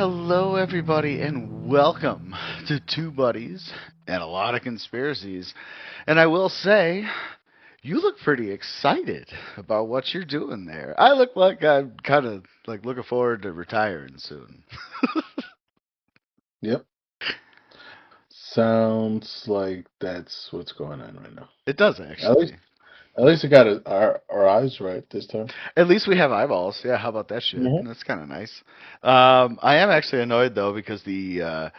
Hello, everybody, and welcome to Two Buddies and a Lot of Conspiracies. And I will say, you look pretty excited about what you're doing there. I look like I'm kind of like looking forward to retiring soon. Yep. Sounds like that's what's going on right now. It does At least, actually. at least we got our eyes right this time. At least we have eyeballs. Yeah, how about that shit? Hmm. That's kind of nice. I am actually annoyed though because the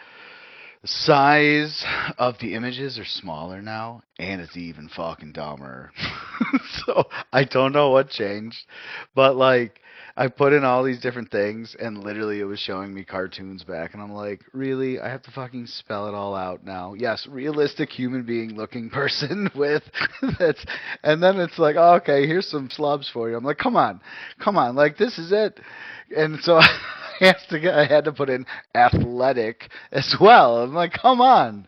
size of the images are smaller now, and it's even fucking dumber. So I don't know what changed, but like I put in all these different things, and literally it was showing me cartoons back, and I'm like, really? I have to fucking spell it all out now? Yes, realistic human being looking person with that's, and then it's like, oh, okay, here's some slubs for you. I'm like, come on, like this is it, and so. I had to put in athletic as well. I'm like, come on.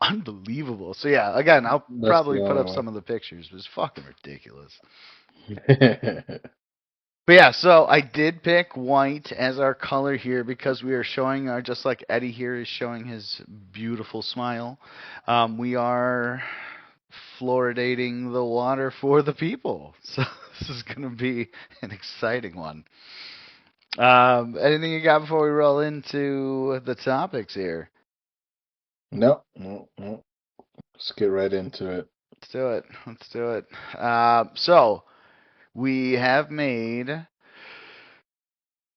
Unbelievable. So yeah, again, I'll That's probably the put only up one. some of the pictures. It was fucking ridiculous. But yeah, so I did pick white as our color here because we are showing our, just like Eddie here is showing his beautiful smile. We are fluoridating the water for the people. So this is going to be an exciting one. Anything you got before we roll into the topics here? No, no, no. Let's get right into it. Let's do it. Let's do it. So we have made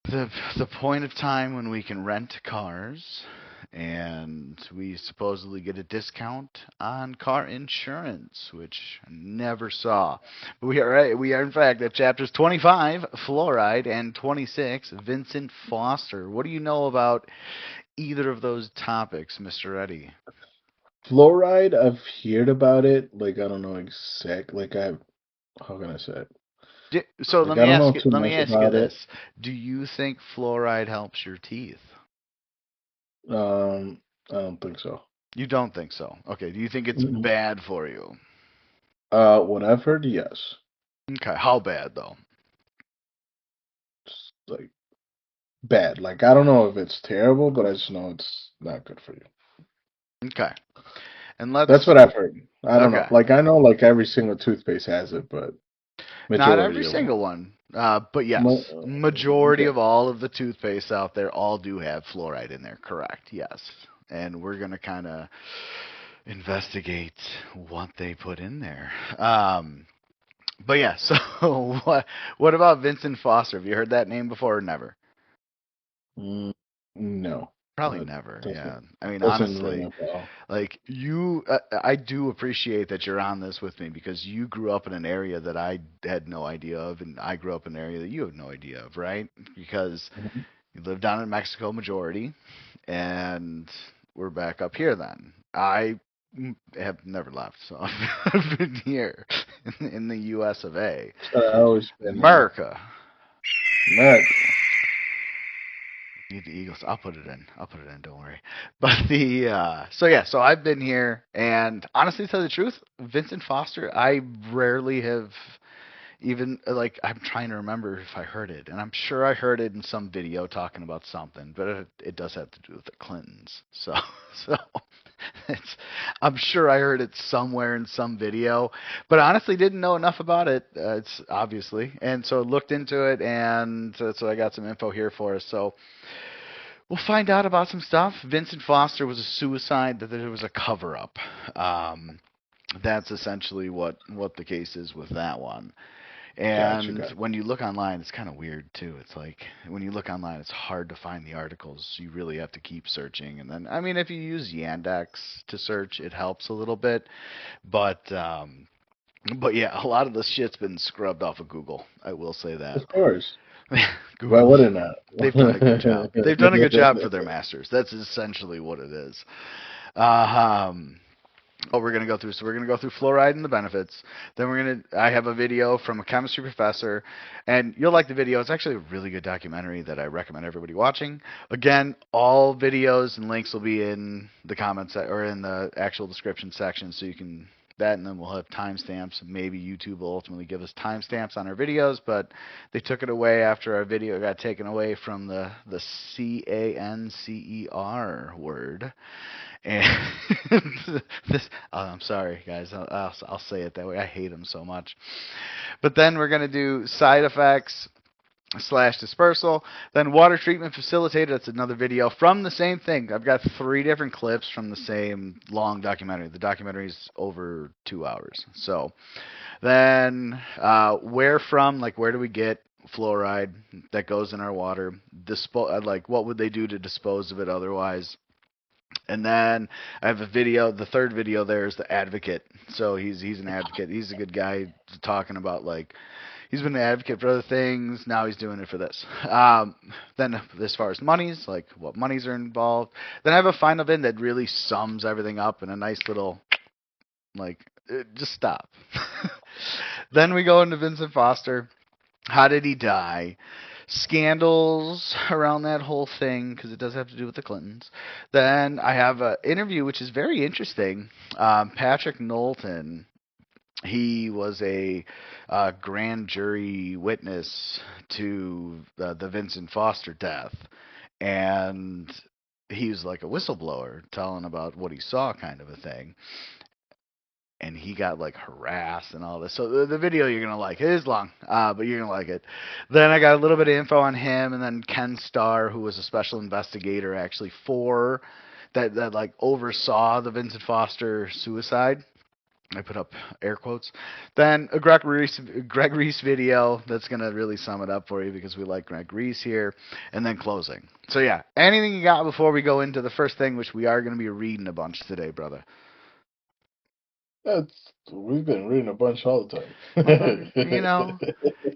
the point of time when we can rent cars, and we supposedly get a discount on car insurance, which I never saw. But we are in fact at chapters 25, fluoride, and 26, Vincent Foster. What do you know about either of those topics, Mr. Eddy? Fluoride, I've heard about it. Like I don't know Like how can I say it? So Like I don't know too let me much ask you about it. this: do you think fluoride helps your teeth? I don't think so. You don't think so? Okay. Do you think it's Mm-mm. bad for you? What I've heard, yes. Okay. How bad though? It's like bad. Like I don't know if it's terrible, but I just know it's not good for you. Okay. And That's let's what I've heard. I don't know. okay. Like I know like every single toothpaste has it, but Not every majority of them. single one, but Mo- yes, majority Okay. of all of the toothpaste out there all do have fluoride in there. Correct. Yes. And we're gonna kind of investigate what they put in there. But yeah. So what about Vincent Foster? Have you heard that name before or never? Mm, no, Probably that never. doesn't Yeah. I mean, doesn't ring honestly, a bell. like you, I do appreciate that you're on this with me because you grew up in an area that I had no idea of, and I grew up in an area that you had no idea of, right? Because Mhm. you lived down in Mexico majority, and we're back up here then. I have never left, so I've been here in the U.S. of A. So I always been America. America. Need the Eagles. I'll put it in. I'll put it in. Don't worry. But the so yeah. So I've been here, and honestly, to tell the truth, Vincent Foster, I rarely have even like. I'm trying to remember if I heard it, and I'm sure I heard it in some video talking about something, but it does have to do with the Clintons. So so it's. I'm sure I heard it somewhere in some video, but honestly didn't know enough about it. It's obviously, and so looked into it, and so I got some info here for us. So we'll find out about some stuff. Vincent Foster was a suicide. That there was a cover up. Um, that's essentially what the case is with that one. Gotcha, And gotcha. when you look online, it's kind of weird too. It's like when you look online, it's hard to find the articles. You really have to keep searching. And then, I mean, if you use Yandex to search, it helps a little bit. But but yeah, a lot of the shit's been scrubbed off of Google. I will say that. Of course. Why Google's wouldn't they've done a good job. They've done a good job for their I? masters. That's essentially what it is. Um, what we're gonna go through. So we're gonna go through fluoride and the benefits. Then we're gonna. I have a video from a chemistry professor, and you'll like the video. It's actually a really good documentary that I recommend everybody watching. Again, all videos and links will be in the comments or in the actual description section, so you can That, and then we'll have timestamps. Maybe YouTube will ultimately give us timestamps on our videos, but they took it away after our video got taken away from the CANCER word. And this, I'm sorry, guys. I'll say it that way. I hate them so much. But then we're gonna do side effects / dispersal. Then water treatment facilitator. That's another video from the same thing. I've got 3 different clips from the same long documentary. The documentary is over 2 hours. So then where from? Like where do we get fluoride that goes in our water? Like what would they do to dispose of it otherwise? And then I have a video. The third video there is the advocate. So he's an advocate. He's a good guy talking about like he's been an advocate for other things. Now he's doing it for this. Then as far as monies, like what monies are involved. Then I have a final bin that really sums everything up in a nice little like just stop. Then we go into Vincent Foster. How did he die? Scandals around that whole thing because it does have to do with the Clintons. Then I have an interview which is very interesting. Patrick Knowlton, he was a grand jury witness to the Vincent Foster death, and he was like a whistleblower telling about what he saw, kind of a thing. And he got like harassed and all this. So the video you're gonna like. It is long, but you're gonna like it. Then I got a little bit of info on him, and then Ken Starr, who was a special investigator actually for that like oversaw the Vincent Foster suicide. I put up air quotes. Then a Greg Reese video that's going to really sum it up for you because we like Greg Reese here. And then closing. So, yeah, anything you got before we go into the first thing, which we are going to be reading a bunch today, brother? We've been reading a bunch all the Well, you time. know,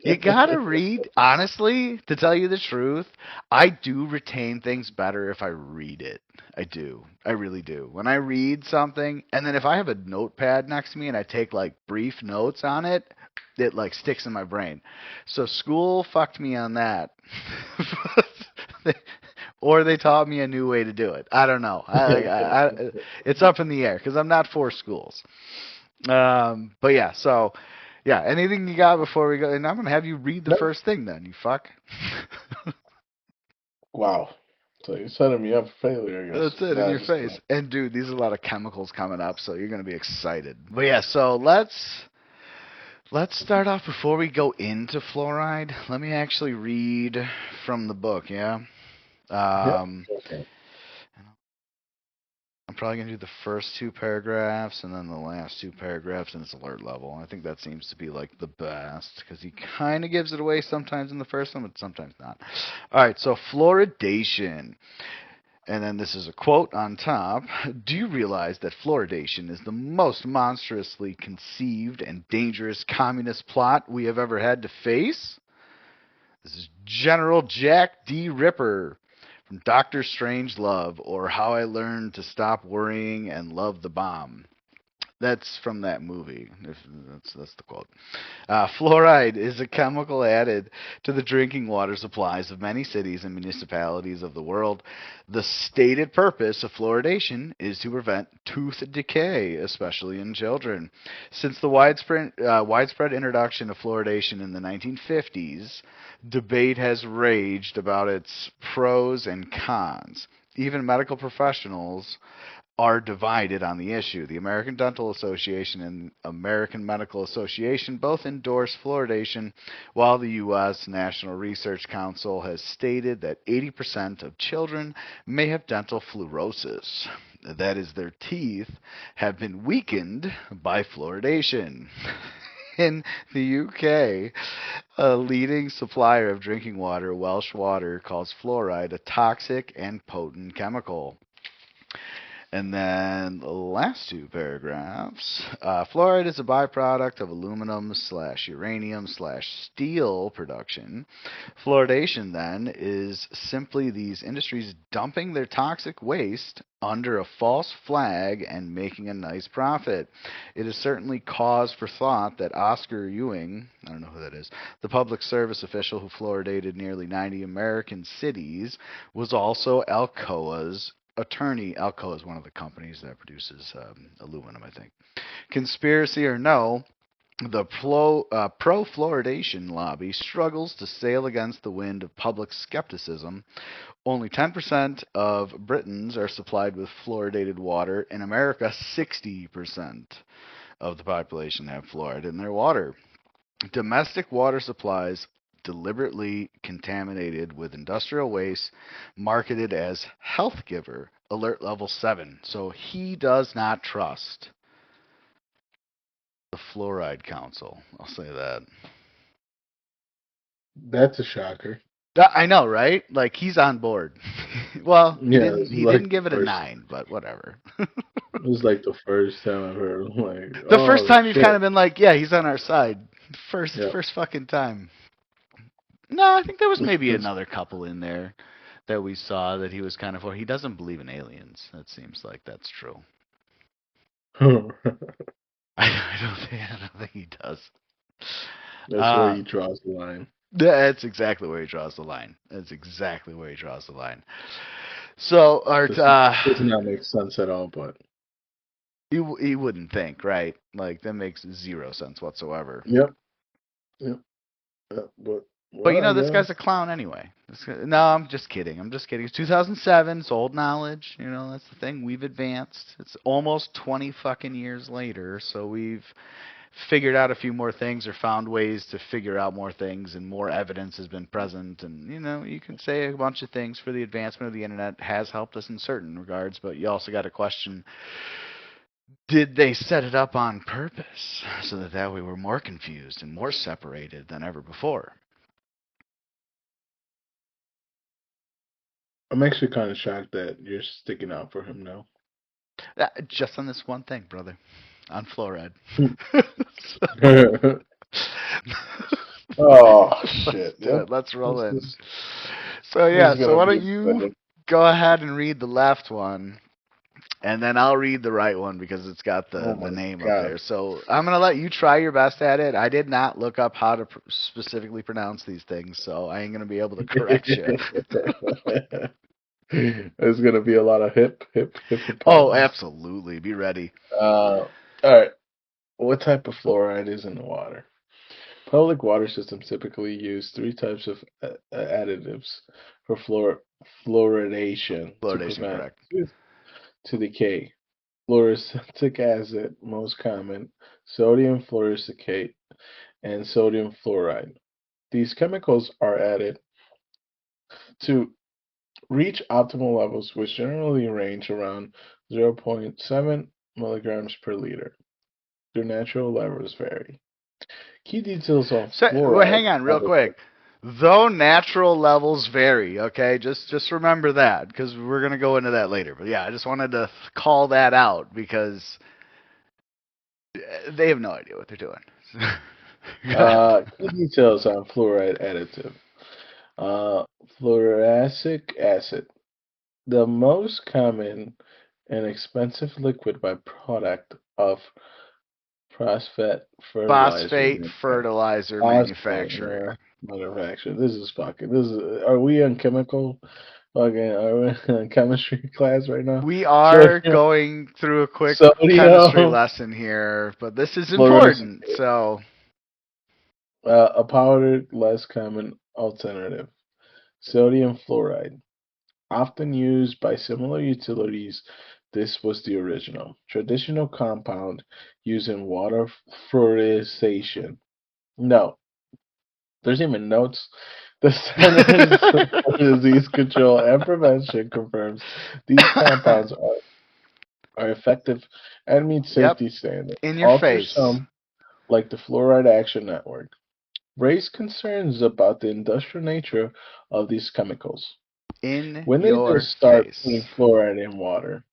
you got to read. Honestly, to tell you the truth, I do retain things better if I read it. I do. I really do. When I read something, and then if I have a notepad next to me and I take like brief notes on it, it like sticks in my brain. So school fucked me on that. Or they taught me a new way to do it. I don't know. It's up in the air because I'm not for schools. But yeah, so yeah, anything you got before we go? And I'm gonna have you read the No. first thing then. You fuck. Wow. So you're setting me up for failure, I guess. That's it in Nah, your just face. And dude, these are a lot of chemicals coming up, so you're gonna be excited. But yeah, so let's start off before we go into fluoride. Let me actually read from the book. Yeah. yeah. Um, Okay. I'm probably going to do the first 2 paragraphs and then the last 2 paragraphs in its alert level. I think that seems to be like the best because he kind of gives it away sometimes in the first one, but sometimes not. All right, so fluoridation. And then this is a quote on top. Do you realize that fluoridation is the most monstrously conceived and dangerous communist plot we have ever had to face? This is General Jack D. Ripper from Doctor Strangelove, or How I Learned to Stop Worrying and Love the Bomb. That's from that movie. That's the quote. Fluoride is a chemical added to the drinking water supplies of many cities and municipalities of the world. The stated purpose of fluoridation is to prevent tooth decay, especially in children. Since the widespread introduction of fluoridation in the 1950s, debate has raged about its pros and cons. Even medical professionals are divided on the issue. The American Dental Association and American Medical Association both endorse fluoridation, while the U.S. National Research Council has stated that 80% of children may have dental fluorosis. That is, their teeth have been weakened by fluoridation. In the UK, a leading supplier of drinking water, Welsh Water, calls fluoride a toxic and potent chemical. And then the last 2 paragraphs. Fluoride is a byproduct of aluminum / uranium / steel production. Fluoridation, then, is simply these industries dumping their toxic waste under a false flag and making a nice profit. It is certainly cause for thought that Oscar Ewing, I don't know who that is, the public service official who fluoridated nearly 90 American cities, was also Alcoa's attorney. Alcoa is one of the companies that produces aluminum, I think. Conspiracy or no, the pro-fluoridation lobby struggles to sail against the wind of public skepticism. Only 10% of Britons are supplied with fluoridated water. In America, 60% of the population have fluoride in their water. Domestic water supplies deliberately contaminated with industrial waste, marketed as health giver, alert level 7. So he does not trust the Fluoride Council. I'll say that. That's a shocker. I know, right? Like he's on board. Well, he Yeah, didn't this is he like didn't the give it a first. 9, but whatever. This is like the first time I've heard. I'm like, The first oh time you've kind shit. of been like, yeah, he's on our side. First Yeah. first fucking time. No, I think there was It's, maybe it's another couple in there that we saw that he was kind of for. He doesn't believe in aliens. That seems like that's true. I don't think he does. That's where Uh, he draws the line. that's exactly where he draws the line. That's exactly where he draws the line. So, Art, Does not make sense at all, but he wouldn't think, right? Like that makes zero sense whatsoever. yep, yep, yep. But But well, I this guy's guess. a clown anyway. No, I'm just kidding. I'm just kidding. It's 2007. It's old knowledge. That's the thing. We've advanced. It's almost 20 fucking years later, so we've figured out a few more things or found ways to figure out more things, and more evidence has been present. And you can say a bunch of things for the advancement of the internet has helped us in certain regards, but you also got to question: did they set it up on purpose so that way we're more confused and more separated than ever before? I'm actually kind of shocked that you're sticking out for him now. Just on this one thing, brother, on fluoride. Oh Let's shit! do Yep. it. Let's roll This in. is So this yeah, is so gonna why be don't you exciting. go ahead and read the left one, and then I'll read the right one because it's got Oh the my name up god. there. So I'm gonna let you try your best at it. I did not look up how to specifically pronounce these things, so I ain't gonna be able to correct you. There's gonna be a lot of Oh, hippopotamus. absolutely. Be ready. All right. What type of fluoride is in the water? Public water systems typically use three types of additives for fluoridation to Fluoridation, prevent correct. tooth to decay. Fluoric acid, most common, sodium fluorouracil, and sodium fluoride. These chemicals are added to reach optimal levels, which generally range around zero point 0.7 milligrams per liter. Their natural levels vary. Key details on So, well, fluoride hang on, real additives. quick. Though natural levels vary, okay, just remember that because we're gonna go into that later. But yeah, I just wanted to call that out because they have no idea what they're doing. Key details on fluoride additive. Uh, Fluoric acid, the most common and expensive liquid byproduct of phosphate fertilizer Phosphate manufacturing. fertilizer Phosphate manufacturer. manufacturing. This is fucking. This is. Are we in chemical? Fucking. Are we in chemistry class right now? We So are going through a quick chemistry sodium lesson here, but this is fluorescent. important. So, A powdered, less common alternative. Sodium fluoride. Often used by similar utilities, this was the original, traditional compound used in water fluoridation. No, there's even notes. The Centers for Disease Control and Prevention confirms these compounds are effective and meet yep, safety standards. in your Authors, face, some, like the Fluoride Action Network, raise concerns about the industrial nature of these chemicals. in When did they your start putting face. fluoride in water?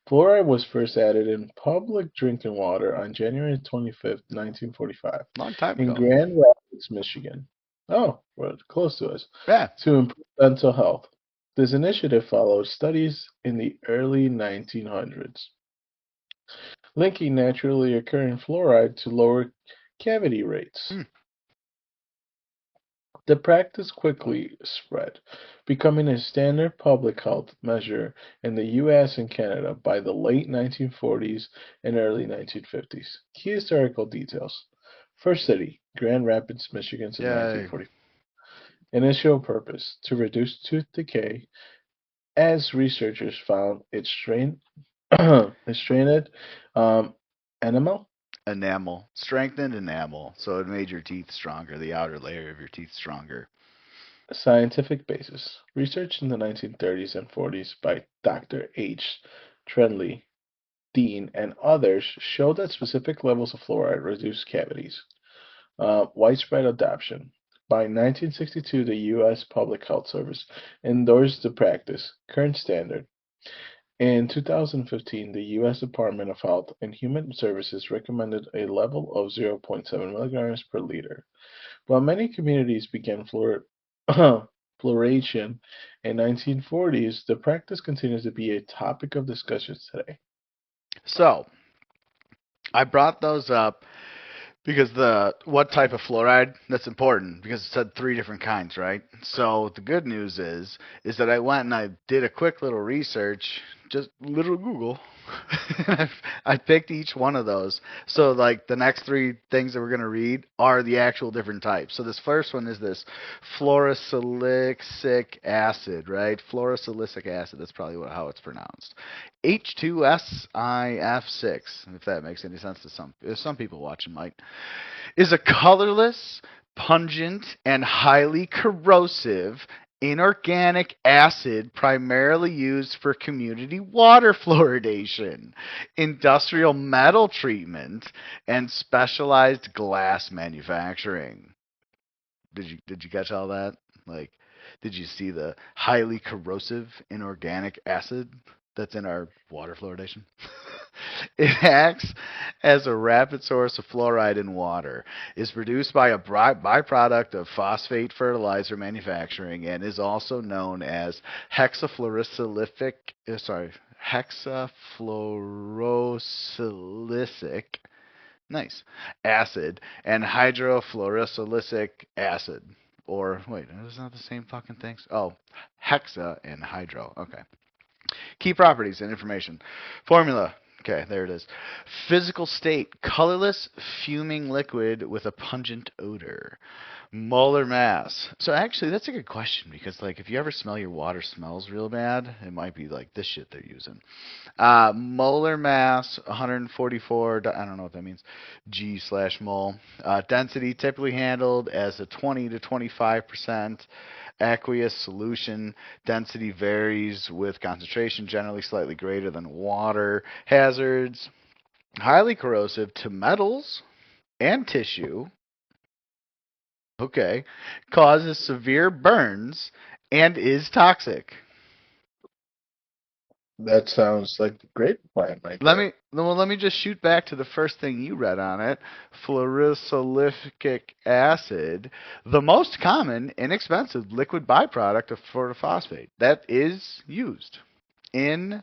Fluoride was first added in public drinking water on January 25th, 1945, Long time in ago. Grand Rapids, Michigan. Oh, well, close to us. Yeah, To improve mental health. This initiative followed studies in the early 1900s, linking naturally occurring fluoride to lower cavity rates. hmm. The practice quickly spread, becoming a standard public health measure in the US and Canada by the late 1940s and early 1950s. Key historical details. First city, Grand Rapids, Michigan in Yay. 1940. Initial purpose, to reduce tooth decay, as researchers found it strained um, enamel. Enamel. Strengthened enamel. So it made your teeth stronger, the outer layer of your teeth stronger. Scientific basis. Research in the 1930s and 40s by Dr. H. Trenley, Dean, and others showed that specific levels of fluoride reduce cavities. Widespread adoption. By 1962, the U.S. Public Health Service endorsed the practice, current standard. In 2015, the U.S. Department of Health and Human Services recommended a level of zero point 0.7 milligrams per liter. While many communities began fluoridation in 1940s, the practice continues to be a topic of discussion today. So I brought those up because the what type of fluoride, that's important because it said three different kinds, right? So the good news is that I went and I did a quick little research, just little Google. I picked each one of those. So like the next three things that we're gonna read are the actual different types. So this first one is this fluorosilicic acid, right? Fluorosilicic acid. That's probably how it's pronounced. H2SIF6, if that makes any sense to some people watching might, is a colorless, pungent, and highly corrosive inorganic acid primarily used for community water fluoridation, industrial metal treatment, and specialized glass manufacturing. Did you catch all that? Like, did you see the highly corrosive inorganic acid that's in our water fluoridation? It acts as a rapid source of fluoride in water, is produced by a byproduct of phosphate fertilizer manufacturing, and is also known as hexafluorosilicic, hexafluorosilicic, nice, acid, and hydrofluorosilicic acid. Or, wait, is that the same fucking things? Oh, hexa and hydro. Okay. Key properties and information. Formula. Okay, there it is. Physical state: colorless, fuming liquid with a pungent odor. Molar mass. So actually, that's a good question because, like, if you ever smell your water smells real bad, it might be like this shit they're using. Molar mass 144. I don't know what that means. G slash mole. Density typically handled as a 20 to 25% aqueous solution. Density varies with concentration, generally slightly greater than water. Hazards: highly corrosive to metals and tissue. Okay. Causes severe burns and is toxic. That sounds like a great plan right Let there. me let me just shoot back to the first thing you read on it. Fluorosilicic acid, the most common, inexpensive liquid byproduct of phosphate that is used in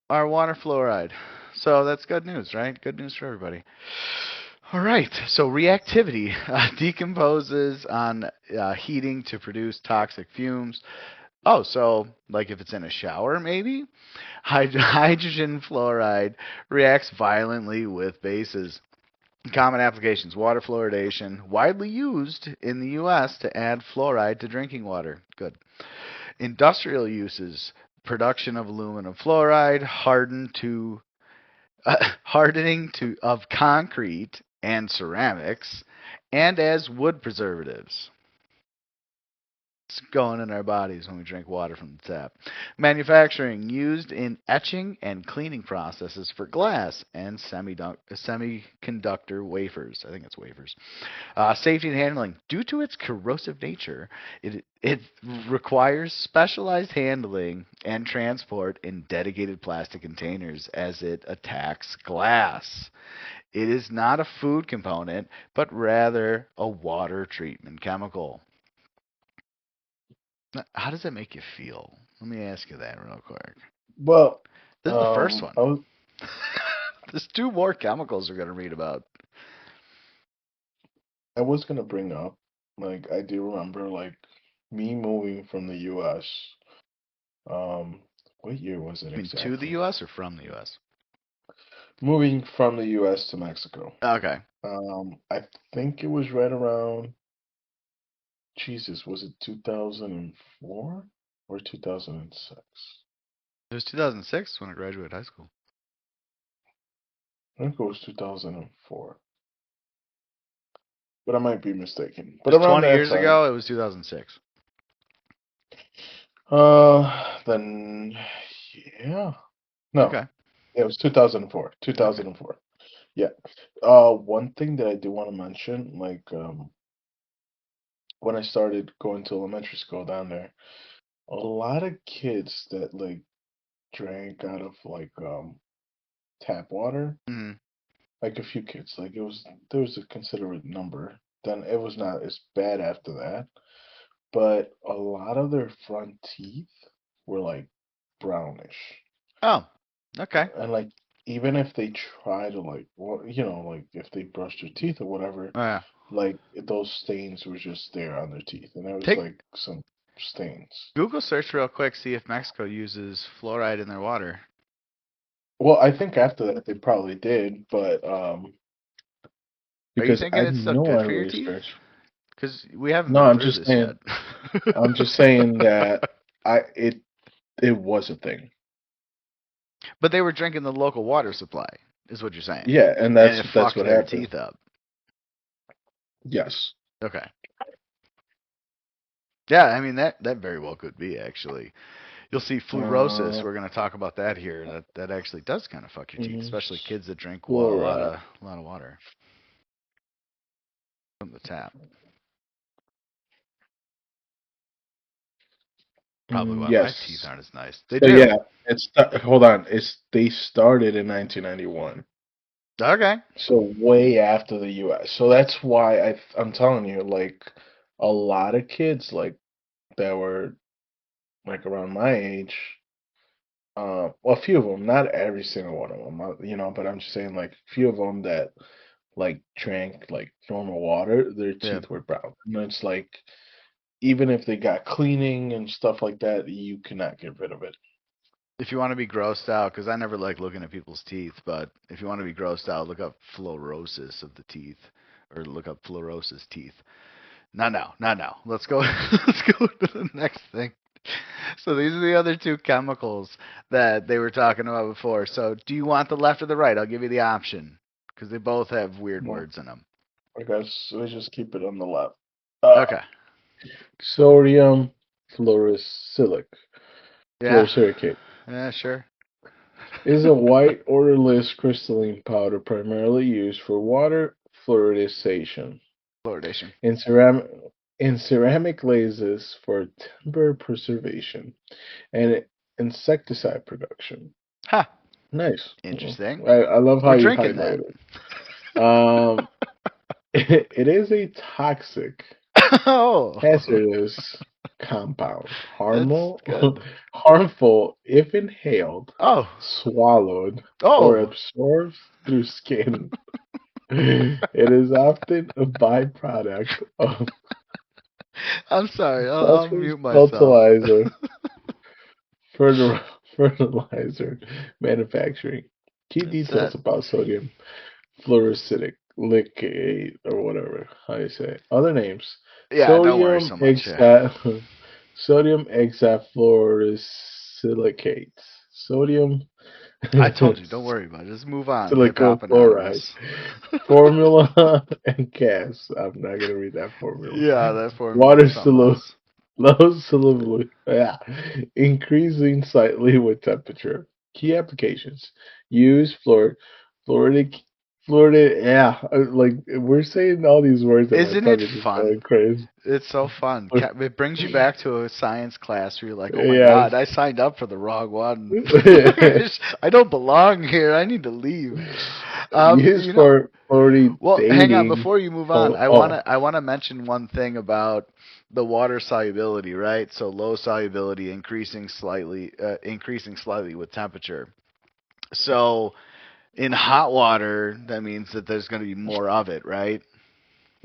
our water fluoride. So that's good news, right? Good news for everybody. All right. So reactivity decomposes on heating to produce toxic fumes. Oh, so like if it's in a shower, maybe? Hydrogen fluoride reacts violently with bases. Common applications: water fluoridation, widely used in the U.S. to add fluoride to drinking water. Good. Industrial uses: production of aluminum fluoride, hardening of concrete and ceramics, and as wood preservatives. It's going in our bodies when we drink water from the tap. Manufacturing: used in etching and cleaning processes for glass and semiconductor wafers. I think it's wafers. Safety and handling: due to its corrosive nature, it requires specialized handling and transport in dedicated plastic containers as it attacks glass. It is not a food component, but rather a water treatment chemical. How does that make you feel? Let me ask you that real quick. Well, This is the first one. I was There's two more chemicals we're going to read about. I was gonna bring up. Like I do remember like me moving from the U.S. Um, what year was it I mean, to the exactly? U.S. or from the U.S.? Moving from the U.S. to Mexico. Okay. I think it was right around, Jesus, was it 2004 or 2006? It was 2006 when I graduated high school. I think it was 2004, but I might be mistaken. But Just around 20 that years time, ago, it was 2006. then yeah, no, Okay. it was 2004. Okay. 2004. Yeah. One thing that I do want to mention, like, when I started going to elementary school down there, a lot of kids that like drank out of like tap water, Hmm. like a few kids, like there was a considerate number. Then it was not as bad after that, but a lot of their front teeth were like brownish. Oh, okay. And like even if they try to like like if they brush their teeth or whatever, Yeah. like those stains were just there on their teeth, and there was Take like some stains. Google search real quick, see if Mexico uses fluoride in their water. Well, I think after that they probably did, but Are you because thinking I it's still know good I for your teeth? researched. Because we haven't No, been through this yet. I'm just saying that it was a thing. But they were drinking the local water supply, is what you're saying. Yeah, and And it that's fucked what their happened. teeth up. Yes. Okay. Yeah, I mean that very well could be actually. You'll see fluorosis. Uh, We're going to talk about that here. That actually does kind of fuck your teeth, mhm. especially kids that drink Fluoride. a lot of water from the tap. Probably why my teeth Yes. aren't as nice. They So do. yeah, hold on. They started in 1991. Okay. So way after the US. So that's why I'm telling you, like a lot of kids like that were like around my age, well, a few of them, not every single one of them, but I'm just saying like a few of them that like drank like normal water, their Yeah. teeth were brown. And it's like even if they got cleaning and stuff like that, you cannot get rid of it. If you want to be grossed out, because I never like looking at people's teeth, but if you want to be grossed out, look up fluorosis of the teeth, or look up fluorosis teeth. Not now, not now. Let's go. Let's go to the next thing. So these are the other two chemicals that they were talking about before. So do you want the left or the right? I'll give you the option because they both have weird Well, words in them. I guess we just keep it on the left. Uh, Okay. Sodium fluorosilicic, Yeah. fluorosuricate Yeah. Sure. is a white, odorless crystalline powder primarily used for water fluoridization Fluoridation. in ceramic glazes for timber preservation and insecticide production. Ha. Nice. Interesting. I love how We're you drinking that. highlight it. Um, it is a toxic, Oh. hazardous compound, That's harmful, good. harmful if inhaled, Oh. swallowed, or Oh. absorbed through skin. It is often a byproduct of I'm sorry. I'll sulfur mute myself. fertilizer, fertil- fertilizer manufacturing. Key That's it. details about sodium fluorosilicic or whatever how you say it. Other names: Yeah, don't worry so much. Yeah. sodium hexafluorosilicate, sodium I told you, don't worry about it. Just move on. Hip silicon hop fluoride. anonymous. Formula and gas. I'm not gonna read that formula. Yeah, that formula Water is something else. low solubility. Yeah. Increasing slightly with temperature. Key applications. Use fluoridic fluoride. Yeah, like we're saying all these words and my Isn't tongue it is just going fun? crazy. It's so fun. It brings you back to a science class where you're like, oh my Yes. god, I signed up for the wrong one. I don't belong here. I need to leave. Used You know, for well, hang on fluoridating. before you move on. Oh. I wanna mention one thing about the water solubility, right? So low solubility increasing slightly with temperature. So in hot water, that means that there's going to be more of it, right?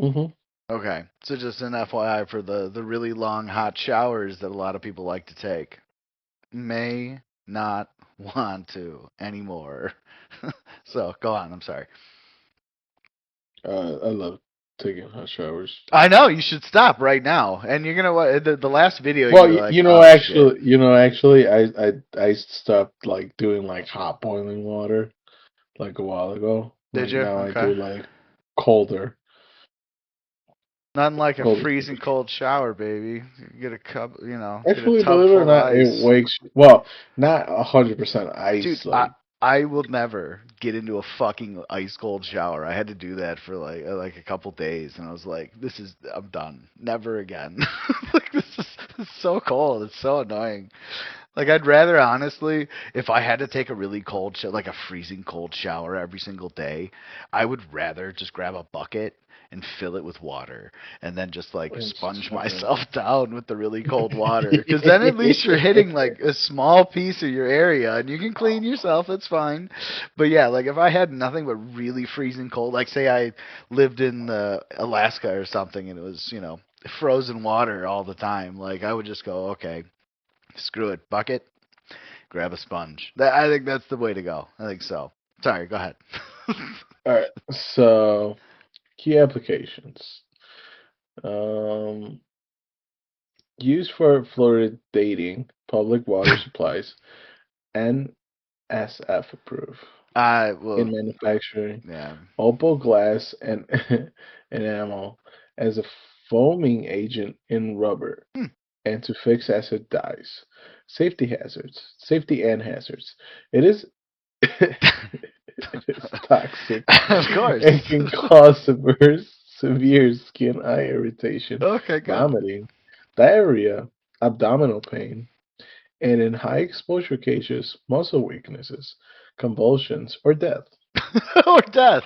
Mhm. Okay. So just an FYI for the really long hot showers that a lot of people like to take. May not want to anymore. So go on. I'm sorry. I love taking hot showers. I know you should stop right now. And you're gonna the last video you're Well, gonna be like, oh shit. actually, I stopped like doing like hot boiling water like a while ago. Did Like you? now I Okay. do like colder, Nothing like a colder freezing temperature. cold shower, baby. Get a cup, get a Actually, tub believe it or full of not, it ice. wakes. Well, not 100% Dude, ice. I Like, I will never get into a fucking ice cold shower. I had to do that for like a couple days, and I was like, I'm done. Never again. Like this is so cold. It's so annoying. Like I'd rather honestly, if I had to take a really cold like a freezing cold shower every single day, I would rather just grab a bucket and fill it with water and then just like it's sponge fine. myself down with the really cold water. Cuz then at least you're hitting like a small piece of your area and you can clean yourself, it's fine. But yeah, like if I had nothing but really freezing cold, like say I lived in Alaska or something and it was, frozen water all the time, like I would just go, okay, screw it, bucket, grab a sponge. I think that's the way to go. I think so. Sorry, go ahead. All right. So, key applications. Um, Used for fluoridating public water supplies, NSF approved. In Well, manufacturing, yeah. opal glass and enamel as a foaming agent in rubber, Hmm. and to fix acid dyes. Safety and hazards. It is it is toxic Of course. and can cause severe skin eye irritation, Okay, good. vomiting, diarrhea, abdominal pain, and in high exposure cases, muscle weaknesses, convulsions, or death. Or death.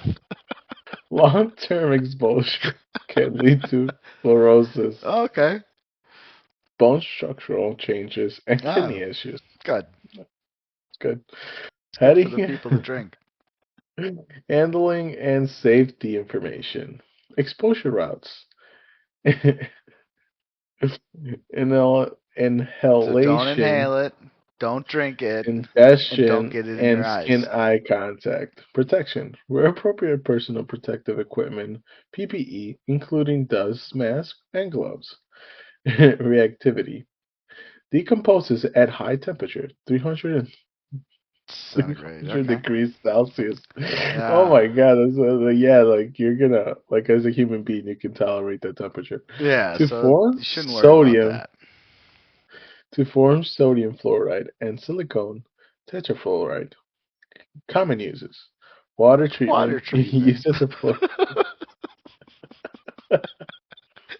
Long-term exposure can lead to fluorosis, Okay. bone structural changes, and kidney Oh, issues. good. Good. It's good for the Heading, people to drink. handling, and safety information. Exposure routes. So don't Inhalation, inhale it, don't drink it, and don't ingestion, get it in your and eyes. skin-eye contact. Protection. Where appropriate, personal protective equipment, PPE, including dust mask and gloves. Reactivity. Decomposes at high temperature, 300 Centigrade. 300 Okay. degrees Celsius. Oh Yeah. my God, yeah, like you're gonna, like as a human being, you can tolerate that temperature. Yeah. To So form you shouldn't worry about sodium, that. to form sodium fluoride and silicone tetrafluoride. Common uses: water Water treatment treatment. used as a fluor.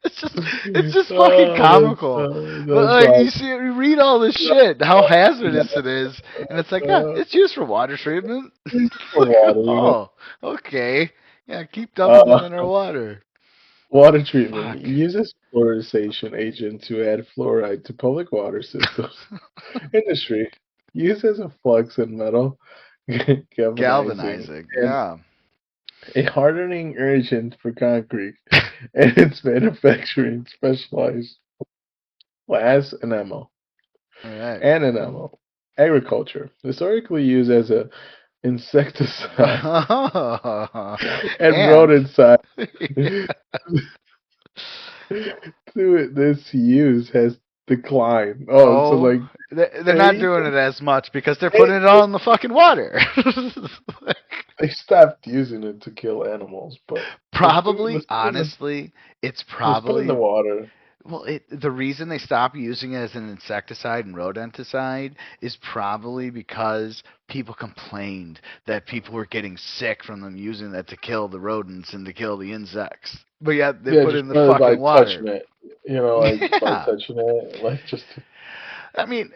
It's just fucking comical. But That's like you awesome. see, you read all this shit, how hazardous it is, and it's like, yeah, Uh, it's used for water treatment. for water, Oh, okay. Yeah, keep dumping them uh, in our water. water treatment Fuck. uses fluorization agent to add fluoride to public water systems. Industry used as a flux in metal galvanizing Galvanizing. and Yeah. a hardening agent for concrete and its manufacturing specialized glass All right. enamel. Agriculture historically used as a insecticide and And rodenticide. yeah. This use has declined. Oh, so Oh, like they're not they doing it as much because they're they, putting it all in the fucking water. they stopped using it to kill animals, but Probably, let's put it in the honestly, it's let's put it in the probably water. well. The reason they stopped using it as an insecticide and rodenticide is probably because people complained that people were getting sick from them using that to kill the rodents and to kill the insects. But yet they Yeah, put it just in the really by fucking touching water. it, like by Yeah, touching it, like just I mean,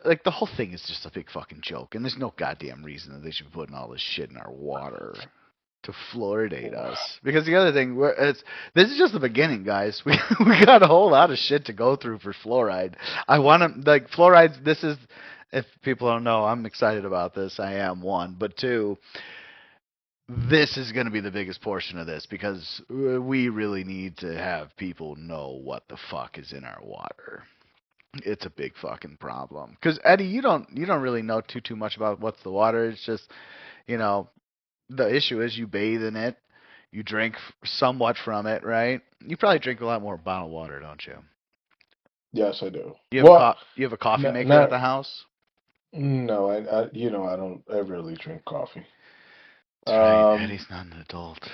like the whole thing is just a big fucking joke, and there's no goddamn reason that they should be putting all this shit in our water to fluoridate us. Because the other thing, this is just the beginning, guys. We got a whole lot of shit to go through for fluoride. I want to like fluorides. This is, if people don't know, I'm excited about this. I am one, but two. this is going to be the biggest portion of this because we really need to have people know what the fuck is in our water. It's a big fucking problem. Because Eddie, you don't really know too much about what's the water. It's just you know the issue is you bathe in it, you drink somewhat from it, right? You probably drink a lot more bottled water, don't you? Yes, I do. You have a Well, you have a coffee not, maker at not the house. no, I don't ever really drink coffee. That's right. Um, Eddie's not an adult.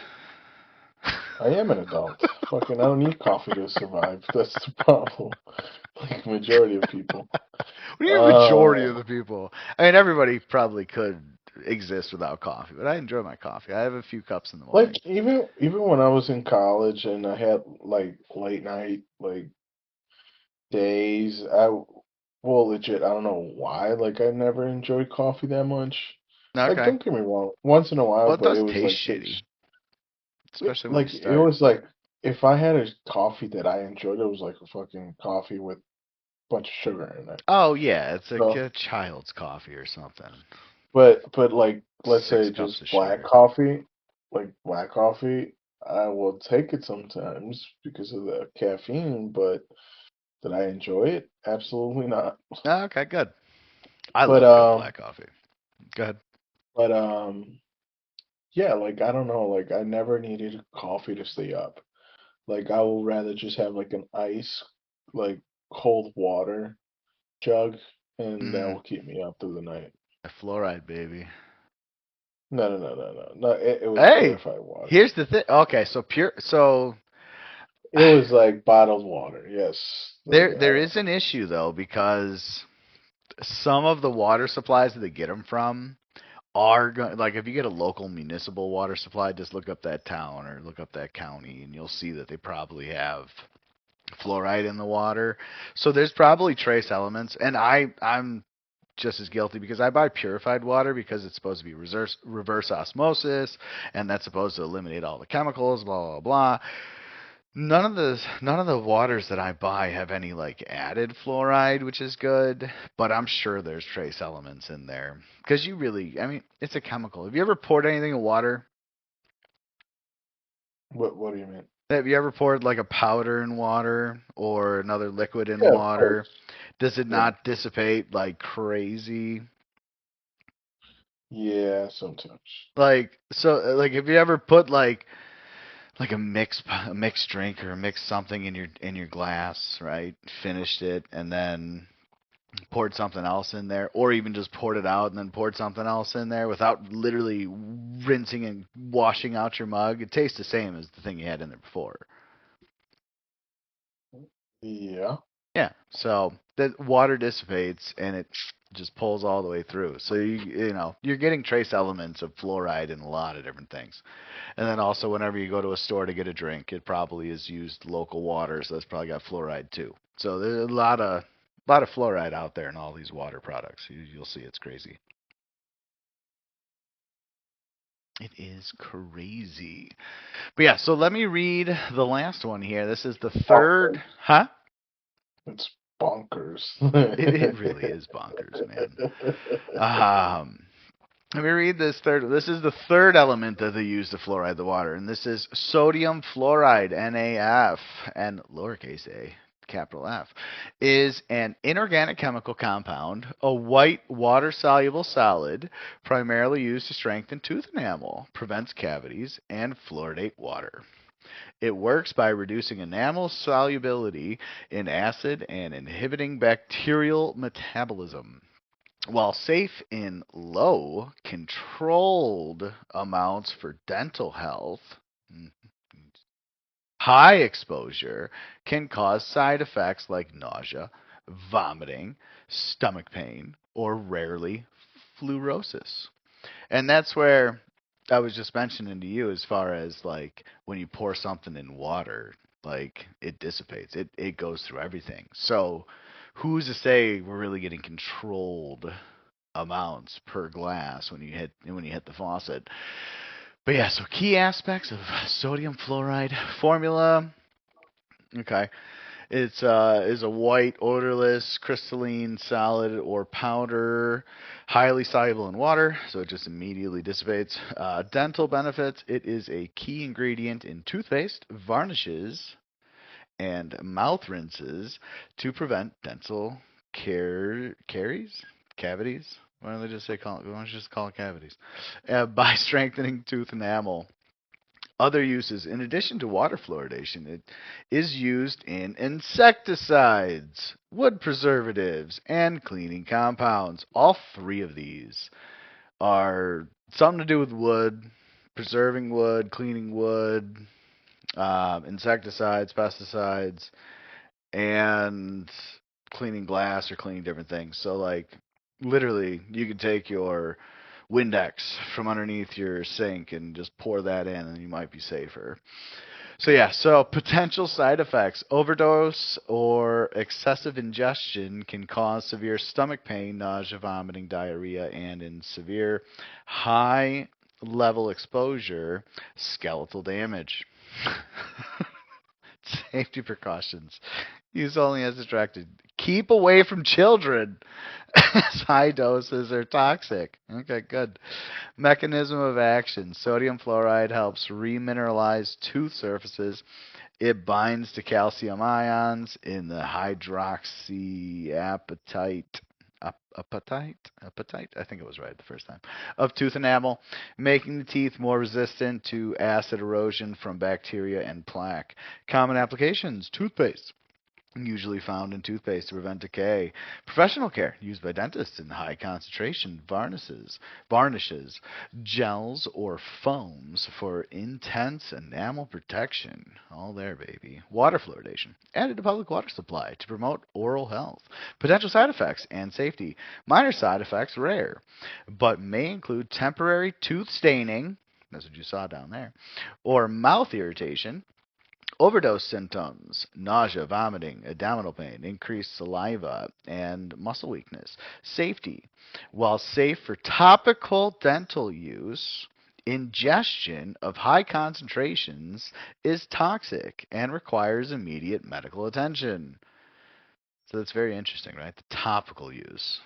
I am an adult. Fucking, I don't need coffee to survive. That's the problem. Like majority of people. What do you mean majority Uh, of the people? I mean, everybody probably could exist without coffee, but I enjoy my coffee. I have a few cups in the like morning. even when I was in college and I had like late night like days, well legit I don't know why like I never enjoyed coffee that much. Like Okay. don't get me wrong, once in a while, Well, it but does it was taste like shitty, this. especially when you Like it start. was like if I had a coffee that I enjoyed, it was like a fucking coffee with a bunch of sugar in it. Oh yeah, it's like So, a child's coffee or something. but like let's Six say cups just of black sugar. coffee, like black coffee, I will take it sometimes because of the caffeine, but did I enjoy it? Absolutely not. Okay, good. I But love good black coffee. Go ahead. but yeah, like I don't know, like I never needed coffee to stay up. Like I will rather just have like an ice, like cold water jug, and that Mm, will keep me up through the night. fluoride, baby. No, no, no, no, no, no. It was Hey, purified water. here's the thing. Okay, so pure. So It was like bottled water. Yes, like there is an issue though because some of the water supplies that they get them from are going like if you get a local municipal water supply, just look up that town or look up that county, and you'll see that they probably have fluoride in the water. So there's probably trace elements, and I'm just as guilty because I buy purified water because it's supposed to be reverse osmosis, and that's supposed to eliminate all the chemicals, blah blah blah. None of the waters that I buy have any like added fluoride, which is good, but I'm sure there's trace elements in there because I mean, it's a chemical. Have you ever poured anything in water? what do you mean? Have you ever poured like a powder in water or another liquid in Yeah, of water? course. Does it Yeah, not dissipate like crazy? yeah, sometimes. Like have you ever put like a mixed drink or a mixed something in your glass, right? Finished it and then poured something else in there, or even just poured it out and then poured something else in there without literally rinsing and washing out your mug. It tastes the same as the thing you had in there before. Yeah. Yeah, so the water dissipates and it just pulls all the way through. So you're getting trace elements of fluoride in a lot of different things. And then also whenever you go to a store to get a drink, it probably is used local water, so that's probably got fluoride too. So there's a lot of fluoride out there in all these water products. You'll see it's crazy. It is crazy. But yeah, so let me read the last one here. This is the third, Bonkers. huh? It's bonkers. It really is bonkers, man. Um, Let me read this third. This is the third element that they use to fluoride the water, and this is sodium fluoride, NaF, and lowercase a, capital F, is an inorganic chemical compound, a white water-soluble solid, primarily used to strengthen tooth enamel, prevents cavities, and fluoridate water. It works by reducing enamel solubility in acid and inhibiting bacterial metabolism. While safe in low, controlled amounts for dental health, high exposure can cause side effects like nausea, vomiting, stomach pain, or rarely fluorosis. And that's where I was just mentioning to you as far as like when you pour something in water, like it dissipates. It goes through everything. So who's to say we're really getting controlled amounts per glass when you hit the faucet? But yeah, so key aspects of sodium fluoride formula. Okay. It's is a white, odorless, crystalline solid or powder, highly soluble in water, so it just immediately dissipates. Dental benefits: it is a key ingredient in toothpaste, varnishes, and mouth rinses to prevent dental caries, cavities. Why don't they just say call? Why don't you just call it cavities? By strengthening tooth enamel. Other uses, in addition to water fluoridation, it is used in insecticides, wood preservatives, and cleaning compounds. All three of these are something to do with wood, preserving wood, cleaning wood, insecticides, pesticides, and cleaning glass or cleaning different things. So, like, literally, you could take your Windex from underneath your sink and just pour that in, and you might be safer. So yeah, so potential side effects. Overdose or excessive ingestion can cause severe stomach pain, nausea, vomiting, diarrhea, and in severe high level exposure, skeletal damage. Safety precautions. Use only as directed. Keep away from children, as high doses are toxic. Okay, good. Mechanism of action. Sodium fluoride helps remineralize tooth surfaces. It binds to calcium ions in the hydroxyapatite apatite, I think it was right the first time, of tooth enamel, making the teeth more resistant to acid erosion from bacteria and plaque. Common applications: toothpaste, usually found in toothpaste to prevent decay. Professional care, used by dentists in high concentration. Varnishes, gels or foams for intense enamel protection. All there, baby. Water fluoridation, added to public water supply to promote oral health. Potential side effects and safety. Minor side effects rare, but may include temporary tooth staining. That's what you saw down there. Or mouth irritation, overdose symptoms: nausea, vomiting, abdominal pain, increased saliva, and muscle weakness. Safety: while safe for topical dental use, ingestion of high concentrations is toxic and requires immediate medical attention. So that's very interesting, right? The topical use.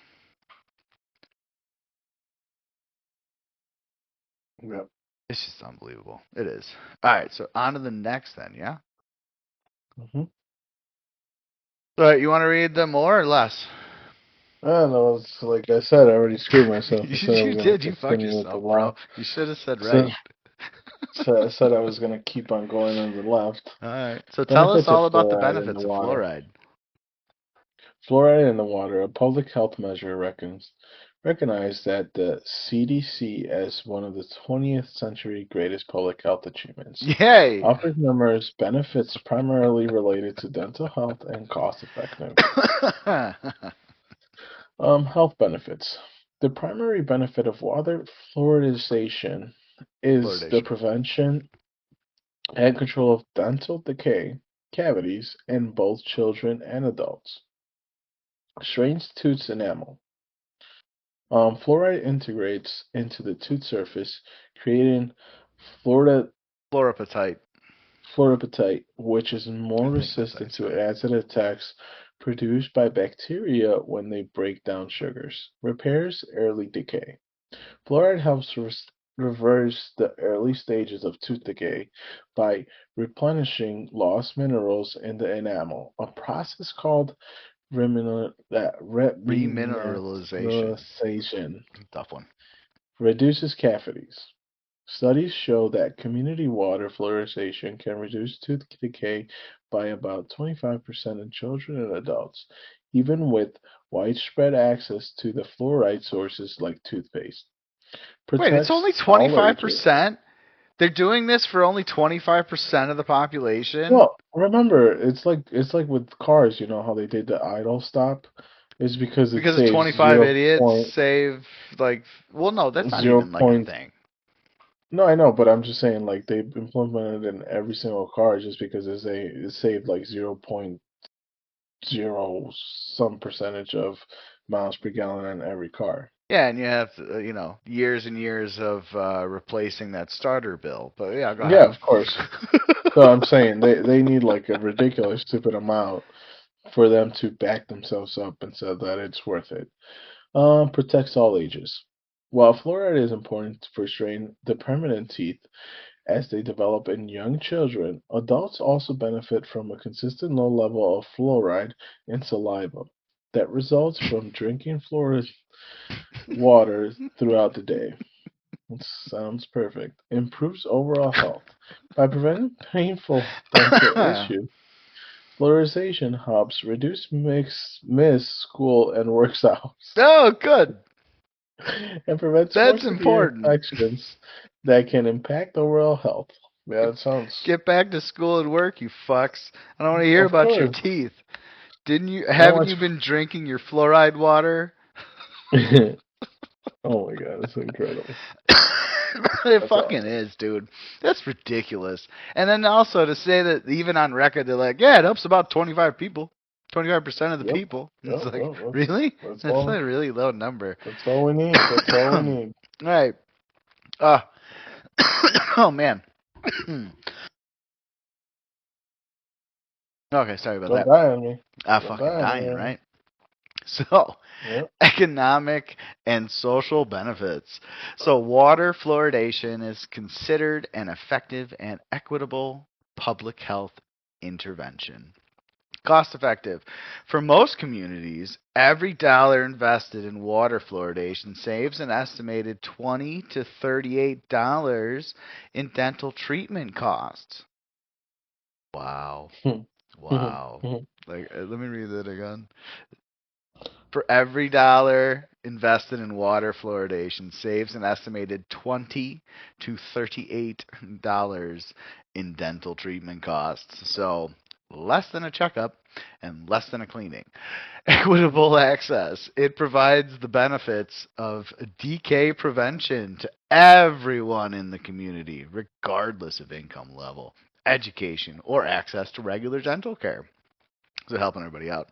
Yep. It's just unbelievable. It is. All right, so on to the next then, yeah? Hmm. All right, you want to read them more or less? I don't know. It's like I said, I already screwed myself. I said I You was gonna did. You fucked continue with the yourself, bro. left. You should have said So, right. so I said I was gonna keep on going on the left. All right. So tell us Benefits of all about the fluoride in the benefits of water. fluoride. Fluoride in the water, a public health measure recognized that the CDC as one of the 20th century greatest public health achievements. Yay! Offers numerous benefits primarily related to dental health and cost effective. Health benefits. The primary benefit of water fluoridization is the Fluoridation. prevention and control of dental decay, cavities in both children and adults. Strains tooth enamel. Fluoride integrates into the tooth surface, creating fluoride, Fluorapatite. fluorapatite, which is I more think that's how you resistant to say it. acid attacks produced by bacteria when they break down sugars. Repairs early decay. Fluoride helps reverse the early stages of tooth decay by replenishing lost minerals in the enamel, a process called Remineralization. remineralization. Tough one. Reduces cavities. Studies show that community water fluoridation can reduce tooth decay by about 25% in children and adults, even with widespread access to the fluoride sources like toothpaste. Wait, it's only Protects all ages. 25%? They're doing this for only 25% of the population? Well, remember, it's like with cars, you know how they did the idle stop? It's because it Because of saves 25 zero idiots point save, like, well, no, that's not zero even like a point. thing. No, I know, but I'm just saying like they implemented it in every single car just because it saved like 0.0 some percentage of miles per gallon on every car. Yeah, and you have years and years of replacing that starter bill. But yeah, go Yeah, ahead. of course. So I'm saying they need like a ridiculous stupid amount for them to back themselves up and say that it's worth it. Protects all ages. While fluoride is important for straightening the permanent teeth as they develop in young children, adults also benefit from a consistent low level of fluoride in saliva that results from drinking fluoride water throughout the day. It sounds perfect. Improves overall health by preventing painful dental issues. Fluorization helps reduce missed school and work hours Oh, good. and prevents more That's severe important. infections that can impact overall health. Yeah, it sounds. Get back to school and work, you fucks. I don't want to hear Of about your course. teeth. Didn't you? I don't Haven't want you been drinking your fluoride water? to. Oh my god, it's incredible. It That's fucking awesome. is, dude. That's ridiculous. And then also to say that even on record, they're like, yeah, it helps about 25 people, 25% of the Yep. people. And it's Yep. like, Yep. really? That's That's all. a really low number. That's all we need. That's all we All need. right. Uh, oh man. Okay, sorry about Don't that. die on me. Don't Fucking die on me. dying, right? So, Yep. economic and social benefits. So, water fluoridation is considered an effective and equitable public health intervention. Cost effective. For most communities, every dollar invested in water fluoridation saves an estimated $20 to $38 in dental treatment costs. Wow. Wow. Like, let me read that again. For every dollar invested in water fluoridation saves an estimated $20 to $38 in dental treatment costs. So less than a checkup and less than a cleaning. Equitable access. It provides the benefits of decay prevention to everyone in the community, regardless of income level, education, or access to regular dental care. So helping everybody out.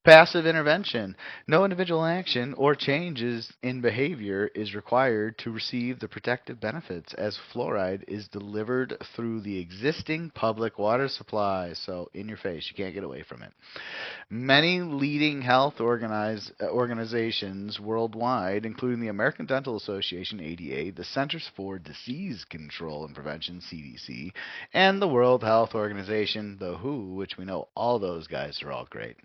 Passive intervention. No individual action or changes in behavior is required to receive the protective benefits as fluoride is delivered through the existing public water supply. So in your face, you can't get away from it. Many leading health organizations worldwide, including the American Dental Association (ADA), the Centers for Disease Control and Prevention (CDC), and the World Health Organization, the WHO, which we know all those guys are all great,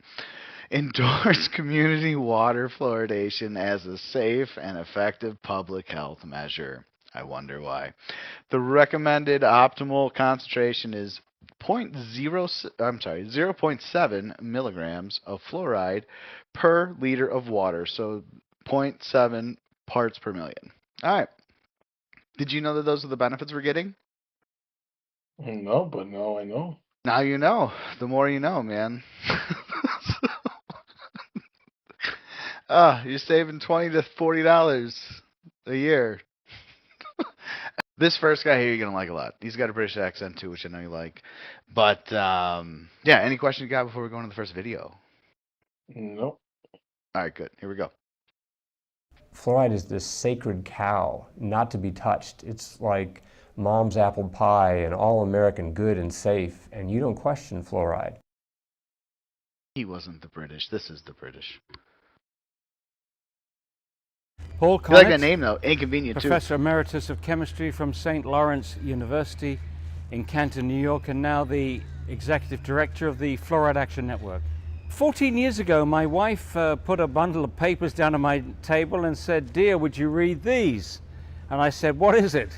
endorse community water fluoridation as a safe and effective public health measure. I wonder why. The recommended optimal concentration is 0.7 milligrams of fluoride per liter of water, so zero point 0.7 parts per million. All right. Did you know that those are the benefits we're getting? No, but now I know. Now you know. The more you know, man. You're saving $20 to $40 a year. This first guy here you're gonna like a lot. He's got a British accent too, which I know you like. But yeah, any questions you got before we go into the first video? Nope. All right, good. Here we go. Fluoride is this sacred cow, not to be touched. It's like mom's apple pie and all American good and safe, and you don't question fluoride. He wasn't the British. This is the British. Paul You like that Connett, name though? Inconvenient too. Professor Emeritus of Chemistry from St. Lawrence University in Canton, New York, and now the Executive Director of the Fluoride Action Network. 14 years ago, my wife put a bundle of papers down on my table and said, "Dear, would you read these?" And I said, "What is it?"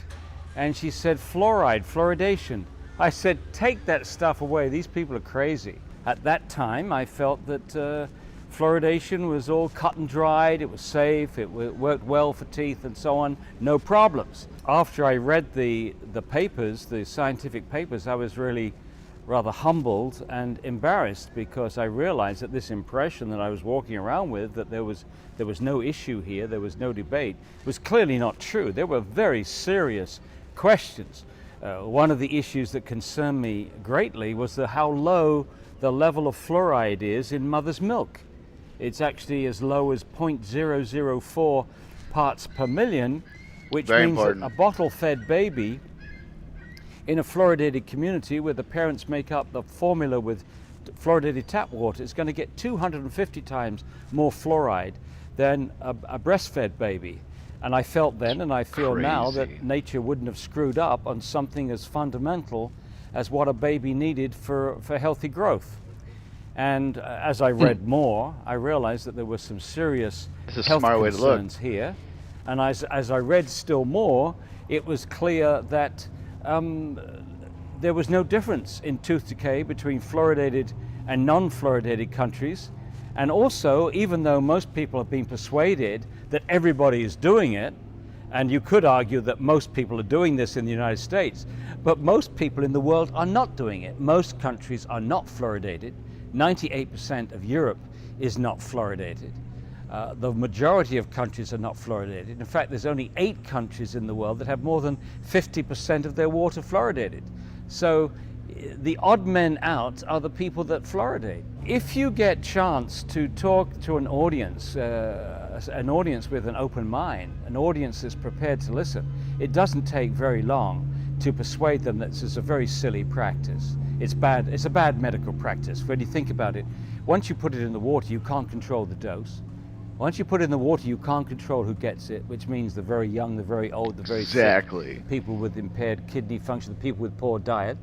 And she said, "Fluoride, fluoridation." I said, "Take that stuff away. These people are crazy." At that time, I felt that fluoridation was all cut and dried, it was safe, it worked well for teeth and so on, no problems. After I read the papers, the scientific papers, I was really rather humbled and embarrassed because I realized that this impression that I was walking around with, that there was no issue here, there was no debate, was clearly not true. There were very serious questions. One of the issues that concerned me greatly was how low the level of fluoride is in mother's milk. It's actually as low as 0.004 parts per million, which Very means important. that a bottle-fed baby in a fluoridated community where the parents make up the formula with fluoridated tap water is going to get 250 times more fluoride than a breastfed baby. And I felt then, and I feel now, Crazy. that nature wouldn't have screwed up on something as fundamental as what a baby needed for healthy growth. And as I read more, I realized that there were some serious It's a health smart way to look. concerns here. And as I read still more, it was clear that there was no difference in tooth decay between fluoridated and non-fluoridated countries. And also, even though most people have been persuaded that everybody is doing it, and you could argue that most people are doing this in the United States, but most people in the world are not doing it. Most countries are not fluoridated. 98% of Europe is not fluoridated. The majority of countries are not fluoridated. In fact, there's only 8 countries in the world that have more than 50% of their water fluoridated. So the odd men out are the people that fluoridate. If you get chance to talk to an audience with an open mind, an audience that's prepared to listen, it doesn't take very long to persuade them that this is a very silly practice. It's bad. It's a bad medical practice. When you think about it, once you put it in the water, you can't control the dose. Once you put it in the water, you can't control who gets it, which means the very young, the very old, the very Exactly. sick, people with impaired kidney function, the people with poor diet.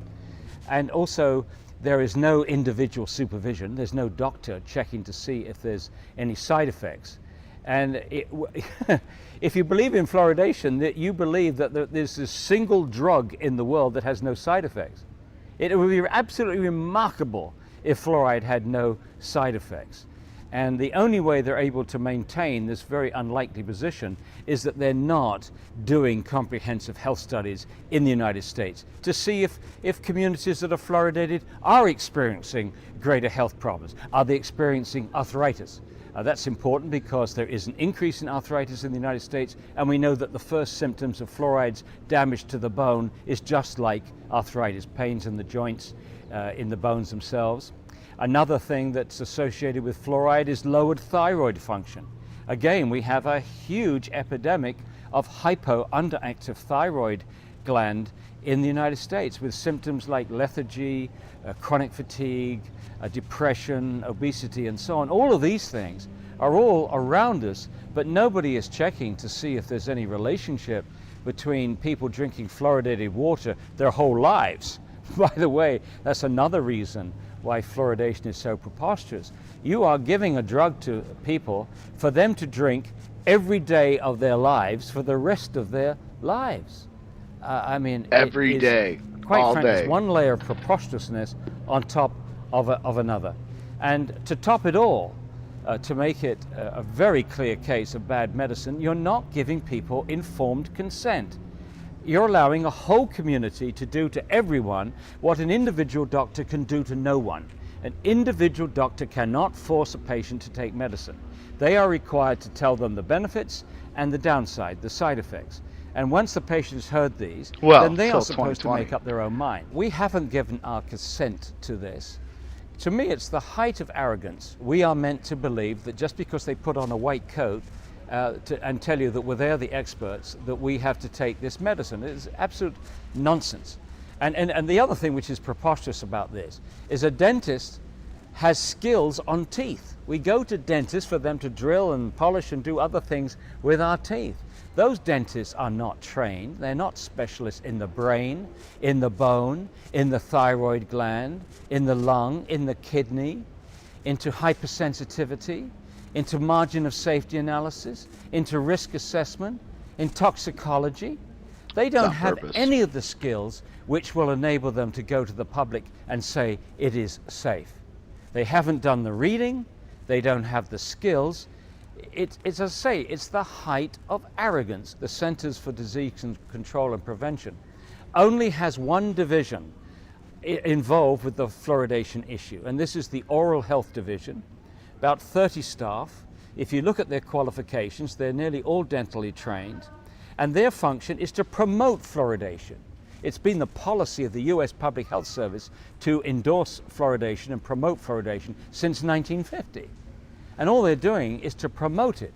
And also, there is no individual supervision. There's no doctor checking to see if there's any side effects. And if you believe in fluoridation, that you believe that there's this single drug in the world that has no side effects. It would be absolutely remarkable if fluoride had no side effects. And the only way they're able to maintain this very unlikely position is that they're not doing comprehensive health studies in the United States to see if communities that are fluoridated are experiencing greater health problems. Are they experiencing arthritis? That's important because there is an increase in arthritis in the United States, and we know that the first symptoms of fluoride's damage to the bone is just like arthritis, pains in the joints, in the bones themselves. Another thing that's associated with fluoride is lowered thyroid function. Again, we have a huge epidemic of underactive thyroid gland in the United States with symptoms like lethargy, chronic fatigue, depression, obesity, and so on. All of these things are all around us, but nobody is checking to see if there's any relationship between people drinking fluoridated water their whole lives. By the way, that's another reason why fluoridation is so preposterous. You are giving a drug to people for them to drink every day of their lives for the rest of their lives. I mean, Every day, quite all frankly, day. it's one layer of preposterousness on top of another. And to top it all, to make it a very clear case of bad medicine, you're not giving people informed consent. You're allowing a whole community to do to everyone what an individual doctor can do to no one. An individual doctor cannot force a patient to take medicine. They are required to tell them the benefits and the downside, the side effects. And once the patient's heard these, then they are supposed to make up their own mind. We haven't given our consent to this. To me, it's the height of arrogance. We are meant to believe that just because they put on a white coat and tell you that they're the experts, that we have to take this medicine. It's absolute nonsense. And the other thing which is preposterous about this is a dentist has skills on teeth. We go to dentists for them to drill and polish and do other things with our teeth. Those dentists are not trained. They're not specialists in the brain, in the bone, in the thyroid gland, in the lung, in the kidney, into hypersensitivity, into margin of safety analysis, into risk assessment, in toxicology. They don't have any of the skills which will enable them to go to the public and say it is safe. They haven't done the reading, they don't have the skills. It's as I say, it's the height of arrogance. The Centers for Disease Control and Prevention only has one division involved with the fluoridation issue, and this is the Oral Health Division. About 30 staff. If you look at their qualifications, they're nearly all dentally trained, and their function is to promote fluoridation. It's been the policy of the US Public Health Service to endorse fluoridation and promote fluoridation since 1950. And all they're doing is to promote it.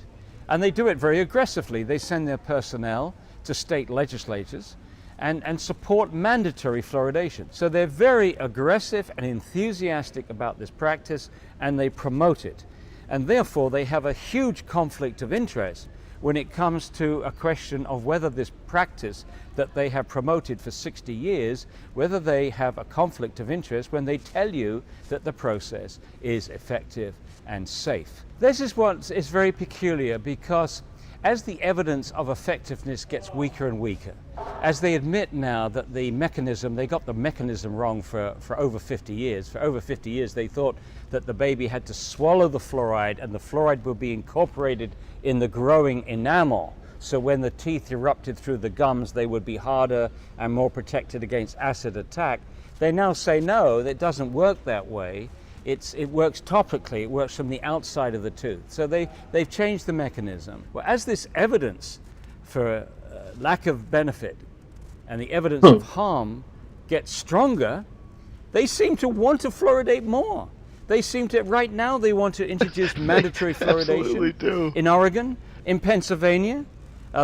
And they do it very aggressively. They send their personnel to state legislatures and support mandatory fluoridation. So they're very aggressive and enthusiastic about this practice, and they promote it. And therefore they have a huge conflict of interest when it comes to a question of whether this practice that they have promoted for 60 years, whether they have a conflict of interest when they tell you that the process is effective and safe. This is what is very peculiar, because as the evidence of effectiveness gets weaker and weaker, as they admit now that the mechanism, they got the mechanism wrong for over 50 years. For over 50 years they thought that the baby had to swallow the fluoride and the fluoride would be incorporated in the growing enamel. So when the teeth erupted through the gums, they would be harder and more protected against acid attack. They now say no, it doesn't work that way. It works topically, it works from the outside of the tooth. So they've changed the mechanism. Well, as this evidence for lack of benefit and the evidence of harm gets stronger, they seem to want to fluoridate more. They seem to, right now, they want to introduce mandatory fluoridation in Oregon, in Pennsylvania.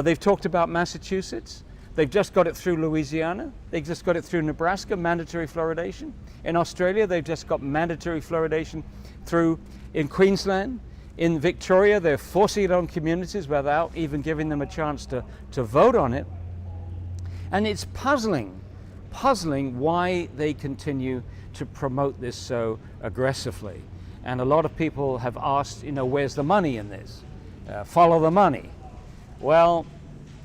They've talked about Massachusetts. They've just got it through Louisiana. They've just got it through Nebraska, mandatory fluoridation. In Australia, they've just got mandatory fluoridation through in Queensland. In Victoria, they're forcing it on communities without even giving them a chance to vote on it. And it's puzzling why they continue to promote this so aggressively. And a lot of people have asked, where's the money in this? Follow the money. Well,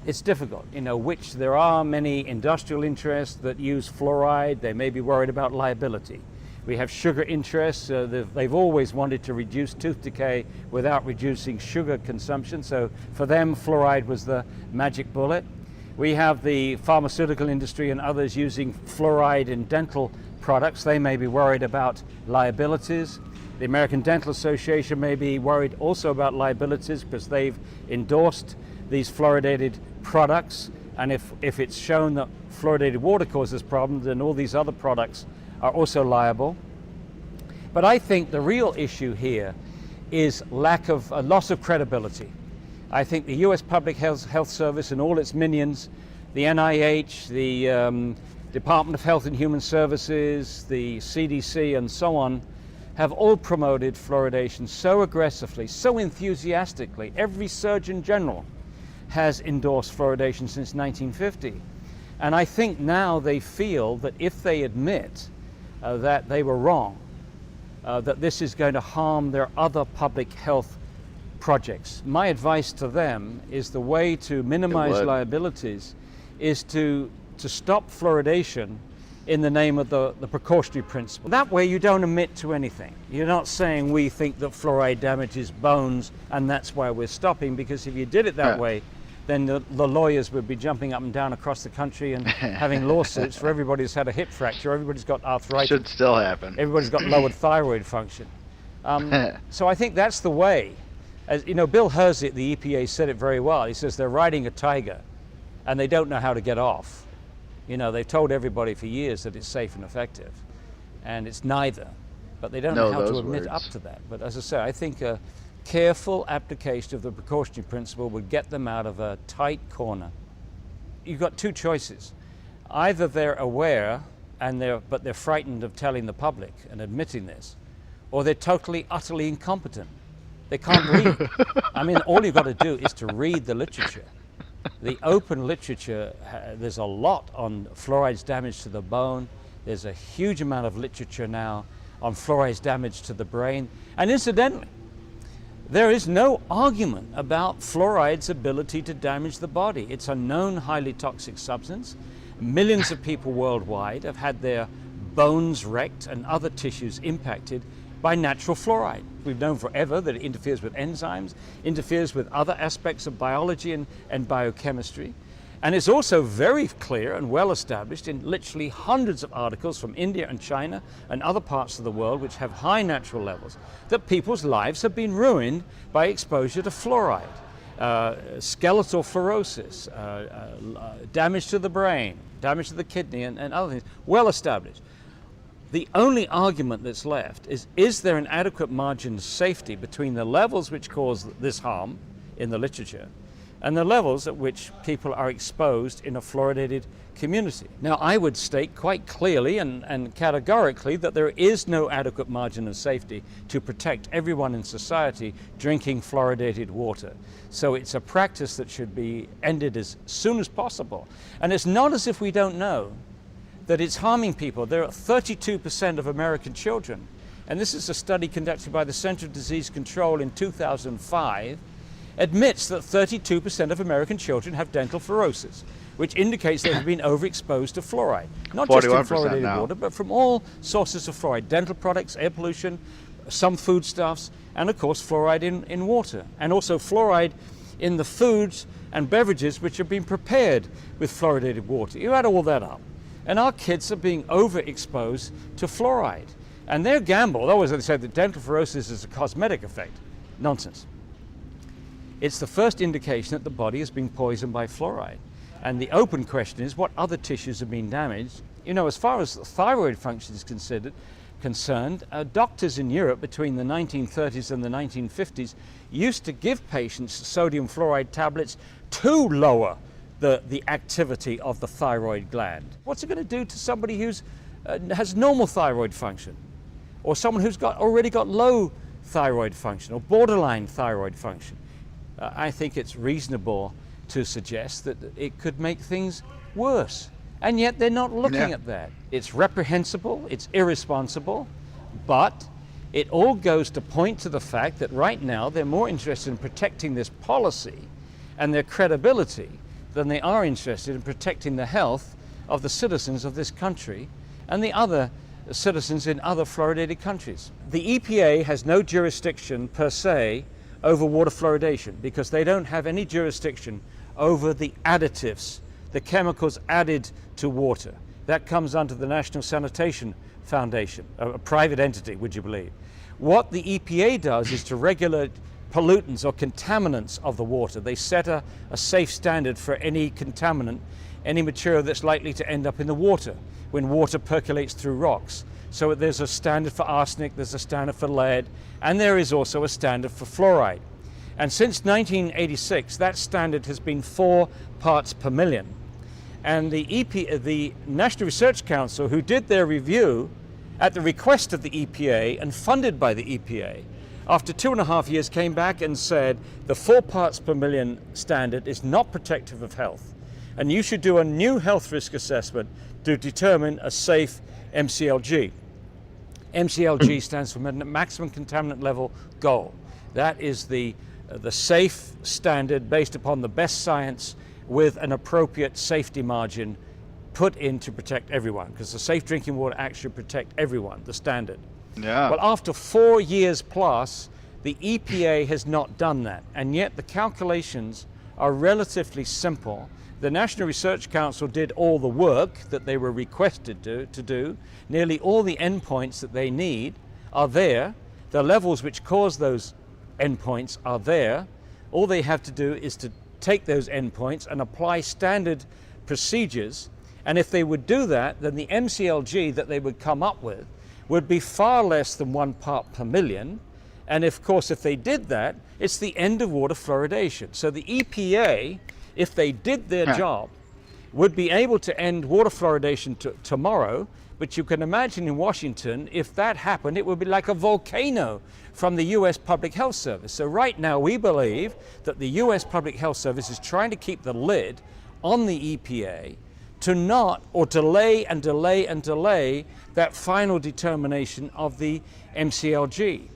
it's difficult, there are many industrial interests that use fluoride. They may be worried about liability. We have sugar interests. They've always wanted to reduce tooth decay without reducing sugar consumption. So for them, fluoride was the magic bullet. We have the pharmaceutical industry and others using fluoride in dental products. They may be worried about liabilities. The American Dental Association may be worried also about liabilities because they've endorsed these fluoridated products, and if it's shown that fluoridated water causes problems, then all these other products are also liable. But I think the real issue here is loss of credibility. I think the US Public Health Service and all its minions, the NIH, the Department of Health and Human Services, the CDC and so on, have all promoted fluoridation so aggressively, so enthusiastically. Every Surgeon General has endorsed fluoridation since 1950. And I think now they feel that if they admit that they were wrong, that this is going to harm their other public health projects. My advice to them is the way to minimize liabilities is to stop fluoridation in the name of the precautionary principle. That way you don't admit to anything. You're not saying we think that fluoride damages bones and that's why we're stopping, because if you did it that way, then the lawyers would be jumping up and down across the country and having lawsuits for everybody who's had a hip fracture, everybody's got arthritis. Should still happen. Everybody's got lowered thyroid function. So I think that's the way. As Bill Hersey at the EPA said it very well. He says they're riding a tiger and they don't know how to get off. They've told everybody for years that it's safe and effective, and it's neither. But they don't know how to admit up to that. But as I say, I think a careful application of the precautionary principle would get them out of a tight corner. You've got two choices. Either they're aware but they're frightened of telling the public and admitting this, or they're totally, utterly incompetent. They can't read. I mean, all you've got to do is to read the literature. The open literature, there's a lot on fluoride's damage to the bone. There's a huge amount of literature now on fluoride's damage to the brain. And incidentally, there is no argument about fluoride's ability to damage the body. It's a known highly toxic substance. Millions of people worldwide have had their bones wrecked and other tissues impacted by natural fluoride. We've known forever that it interferes with enzymes, interferes with other aspects of biology and biochemistry. And it's also very clear and well established in literally hundreds of articles from India and China and other parts of the world which have high natural levels that people's lives have been ruined by exposure to fluoride. Skeletal fluorosis, damage to the brain, damage to the kidney and other things, well established. The only argument that's left is there an adequate margin of safety between the levels which cause this harm in the literature, and the levels at which people are exposed in a fluoridated community. Now, I would state quite clearly and categorically that there is no adequate margin of safety to protect everyone in society drinking fluoridated water. So it's a practice that should be ended as soon as possible. And it's not as if we don't know that it's harming people. There are 32% of American children, and this is a study conducted by the Center of Disease Control in 2005, admits that 32% of American children have dental fluorosis, which indicates they have been overexposed to fluoride. Not just in 41% fluoridated now. water, but from all sources of fluoride, dental products, air pollution, some foodstuffs, and of course fluoride in water. And also fluoride in the foods and beverages which have been prepared with fluoridated water. You add all that up, and our kids are being overexposed to fluoride. And their gamble, always they say that dental fluorosis is a cosmetic effect. Nonsense. It's the first indication that the body is being poisoned by fluoride. And the open question is, what other tissues have been damaged? You know, as far as thyroid function is concerned, doctors in Europe between the 1930s and the 1950s used to give patients sodium fluoride tablets to lower the activity of the thyroid gland. What's it going to do to somebody who's has normal thyroid function, or someone who's already got low thyroid function or borderline thyroid function? I think it's reasonable to suggest that it could make things worse. And yet they're not looking at that. It's reprehensible, it's irresponsible, but it all goes to point to the fact that right now they're more interested in protecting this policy and their credibility than they are interested in protecting the health of the citizens of this country and the other citizens in other fluoridated countries. The EPA has no jurisdiction per se over water fluoridation because they don't have any jurisdiction over the additives, the chemicals added to water. That comes under the National Sanitation Foundation, a private entity, would you believe. What the EPA does is to regulate pollutants or contaminants of the water. They set a safe standard for any contaminant, any material that's likely to end up in the water when water percolates through rocks. So there's a standard for arsenic, there's a standard for lead, and there is also a standard for fluoride. And since 1986, that standard has been 4 parts per million. And the National Research Council, who did their review at the request of the EPA and funded by the EPA, after 2.5 years came back and said the 4 parts per million standard is not protective of health, and you should do a new health risk assessment to determine a safe MCLG. MCLG stands for maximum contaminant level goal. That is the safe standard based upon the best science with an appropriate safety margin put in to protect everyone, because the Safe Drinking Water Act should protect everyone, the standard. Yeah. Well, after 4 years plus, the EPA has not done that, and yet the calculations are relatively simple. The National Research Council did all the work that they were requested to do. Nearly all the endpoints that they need are there. The levels which cause those endpoints are there. All they have to do is to take those endpoints and apply standard procedures. And if they would do that, then the MCLG that they would come up with would be far less than 1 part per million. And of course, if they did that, it's the end of water fluoridation. So the EPA, if they did their job, would be able to end water fluoridation tomorrow. But you can imagine in Washington, if that happened, it would be like a volcano from the US Public Health Service. So right now we believe that the US Public Health Service is trying to keep the lid on the EPA to not, or delay and delay and delay that final determination of the MCLG.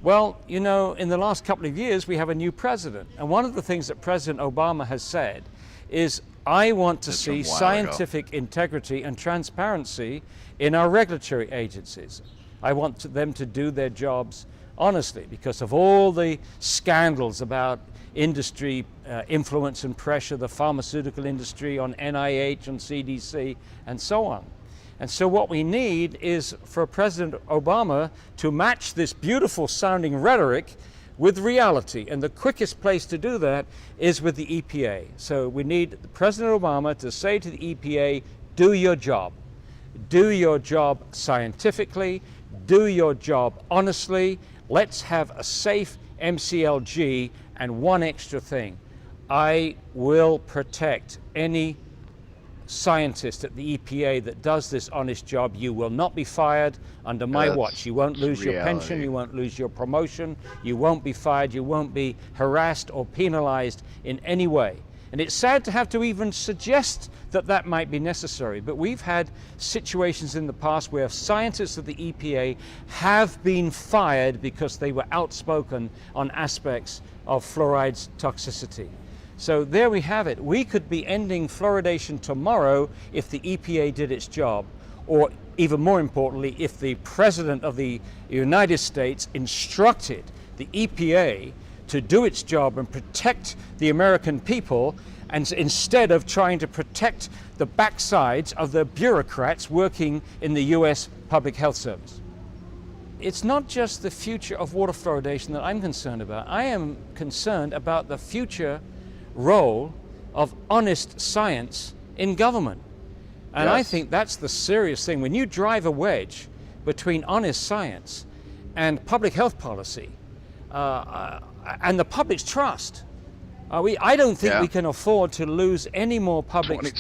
Well, you know, in the last couple of years, we have a new president. And one of the things that President Obama has said is, I want to see scientific integrity and transparency in our regulatory agencies. I want them to do their jobs honestly, because of all the scandals about industry influence and pressure, the pharmaceutical industry on NIH, on CDC, and so on. And so what we need is for President Obama to match this beautiful sounding rhetoric with reality. And the quickest place to do that is with the EPA. So we need President Obama to say to the EPA, do your job. Do your job scientifically, do your job honestly. Let's have a safe MCLG And one extra thing, I will protect any scientist at the EPA that does this honest job. You will not be fired under my watch. You won't lose your pension, you won't lose your promotion, you won't be fired, you won't be harassed or penalized in any way. And it's sad to have to even suggest that that might be necessary, but we've had situations in the past where scientists of the EPA have been fired because they were outspoken on aspects of fluoride's toxicity. So there we have it. We could be ending fluoridation tomorrow if the EPA did its job, or even more importantly, if the President of the United States instructed the EPA to do its job and protect the American people, and instead of trying to protect the backsides of the bureaucrats working in the US Public Health Service. It's not just the future of water fluoridation that I'm concerned about. I am concerned about the future role of honest science in government. And I think that's the serious thing. When you drive a wedge between honest science and public health policy, and the public's trust, I don't think we can afford to lose any more public's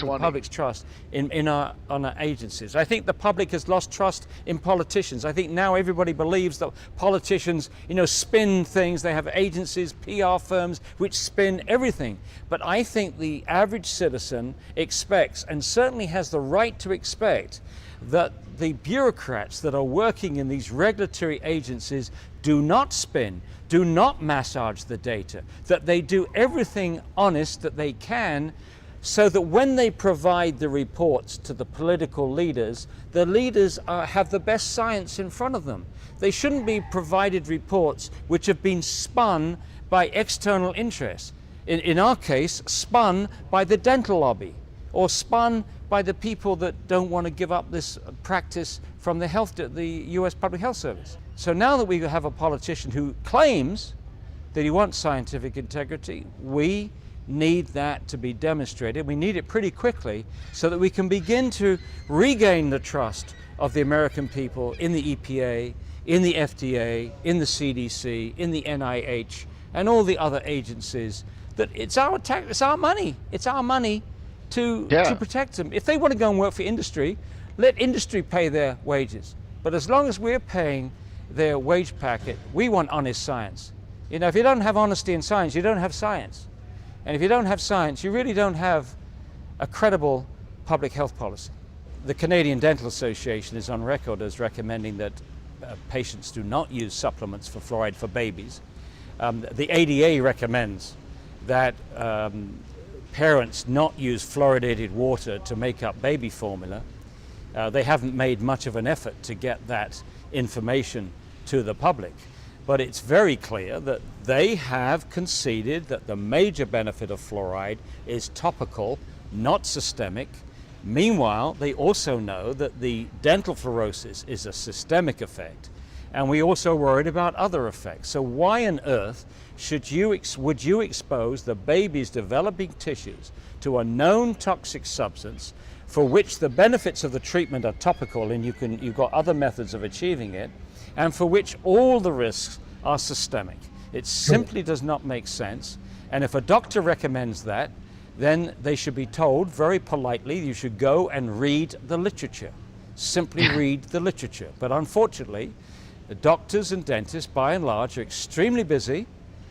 trust on our agencies. I think the public has lost trust in politicians. I think now everybody believes that politicians, spin things. They have agencies, PR firms, which spin everything. But I think the average citizen expects, and certainly has the right to expect, that the bureaucrats that are working in these regulatory agencies do not spin, do not massage the data, that they do everything honest that they can, so that when they provide the reports to the political leaders, the leaders have the best science in front of them. They shouldn't be provided reports which have been spun by external interests. In our case, spun by the dental lobby, or spun by the people that don't want to give up this practice from the US Public Health Service. So now that we have a politician who claims that he wants scientific integrity, we need that to be demonstrated. We need it pretty quickly so that we can begin to regain the trust of the American people in the EPA, in the FDA, in the CDC, in the NIH, and all the other agencies. That it's our money. It's our money to protect them. If they want to go and work for industry, let industry pay their wages. But as long as we're paying their wage packet, we want honest science. If you don't have honesty in science, you don't have science. And if you don't have science, you really don't have a credible public health policy. The Canadian Dental Association is on record as recommending that patients do not use supplements for fluoride for babies. The ADA recommends that parents not use fluoridated water to make up baby formula. They haven't made much of an effort to get that information to the public. But it's very clear that they have conceded that the major benefit of fluoride is topical, not systemic. Meanwhile, they also know that the dental fluorosis is a systemic effect, and we also worried about other effects. So why on earth would you expose the baby's developing tissues to a known toxic substance for which the benefits of the treatment are topical, and you've got other methods of achieving it, and for which all the risks are systemic? It simply does not make sense. And if a doctor recommends that, then they should be told very politely, you should go and read the literature. Simply read the literature. But unfortunately, the doctors and dentists, by and large, are extremely busy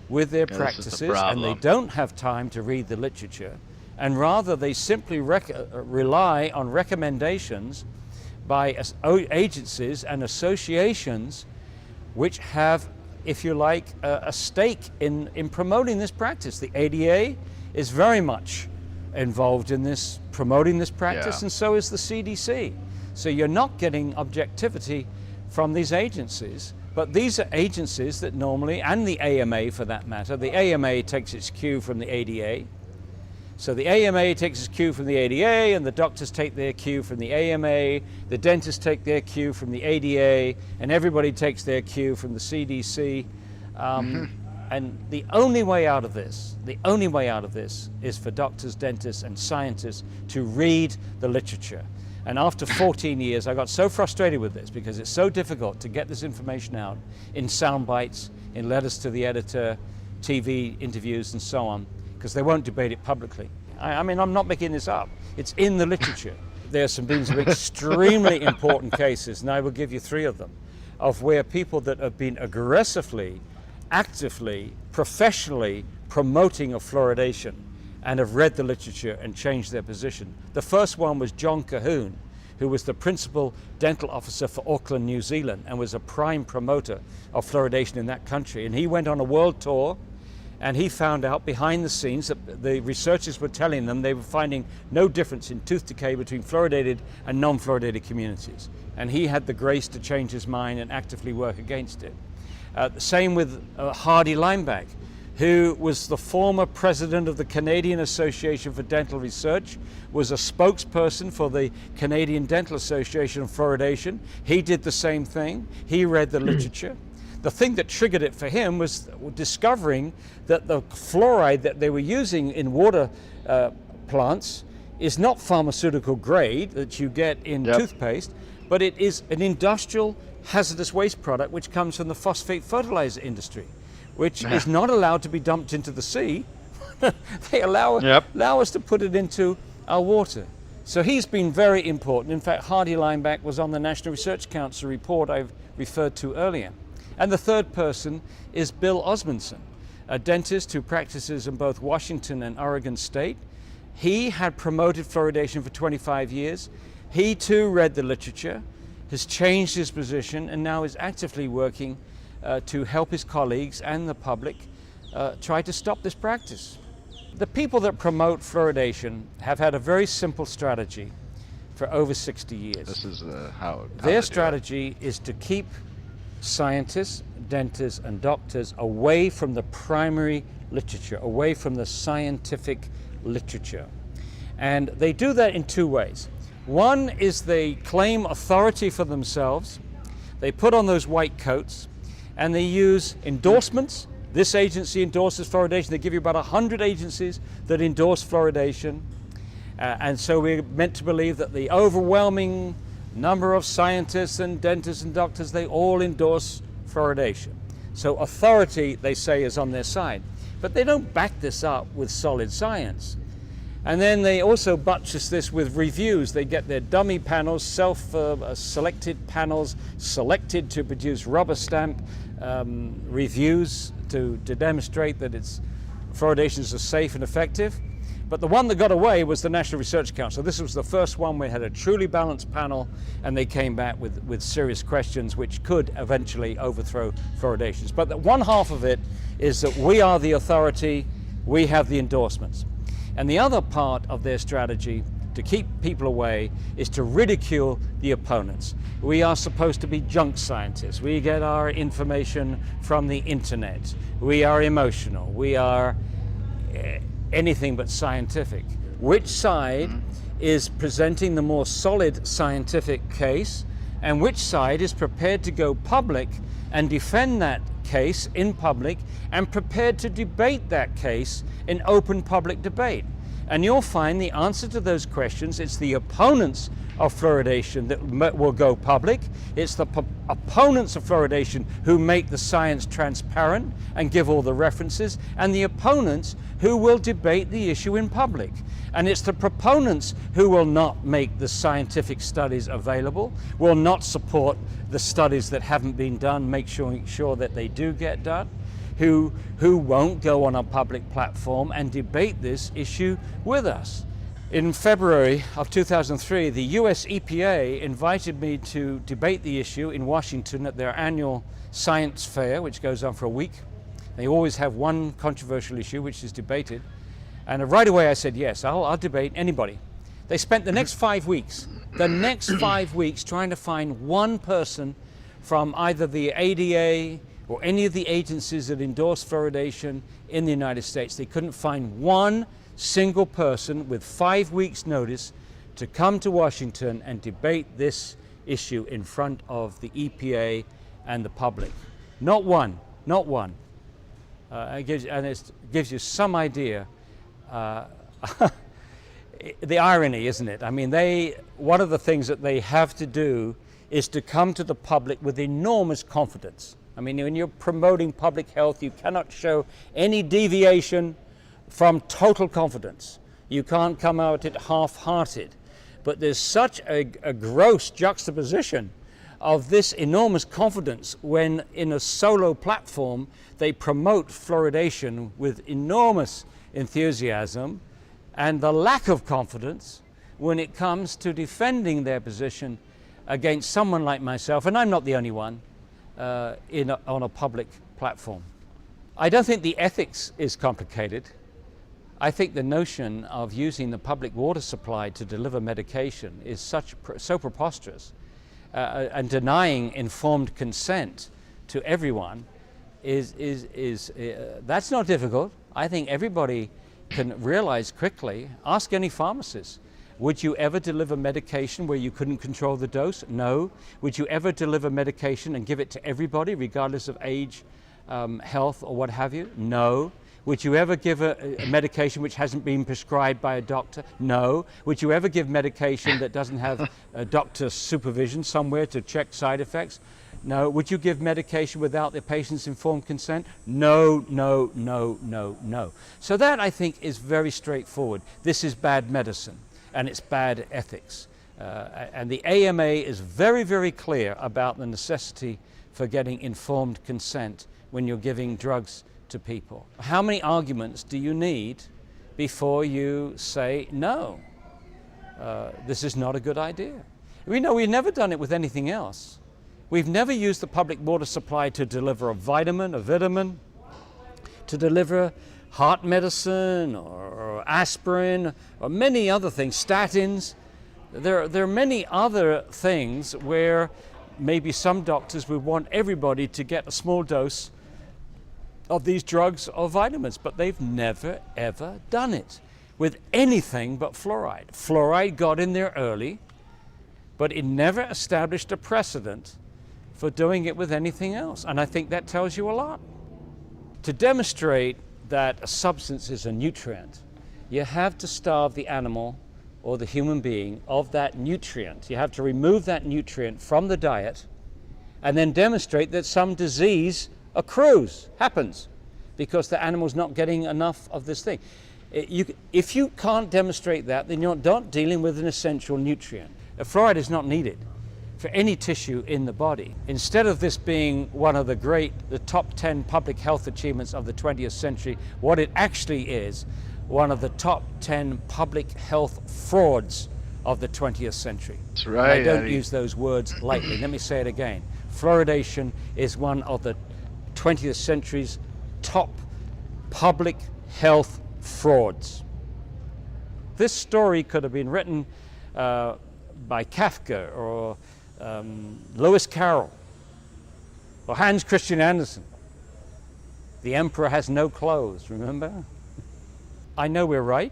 with their practices, and they don't have time to read the literature. And rather, they simply rely on recommendations by agencies and associations which have, if you like, a stake in promoting this practice. The ADA is very much involved in this, promoting this practice, and so is the CDC. So you're not getting objectivity from these agencies, but these are agencies that normally, and the AMA for that matter, the AMA takes its cue from the ADA. So the AMA takes its cue from the ADA, and the doctors take their cue from the AMA, the dentists take their cue from the ADA, and everybody takes their cue from the CDC. And the only way out of this is for doctors, dentists, and scientists to read the literature. And after 14 years, I got so frustrated with this because it's so difficult to get this information out in sound bites, in letters to the editor, TV interviews and so on, because they won't debate it publicly. I mean, I'm not making this up. It's in the literature. There have been some extremely important cases, and I will give you 3 of them, of where people that have been aggressively, actively, professionally promoting of fluoridation and have read the literature and changed their position. The first one was John Cahoon, who was the principal dental officer for Auckland, New Zealand, and was a prime promoter of fluoridation in that country. And he went on a world tour, and he found out behind the scenes that the researchers were telling them they were finding no difference in tooth decay between fluoridated and non-fluoridated communities. And he had the grace to change his mind and actively work against it. Same with Hardy Lineback, who was the former president of the Canadian Association for Dental Research, was a spokesperson for the Canadian Dental Association of Fluoridation. He did the same thing. He read the literature. The thing that triggered it for him was discovering that the fluoride that they were using in water plants is not pharmaceutical grade that you get in toothpaste, but it is an industrial hazardous waste product which comes from the phosphate fertilizer industry, which is not allowed to be dumped into the sea. They allow us to put it into our water. So he's been very important. In fact, Hardy Lineback was on the National Research Council report I've referred to earlier. And the third person is Bill Osmondson, a dentist who practices in both Washington and Oregon State. He had promoted fluoridation for 25 years. He too read the literature, has changed his position, and now is actively working to help his colleagues and the public try to stop this practice. The people that promote fluoridation have had a very simple strategy for over 60 years. This is how their strategy is to keep scientists, dentists, and doctors away from the primary literature, away from the scientific literature. And they do that in 2 ways. One is they claim authority for themselves. They put on those white coats and they use endorsements. This agency endorses fluoridation. They give you about 100 agencies that endorse fluoridation. And so we're meant to believe that the overwhelming number of scientists and dentists and doctors, they all endorse fluoridation. So authority, they say, is on their side. But they don't back this up with solid science. And then they also buttress this with reviews. They get their dummy panels, self-selected panels, selected to produce rubber stamp reviews to demonstrate that fluoridations are safe and effective. But the one that got away was the National Research Council. This was the first one we had a truly balanced panel, and they came back with serious questions which could eventually overthrow fluoridations. But one half of it is that we are the authority, we have the endorsements. And the other part of their strategy to keep people away is to ridicule the opponents. We are supposed to be junk scientists. We get our information from the internet. We are emotional. We are anything but scientific. Which side is presenting the more solid scientific case, and which side is prepared to go public and defend that case in public and prepared to debate that case in open public debate? And you'll find the answer to those questions. It's the opponents of fluoridation that will go public. It's the opponents of fluoridation who make the science transparent and give all the references, and the opponents who will debate the issue in public. And it's the proponents who will not make the scientific studies available, will not support the studies that haven't been done, make sure that they do get done, who won't go on a public platform and debate this issue with us. In February of 2003, the US EPA invited me to debate the issue in Washington at their annual science fair, which goes on for a week. They always have one controversial issue which is debated. And right away I said, yes, I'll debate anybody. They spent the next 5 weeks, trying to find one person from either the ADA or any of the agencies that endorse fluoridation in the United States. They couldn't find one single person with 5 weeks notice to come to Washington and debate this issue in front of the EPA and the public. Not one, not one. It gives you some idea. The irony, isn't it? I mean, one of the things that they have to do is to come to the public with enormous confidence. I mean, when you're promoting public health, you cannot show any deviation from total confidence. You can't come out it half-hearted. But there's such a gross juxtaposition of this enormous confidence when in a solo platform they promote fluoridation with enormous enthusiasm, and the lack of confidence when it comes to defending their position against someone like myself, and I'm not the only one, on a public platform. I don't think the ethics is complicated. I think the notion of using the public water supply to deliver medication is so preposterous, and denying informed consent to everyone that's not difficult. I think everybody can realize quickly. Ask any pharmacist. Would you ever deliver medication where you couldn't control the dose? No. Would you ever deliver medication and give it to everybody regardless of age, health, or what have you? No. Would you ever give a medication which hasn't been prescribed by a doctor? No. Would you ever give medication that doesn't have a doctor's supervision somewhere to check side effects? No. Would you give medication without the patient's informed consent? No, no, no, no, no. So that, I think, is very straightforward. This is bad medicine, and it's bad ethics. And the AMA is very, very clear about the necessity for getting informed consent when you're giving drugs to people. How many arguments do you need before you say no? This is not a good idea. We know we've never done it with anything else. We've never used the public water supply to deliver a vitamin, to deliver heart medicine or aspirin or many other things, statins. There are many other things where maybe some doctors would want everybody to get a small dose of these drugs or vitamins, but they've never ever done it with anything but fluoride. Fluoride got in there early, but it never established a precedent for doing it with anything else, and I think that tells you a lot. To demonstrate that a substance is a nutrient, you have to starve the animal or the human being of that nutrient. You have to remove that nutrient from the diet and then demonstrate that some disease happens because the animal's not getting enough of this thing. If you can't demonstrate that, then you're not dealing with an essential nutrient. Fluoride is not needed for any tissue in the body. Instead of this being one of the top 10 public health achievements of the 20th century, what it actually is, one of the top 10 public health frauds of the 20th century. That's right. I don't use those words lightly. Let me say it again. Fluoridation is one of the 20th century's top public health frauds. This story could have been written by Kafka or Lewis Carroll or Hans Christian Andersen. The emperor has no clothes, remember? I know we're right,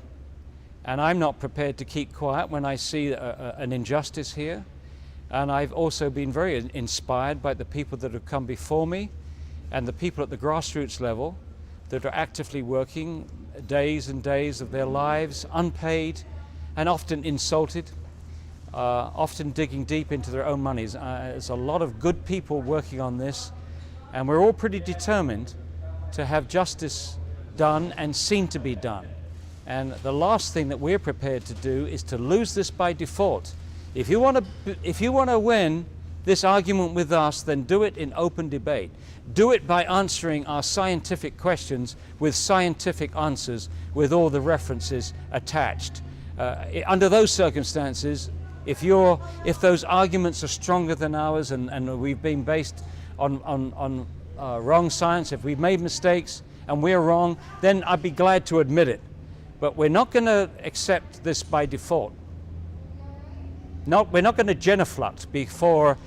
and I'm not prepared to keep quiet when I see an injustice here. And I've also been very inspired by the people that have come before me and the people at the grassroots level that are actively working days and days of their lives, unpaid and often insulted, often digging deep into their own monies. There's a lot of good people working on this, and we're all pretty determined to have justice done and seen to be done. And the last thing that we're prepared to do is to lose this by default. If you want to win this argument with us, then do it in open debate. Do it by answering our scientific questions with scientific answers, with all the references attached. Under those circumstances, if those arguments are stronger than ours and we've been based on wrong science, if we've made mistakes and we're wrong, then I'd be glad to admit it. But we're not going to accept this by default. No, we're not going to genuflect before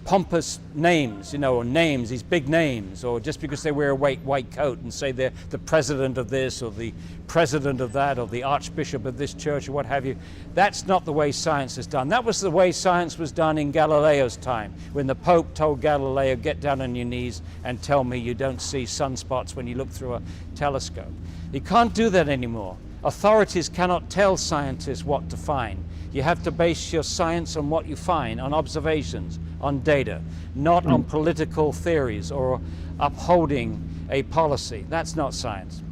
pompous names, or names, these big names, or just because they wear a white coat and say they're the president of this or the president of that or the archbishop of this church or what have you. That's not the way science is done. That was the way science was done in Galileo's time, when the Pope told Galileo, get down on your knees and tell me you don't see sunspots when you look through a telescope. You can't do that anymore. Authorities cannot tell scientists what to find. You have to base your science on what you find, on observations, on data, not on political theories or upholding a policy. That's not science.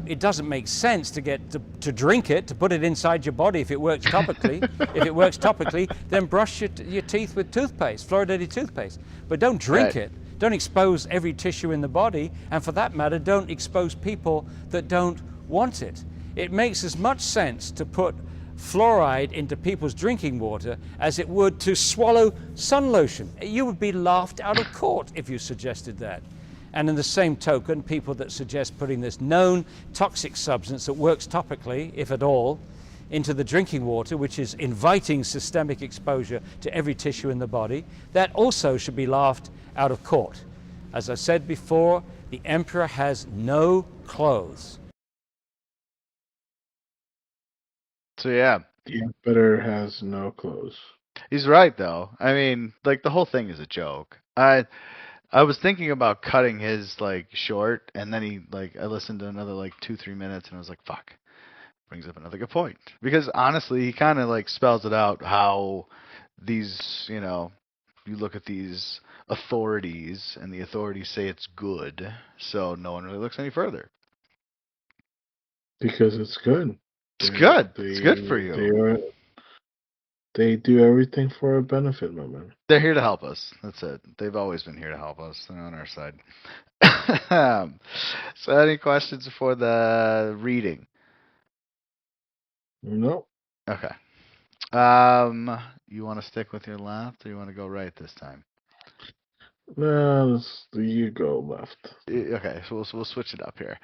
It doesn't make sense to get to drink it, to put it inside your body if it works topically. If it works topically, then brush your teeth with toothpaste, fluoridated toothpaste. But don't drink it. Don't expose every tissue in the body, and for that matter, don't expose people that don't want it. It makes as much sense to put fluoride into people's drinking water as it would to swallow sun lotion. You would be laughed out of court if you suggested that. And in the same token, people that suggest putting this known toxic substance that works topically, if at all, into the drinking water, which is inviting systemic exposure to every tissue in the body, that also should be laughed out of court. As I said before, the emperor has no clothes. So yeah, The emperor has no clothes. he's right though. I mean, like the whole thing is a joke. I was thinking about cutting his like short, and then I listened to another like 2-3 minutes, and I was like, fuck. Brings up another good point, because honestly, he kind of like spells it out how these, you look at these authorities, and the authorities say it's good, so no one really looks any further. Because it's good. It's good. It's good for you. They do everything for our benefit, my man. They're here to help us. That's it. They've always been here to help us. They're on our side. So, any questions before the reading? No. Okay. You want to stick with your left, or you want to go right this time? No, you go left. Okay, so we'll switch it up here.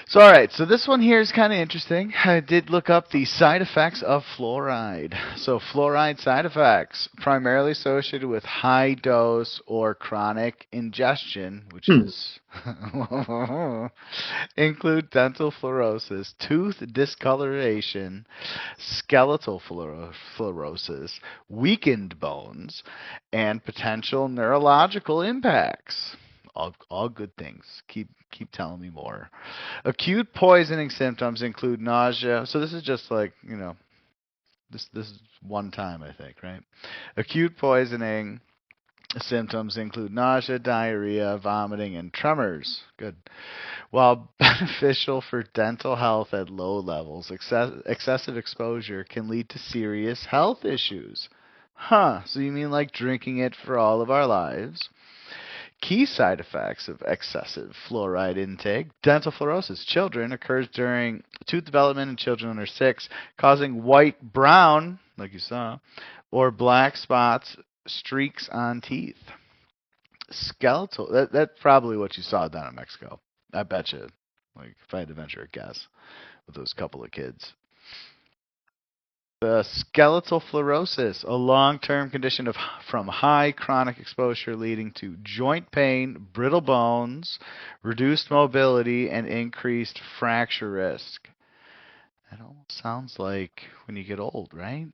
So, all right, so this one here is kind of interesting. I did look up the side effects of fluoride. So, fluoride side effects, primarily associated with high dose or chronic ingestion, which is include dental fluorosis, tooth discoloration, skeletal fluorosis, weakened bones, and potential neurological impacts. All good things. Keep telling me more. Acute poisoning symptoms include nausea. So this is just like, this is one time, I think, right? Acute poisoning symptoms include nausea, diarrhea, vomiting, and tremors. Good. While beneficial for dental health at low levels, excessive exposure can lead to serious health issues. Huh, so you mean like drinking it for all of our lives? Key side effects of excessive fluoride intake. Dental fluorosis. Children occurs during tooth development in children under 6, causing white-brown, like you saw, or black spots, streaks on teeth. Skeletal. That's probably what you saw down in Mexico. I bet you. Like, if I had to venture a guess with those couple of kids. The skeletal fluorosis, a long-term condition from high chronic exposure leading to joint pain, brittle bones, reduced mobility, and increased fracture risk. That almost sounds like when you get old, right?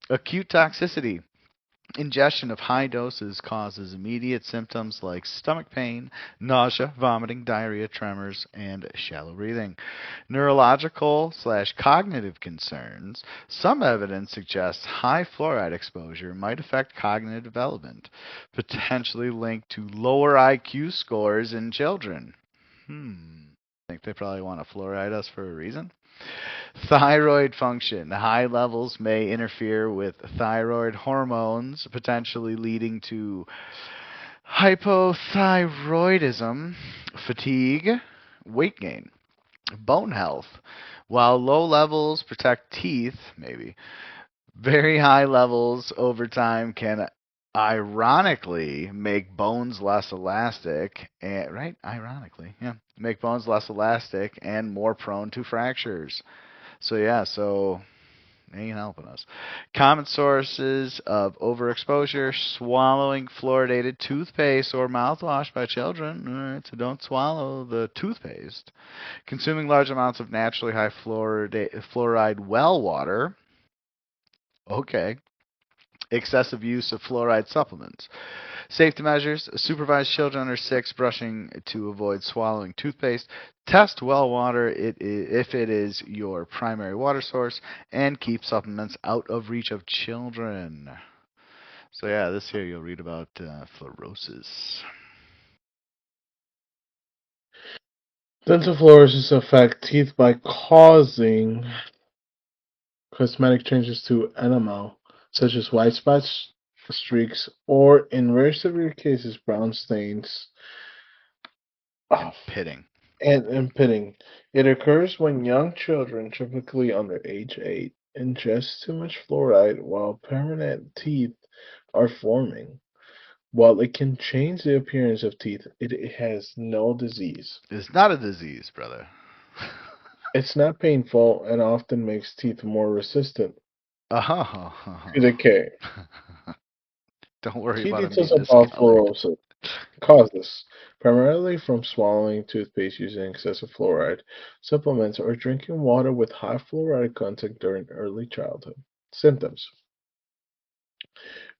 Acute toxicity. Ingestion of high doses causes immediate symptoms like stomach pain, nausea, vomiting, diarrhea, tremors, and shallow breathing. Neurological/cognitive concerns. Some evidence suggests high fluoride exposure might affect cognitive development, potentially linked to lower IQ scores in children. I think they probably want to fluoride us for a reason. Thyroid function. High levels may interfere with thyroid hormones, potentially leading to hypothyroidism, fatigue, weight gain. Bone health. While low levels protect teeth, maybe, very high levels over time can ironically make bones less elastic, right? Ironically, yeah. Make bones less elastic and more prone to fractures. So ain't helping us. Common sources of overexposure: swallowing fluoridated toothpaste or mouthwash by children. All right, so don't swallow the toothpaste. Consuming large amounts of naturally high fluoride well water. Okay. Excessive use of fluoride supplements. Safety measures: supervise children under 6 brushing to avoid swallowing toothpaste. Test well water if it is your primary water source, and keep supplements out of reach of children. So yeah, this here you'll read about fluorosis. Dental fluorosis affect teeth by causing cosmetic changes to enamel, such as white spots, streaks, or in very severe cases, brown stains And pitting. and pitting. It occurs when young children, typically under age 8, ingest too much fluoride while permanent teeth are forming. While it can change the appearance of teeth, it has no disease. It's not a disease, brother. It's not painful and often makes teeth more resistant to Oh. decay. Don't worry Key about them details getting about discolored. fluorosis. Causes primarily from swallowing toothpaste using excessive fluoride, supplements, or drinking water with high fluoride content during early childhood. Symptoms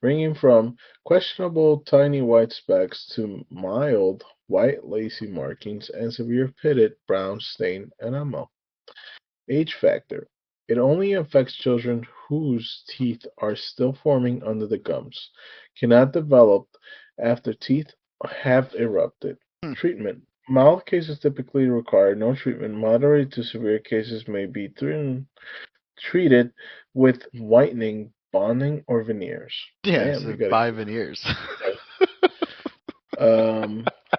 ranging from questionable tiny white specks to mild white lacy markings and severe pitted brown stain enamel. Age factor. It only affects children whose teeth are still forming under the gums, cannot develop after teeth have erupted. Hmm. Treatment. Mild cases typically require no treatment. Moderate to severe cases may be treated with whitening, bonding, or veneers. Yeah, Damn, so you gotta 5 veneers.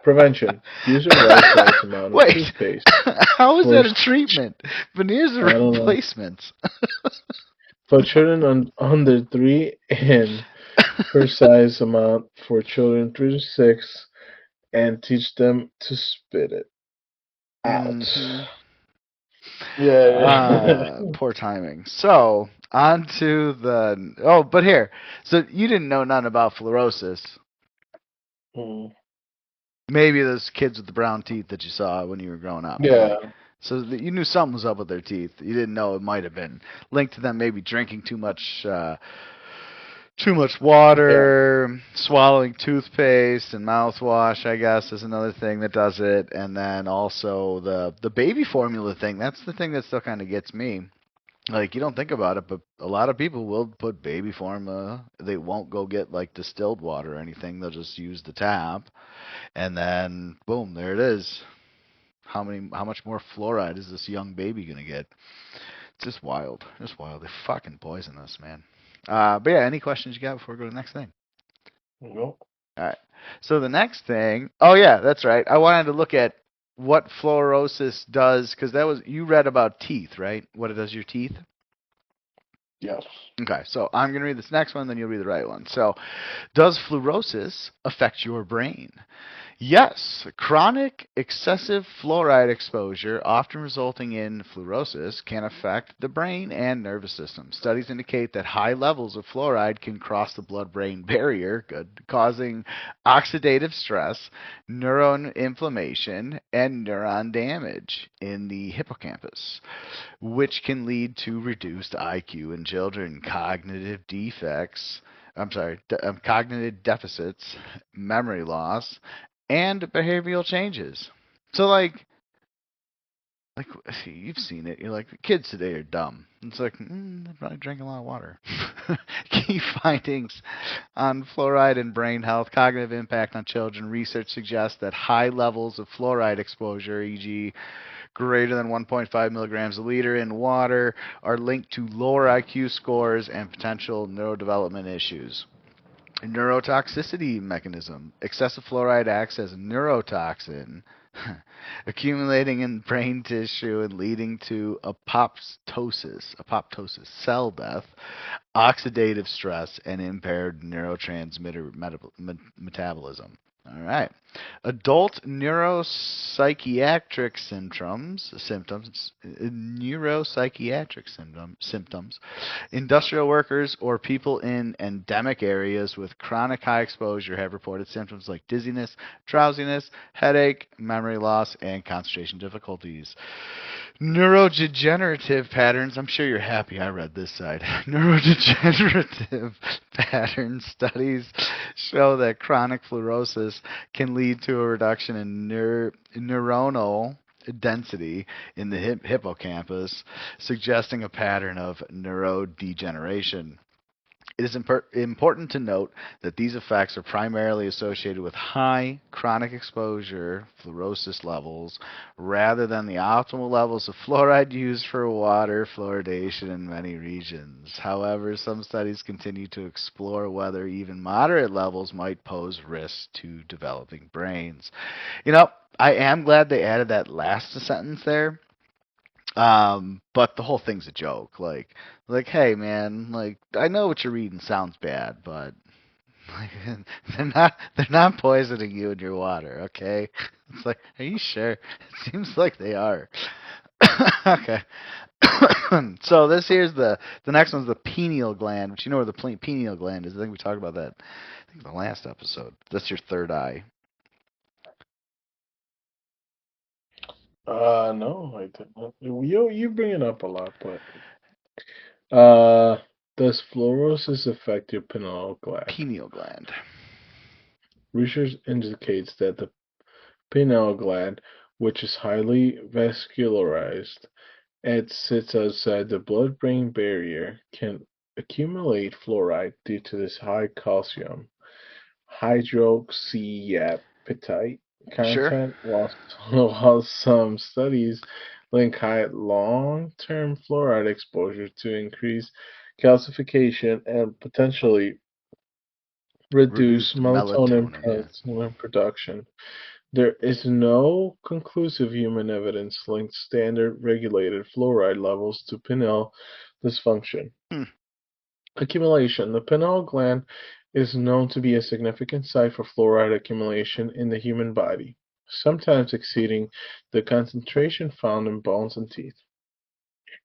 prevention. Use the right size amount of Wait, toothpaste. how is that a First, treatment? Veneers are I don't know. replacements. For children under 3 and per size amount for children 3 to 6 and teach them to spit it out. Hmm. Yeah. Poor timing. So, on to the. Oh, but here. So, you didn't know nothing about fluorosis. Mm. Maybe those kids with the brown teeth that you saw when you were growing up. Yeah. So you knew something was up with their teeth. You didn't know it might have been linked to them maybe drinking too much Yeah. water, swallowing toothpaste and mouthwash, I guess, is another thing that does it. And then also the baby formula thing. That's the thing that still kind of gets me. Like, you don't think about it, but a lot of people will put baby formula. They won't go get like distilled water or anything. They'll just use the tap, and then boom, there it is. How much more fluoride is this young baby gonna get? It's just wild. Just wild. They fucking poison us, man. But yeah, any questions you got before we go to the next thing? Nope. All right. So the next thing, oh yeah, that's right. I wanted to look at what fluorosis does, because that was, you read about teeth, right? What it does to your teeth. Yes. Okay, so I'm going to read this next one, then you'll read the right one. So, does fluorosis affect your brain? Yes, chronic excessive fluoride exposure, often resulting in fluorosis, can affect the brain and nervous system. Studies indicate that high levels of fluoride can cross the blood-brain barrier, causing oxidative stress, neuron inflammation, and neuron damage in the hippocampus, which can lead to reduced IQ in children, cognitive deficits, memory loss, and behavioral changes. So like you've seen it. You're like, kids today are dumb. It's like, they probably drank a lot of water. Key findings on fluoride and brain health, cognitive impact on children. Research suggests that high levels of fluoride exposure, e.g., greater than 1.5 milligrams a liter in water, are linked to lower IQ scores and potential neurodevelopment issues. Neurotoxicity mechanism. Excessive fluoride acts as a neurotoxin, accumulating in brain tissue and leading to apoptosis, cell death, oxidative stress, and impaired neurotransmitter metabolism. All right. Adult neuropsychiatric symptoms. Industrial workers or people in endemic areas with chronic high exposure have reported symptoms like dizziness, drowsiness, headache, memory loss, and concentration difficulties. Neurodegenerative patterns. I'm sure you're happy I read this side. Neurodegenerative pattern studies show that chronic fluorosis can lead to a reduction in neuronal density in the hippocampus, suggesting a pattern of neurodegeneration. It is important to note that these effects are primarily associated with high chronic exposure fluorosis levels rather than the optimal levels of fluoride used for water fluoridation in many regions. However, some studies continue to explore whether even moderate levels might pose risks to developing brains. You know, I am glad they added that last sentence there. But the whole thing's a joke. Like, hey man, like I know what you're reading sounds bad, but like, they're not poisoning you in your water, okay? It's like, are you sure? It seems like they are. Okay. So this here's the next one's the pineal gland, which you know where the pineal gland is. I think we talked about that. I think the last episode. That's your third eye. No, I didn't. You bring it up a lot, but uh, does fluorosis affect your pineal gland? Pineal gland. Research indicates that the pineal gland, which is highly vascularized and sits outside the blood-brain barrier, can accumulate fluoride due to this high calcium hydroxyapatite Sure. content, while some studies link high long-term fluoride exposure to increase calcification and potentially reduce Reduced melatonin, yeah. melatonin production. There is no conclusive human evidence linked standard regulated fluoride levels to pineal dysfunction. Hmm. Accumulation. The pineal gland is known to be a significant site for fluoride accumulation in the human body, sometimes exceeding the concentration found in bones and teeth.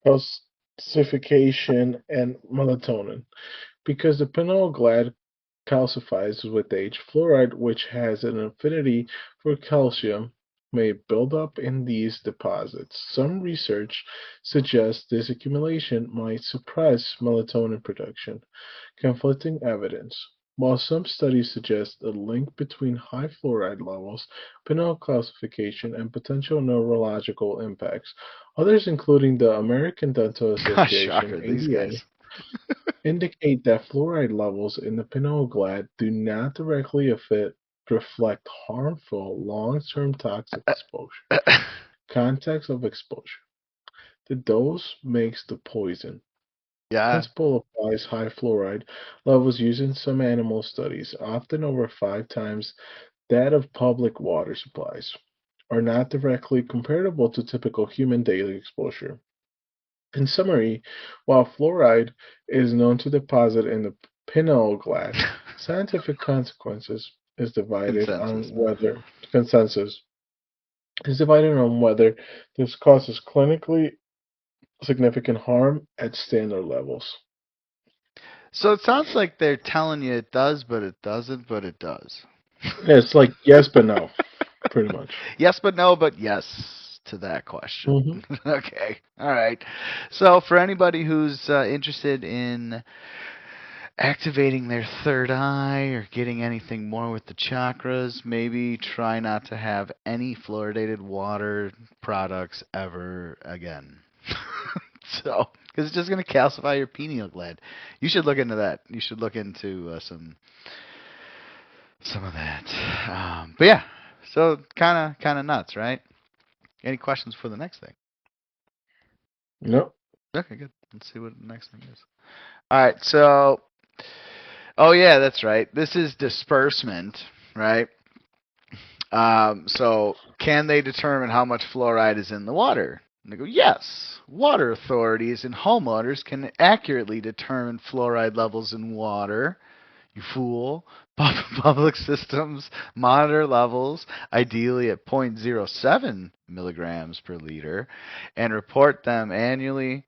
Calcification and melatonin. Because the pineal gland calcifies with age, fluoride, which has an affinity for calcium, may build up in these deposits. Some research suggests this accumulation might suppress melatonin production. Conflicting evidence. While some studies suggest a link between high fluoride levels, pineal calcification, and potential neurological impacts, others, including the American Dental Association Shocker, these (ADA), guys. indicate that fluoride levels in the pineal gland do not directly reflect harmful long-term toxic exposure. Context of exposure. The dose makes the poison. Yeah. Principle applies high fluoride levels used in some animal studies, often over 5 times that of public water supplies, are not directly comparable to typical human daily exposure. In summary, while fluoride is known to deposit in the pineal gland, scientific Consensus. consensus is divided on whether this causes clinically significant harm at standard levels. So it sounds like they're telling you it does, but it doesn't, but it does. Yeah, it's like yes but no, pretty much. Yes, but no, but yes to that question. Hmm. Okay. All right. So for anybody who's interested in activating their third eye or getting anything more with the chakras, maybe try not to have any fluoridated water products ever again. So, because it's just going to calcify your pineal gland. You should look into that. You should look into some of that. But yeah, so kind of nuts, right? Any questions for the next thing? No. Okay, good. Let's see what the next thing is. All right, so oh yeah, that's right. This is disbursement, right? So can they determine how much fluoride is in the water? And they go, yes. Water authorities and homeowners can accurately determine fluoride levels in water. You fool. Public systems monitor levels, ideally at 0.07 milligrams per liter, and report them annually.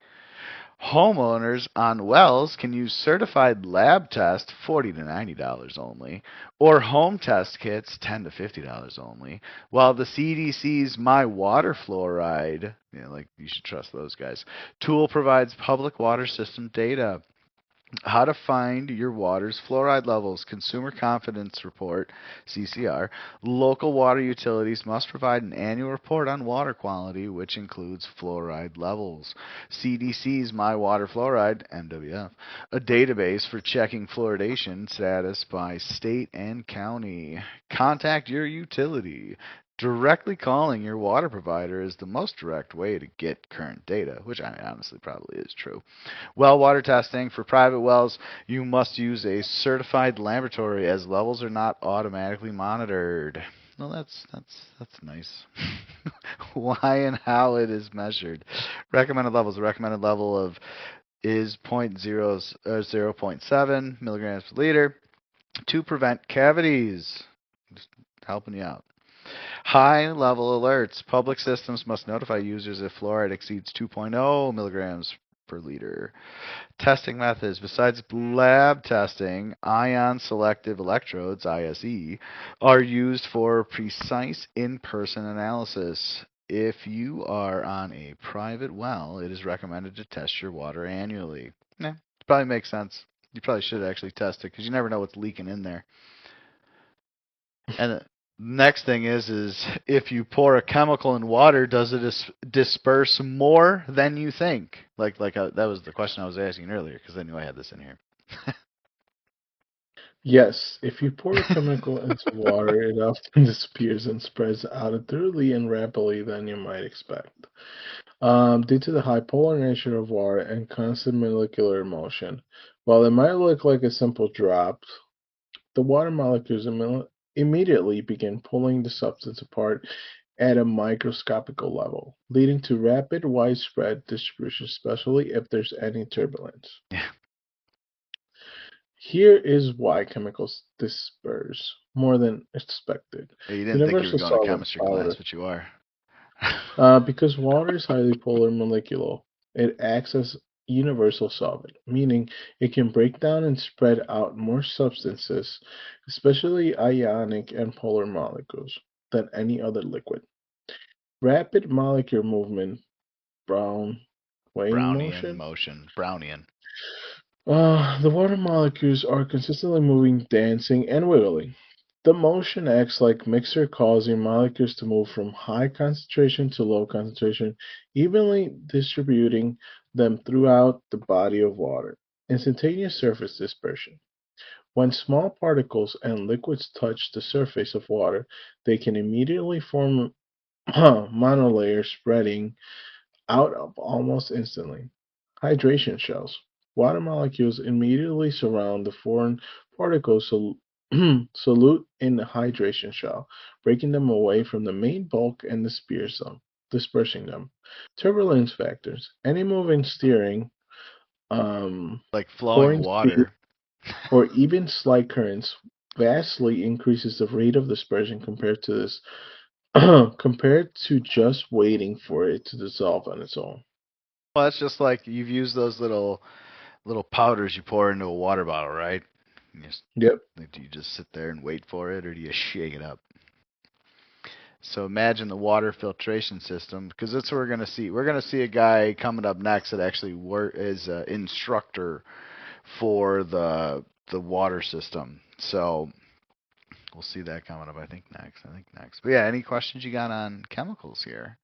Homeowners on wells can use certified lab tests, $40 to $90 only, or home test kits, $10 to $50 only, while the CDC's My Water Fluoride, like you should trust those guys, tool provides public water system data. How to find your water's fluoride levels. Consumer Confidence Report, CCR. Local water utilities must provide an annual report on water quality, which includes fluoride levels. CDC's My Water Fluoride, MWF, a database for checking fluoridation status by state and county. Contact your utility. Directly calling your water provider is the most direct way to get current data, which I mean, honestly probably is true. Well water testing. For private wells, you must use a certified laboratory as levels are not automatically monitored. Well, that's nice. Why and how it is measured. Recommended levels. The recommended level of is 0.7 milligrams per liter to prevent cavities. Just helping you out. High level alerts. Public systems must notify users if fluoride exceeds 2.0 milligrams per liter. Testing methods. Besides lab testing, ion selective electrodes, ISE, are used for precise in-person analysis. If you are on a private well, it is recommended to test your water annually. Yeah, probably makes sense. You probably should actually test it because you never know what's leaking in there. And the next thing is if you pour a chemical in water, does it disperse more than you think? That was the question I was asking earlier because I knew I had this in here. Yes, if you pour a chemical into water, it often disappears and spreads out thoroughly and rapidly than you might expect. Due to the high polar nature of water and constant molecular motion, while it might look like a simple drop, the water molecules immediately begin pulling the substance apart at a microscopical level, leading to rapid, widespread distribution, especially if there's any turbulence. Yeah. Here is why chemicals disperse more than expected. You didn't think you were Universal going to solvent chemistry powder. class, but you are. Because water is highly polar molecular, it acts as universal solvent, meaning it can break down and spread out more substances, especially ionic and polar molecules, than any other liquid. Rapid molecular movement, Brown Wayne Brownian motion. motion. Brownian. The water molecules are consistently moving, dancing, and wiggling. The motion acts like mixer, causing molecules to move from high concentration to low concentration, evenly distributing them throughout the body of water. Instantaneous surface dispersion. When small particles and liquids touch the surface of water, they can immediately form monolayers spreading out of almost instantly. Hydration shells. Water molecules immediately surround the foreign particles solute in the hydration shell, breaking them away from the main bulk and dispersing them. Turbulence factors. Any moving steering, Like flowing pouring speed, water. or even slight currents vastly increases the rate of dispersion compared to just waiting for it to dissolve on its own. Well, it's just like you've used those little powders you pour into a water bottle, right? Yep. Do you just sit there and wait for it, or do you shake it up? So imagine the water filtration system, because that's what we're going to see. We're going to see a guy coming up next that actually is an instructor for the water system. So we'll see that coming up. I think next. But yeah, any questions you got on chemicals here?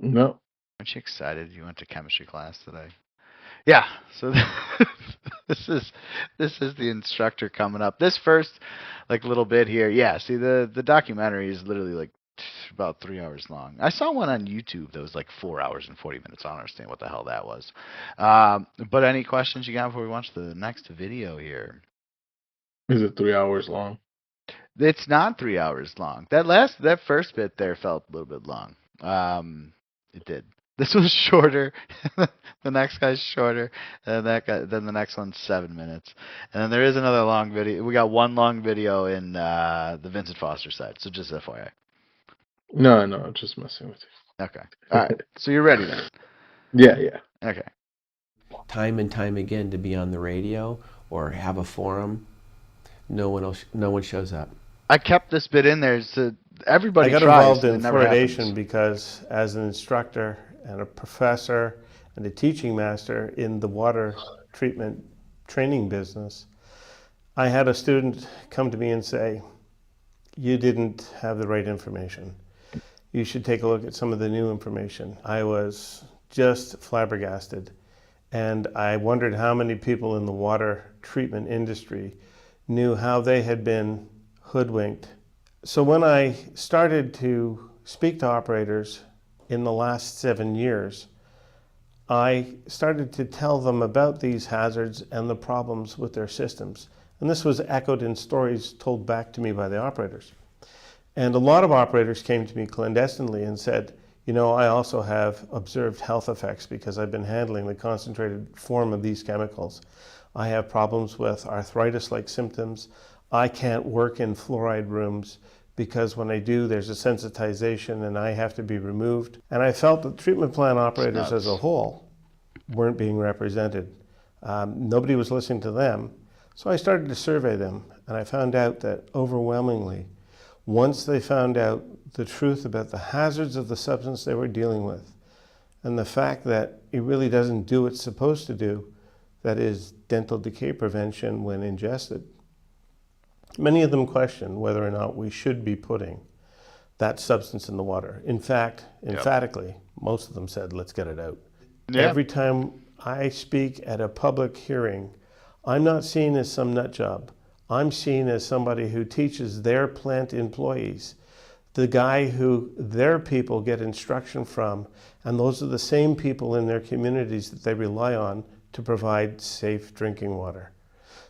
No. Aren't you excited? You went to chemistry class today. Yeah. So this is the instructor coming up. This first little bit here. Yeah. See the documentary is literally about 3 hours long. I saw one on YouTube that was 4 hours and 40 minutes. I don't understand what the hell that was. But any questions you got before we watch the next video here? Is it 3 hours long? It's not 3 hours long. That first bit there felt a little bit long. It did. This one's shorter. The next guy's shorter, and then the next one's 7 minutes. And then there is another long video. We got one long video in the Vincent Foster side. So just FYI. No, I'm just messing with you. Okay. All right. So you're ready then? Yeah. Okay. Time and time again to be on the radio or have a forum, no one shows up. I kept this bit in there so everybody I got tries. involved in It never fluoridation happens. because as an instructor and a professor and a teaching master in the water treatment training business, I had a student come to me and say, "You didn't have the right information. You should take a look at some of the new information." I was just flabbergasted, and I wondered how many people in the water treatment industry knew how they had been hoodwinked. So when I started to speak to operators in the last 7 years, I started to tell them about these hazards and the problems with their systems. And this was echoed in stories told back to me by the operators. And a lot of operators came to me clandestinely and said, "You know, I also have observed health effects because I've been handling the concentrated form of these chemicals. I have problems with arthritis-like symptoms. I can't work in fluoride rooms because when I do, there's a sensitization and I have to be removed." And I felt that treatment plant operators as a whole weren't being represented. Nobody was listening to them. So I started to survey them, and I found out that overwhelmingly, once they found out the truth about the hazards of the substance they were dealing with, and the fact that it really doesn't do what it's supposed to do, that is dental decay prevention when ingested, many of them questioned whether or not we should be putting that substance in the water. In fact, emphatically, most of them said, "Let's get it out." Every time I speak at a public hearing, I'm not seen as some nut job. I'm seen as somebody who teaches their plant employees, the guy who their people get instruction from, and those are the same people in their communities that they rely on to provide safe drinking water.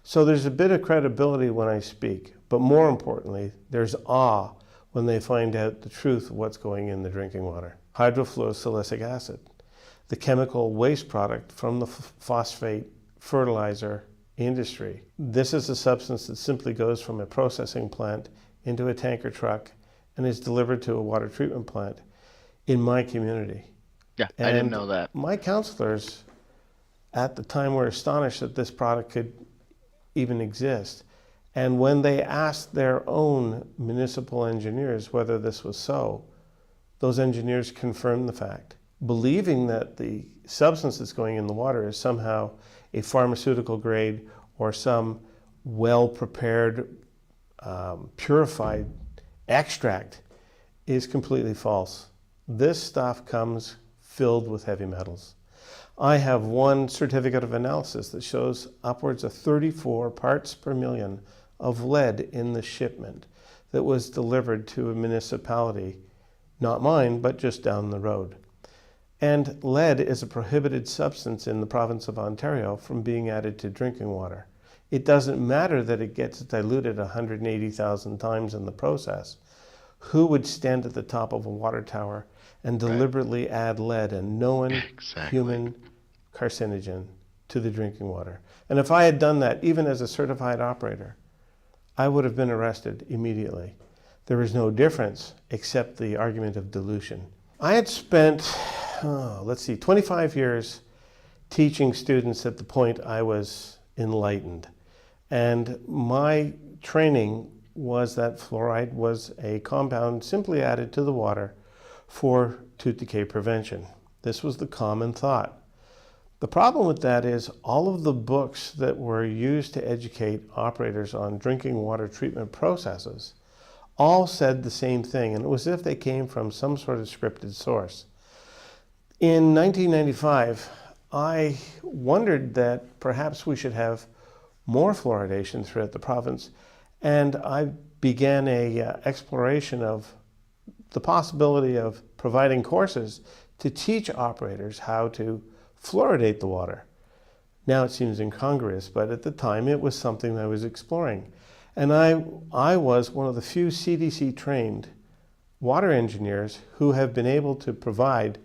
So there's a bit of credibility when I speak, but more importantly, there's awe when they find out the truth of what's going in the drinking water. Hydrofluorosilicic acid, the chemical waste product from the phosphate fertilizer industry. This is a substance that simply goes from a processing plant into a tanker truck and is delivered to a water treatment plant in my community. Yeah, And I didn't know that. My counselors at the time were astonished that this product could even exist. And when they asked their own municipal engineers whether this was so, those engineers confirmed the fact, believing that the substance that's going in the water is somehow a pharmaceutical grade or some well-prepared, purified extract is completely false. This stuff comes filled with heavy metals. I have one certificate of analysis that shows upwards of 34 parts per million of lead in the shipment that was delivered to a municipality, not mine, but just down the road. And lead is a prohibited substance in the province of Ontario from being added to drinking water. It doesn't matter that it gets diluted 180,000 times in the process. Who would stand at the top of a water tower and deliberately add lead, a known human carcinogen, to the drinking water? And if I had done that, even as a certified operator, I would have been arrested immediately. There is no difference except the argument of dilution. I had spent 25 years teaching students at the point I was enlightened. And my training was that fluoride was a compound simply added to the water for tooth decay prevention. This was the common thought. The problem with that is all of the books that were used to educate operators on drinking water treatment processes all said the same thing, and it was as if they came from some sort of scripted source. In 1995, I wondered that perhaps we should have more fluoridation throughout the province, and I began a exploration of the possibility of providing courses to teach operators how to fluoridate the water. Now it seems incongruous, but at the time it was something I was exploring. And I was one of the few CDC trained water engineers who have been able to provide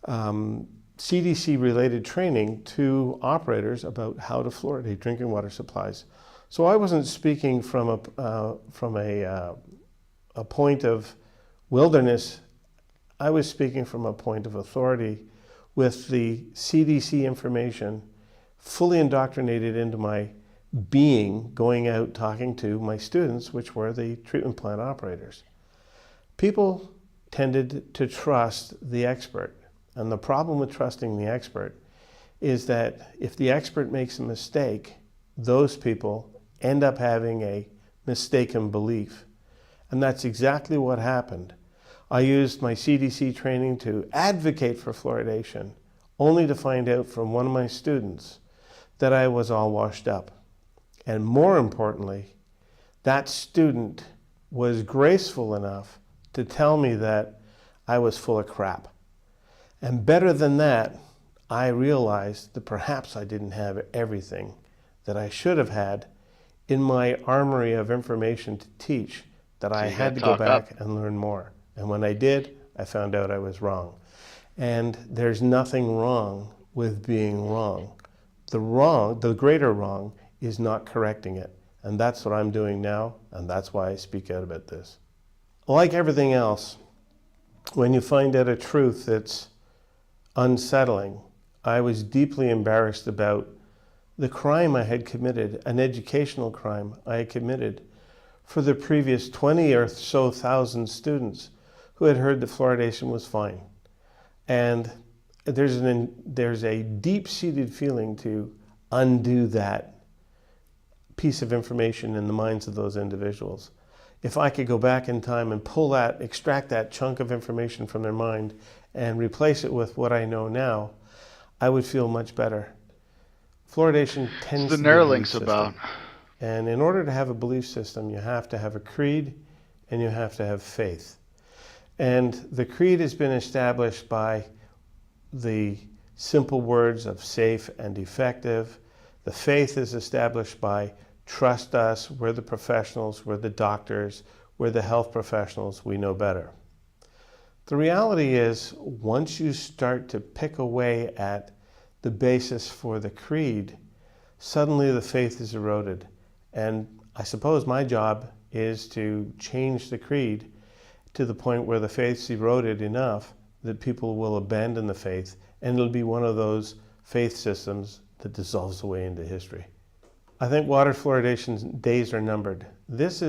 CDC related training to operators about how to fluoridate drinking water supplies. So I wasn't speaking from a point of wilderness. I was speaking from a point of authority with the CDC information fully indoctrinated into my being, going out talking to my students, which were the treatment plant operators. People tended to trust the expert. And the problem with trusting the expert is that if the expert makes a mistake, those people end up having a mistaken belief. And that's exactly what happened. I used my CDC training to advocate for fluoridation, only to find out from one of my students that I was all washed up. And more importantly, that student was graceful enough to tell me that I was full of crap. And better than that, I realized that perhaps I didn't have everything that I should have had in my armory of information to teach, that I had to go back and learn more. And when I did, I found out I was wrong. And there's nothing wrong with being wrong. The greater wrong is not correcting it. And that's what I'm doing now, and that's why I speak out about this. Like everything else, when you find out a truth that's unsettling, I was deeply embarrassed about the crime I had committed, an educational crime I had committed for the previous 20 or so thousand students who had heard that fluoridation was fine. And there's a deep-seated feeling to undo that piece of information in the minds of those individuals. If I could go back in time and extract that chunk of information from their mind and replace it with what I know now, I would feel much better. Fluoridation tends to be a belief system. About. And in order to have a belief system, you have to have a creed and you have to have faith. And the creed has been established by the simple words of safe and effective. The faith is established by trust us, we're the professionals, we're the doctors, we're the health professionals, we know better. The reality is, once you start to pick away at the basis for the creed, suddenly the faith is eroded. And I suppose my job is to change the creed to the point where the faith's eroded enough that people will abandon the faith, and it'll be one of those faith systems that dissolves away into history. I think water fluoridation's days are numbered. This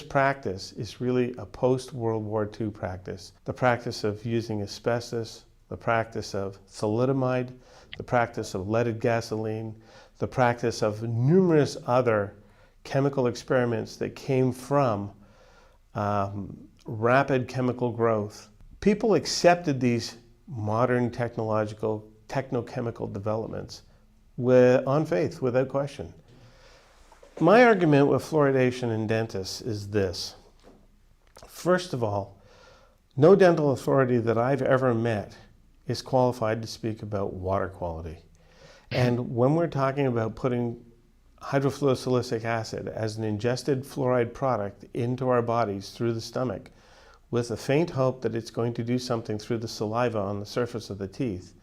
practice is really a post-World War II practice. The practice of using asbestos, the practice of thalidomide, the practice of leaded gasoline, the practice of numerous other chemical experiments that came from rapid chemical growth. People accepted these modern technochemical developments on faith, without question. My argument with fluoridation in dentists is this. First of all, no dental authority that I've ever met is qualified to speak about water quality. And when we're talking about putting hydrofluorosilicic acid as an ingested fluoride product into our bodies through the stomach, with a faint hope that it's going to do something through the saliva on the surface of the teeth,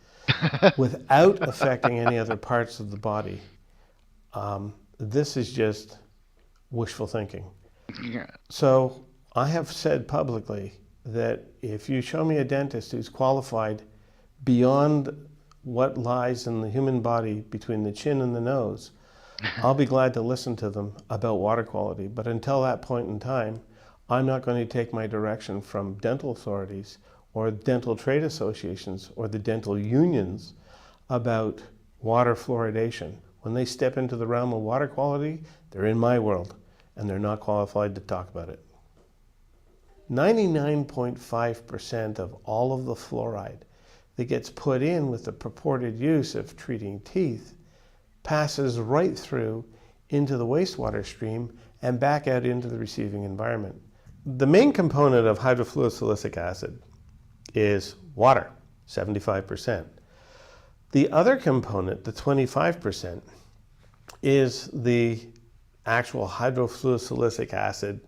without affecting any other parts of the body, this is just wishful thinking. Yeah. So I have said publicly that if you show me a dentist who's qualified beyond what lies in the human body between the chin and the nose, I'll be glad to listen to them about water quality. But until that point in time, I'm not going to take my direction from dental authorities or dental trade associations or the dental unions about water fluoridation. When they step into the realm of water quality, they're in my world, and they're not qualified to talk about it. 99.5% of all of the fluoride that gets put in with the purported use of treating teeth passes right through into the wastewater stream and back out into the receiving environment. The main component of hydrofluorosilicic acid is water, 75%. The other component, the 25%, is the actual hydrofluorosilicic acid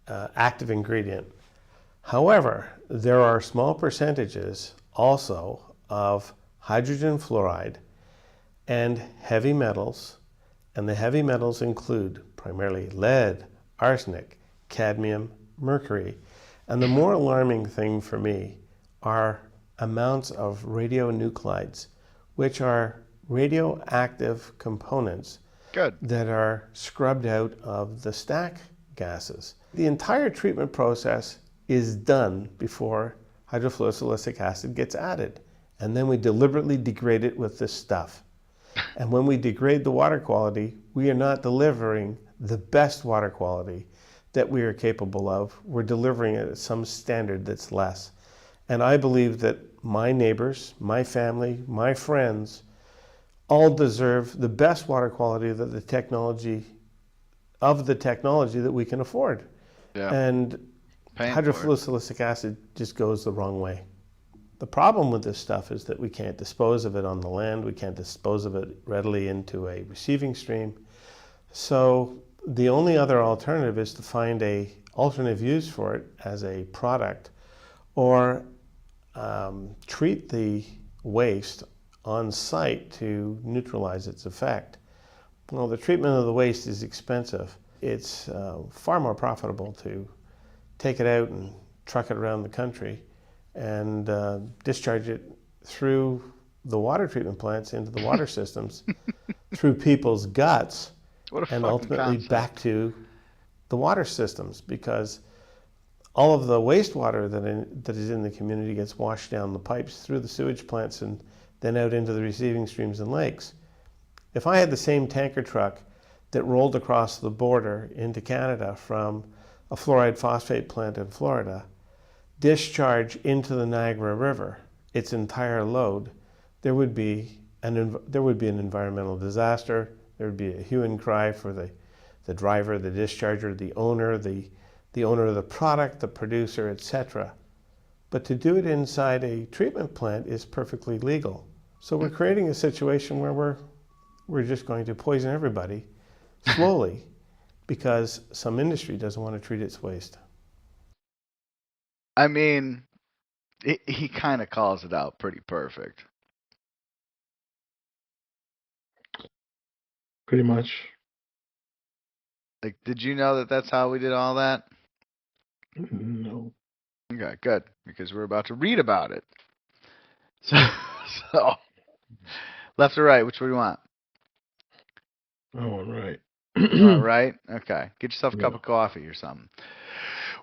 active ingredient. However, there are small percentages also of hydrogen fluoride and heavy metals, and the heavy metals include primarily lead, arsenic, cadmium, mercury, and the more alarming thing for me are amounts of radionuclides, which are radioactive components that are scrubbed out of the stack gases. The entire treatment process is done before hydrofluorosilicic acid gets added, and then we deliberately degrade it with this stuff. And when we degrade the water quality, we are not delivering the best water quality that we are capable of. We're delivering it at some standard that's less. And I believe that my neighbors, my family, my friends, all deserve the best water quality that the technology that we can afford. Yeah. And Paying for it. hydrofluorosilicic acid just goes the wrong way. The problem with this stuff is that we can't dispose of it on the land. We can't dispose of it readily into a receiving stream. So the only other alternative is to find a alternative use for it as a product, or treat the waste on site to neutralize its effect. Well, the treatment of the waste is expensive. It's far more profitable to take it out and truck it around the country and discharge it through the water treatment plants into the water systems, through people's guts, and ultimately back to the water systems, because all of the wastewater that is in the community gets washed down the pipes through the sewage plants and then out into the receiving streams and lakes. If I had the same tanker truck that rolled across the border into Canada from a fluoride phosphate plant in Florida, discharge into the Niagara River its entire load, there would be an environmental disaster. There would be a hue and cry for the driver, the discharger, the owner of the product, the producer, etc. But to do it inside a treatment plant is perfectly legal. So we're creating a situation where we're just going to poison everybody slowly because some industry doesn't want to treat its waste. I mean, he kind of calls it out pretty perfect. Pretty much. Like, did you know that that's how we did all that? No. Okay, good, because we're about to read about it. So left or right, which one do you want? I want right. All right, okay. Get yourself a cup of coffee or something.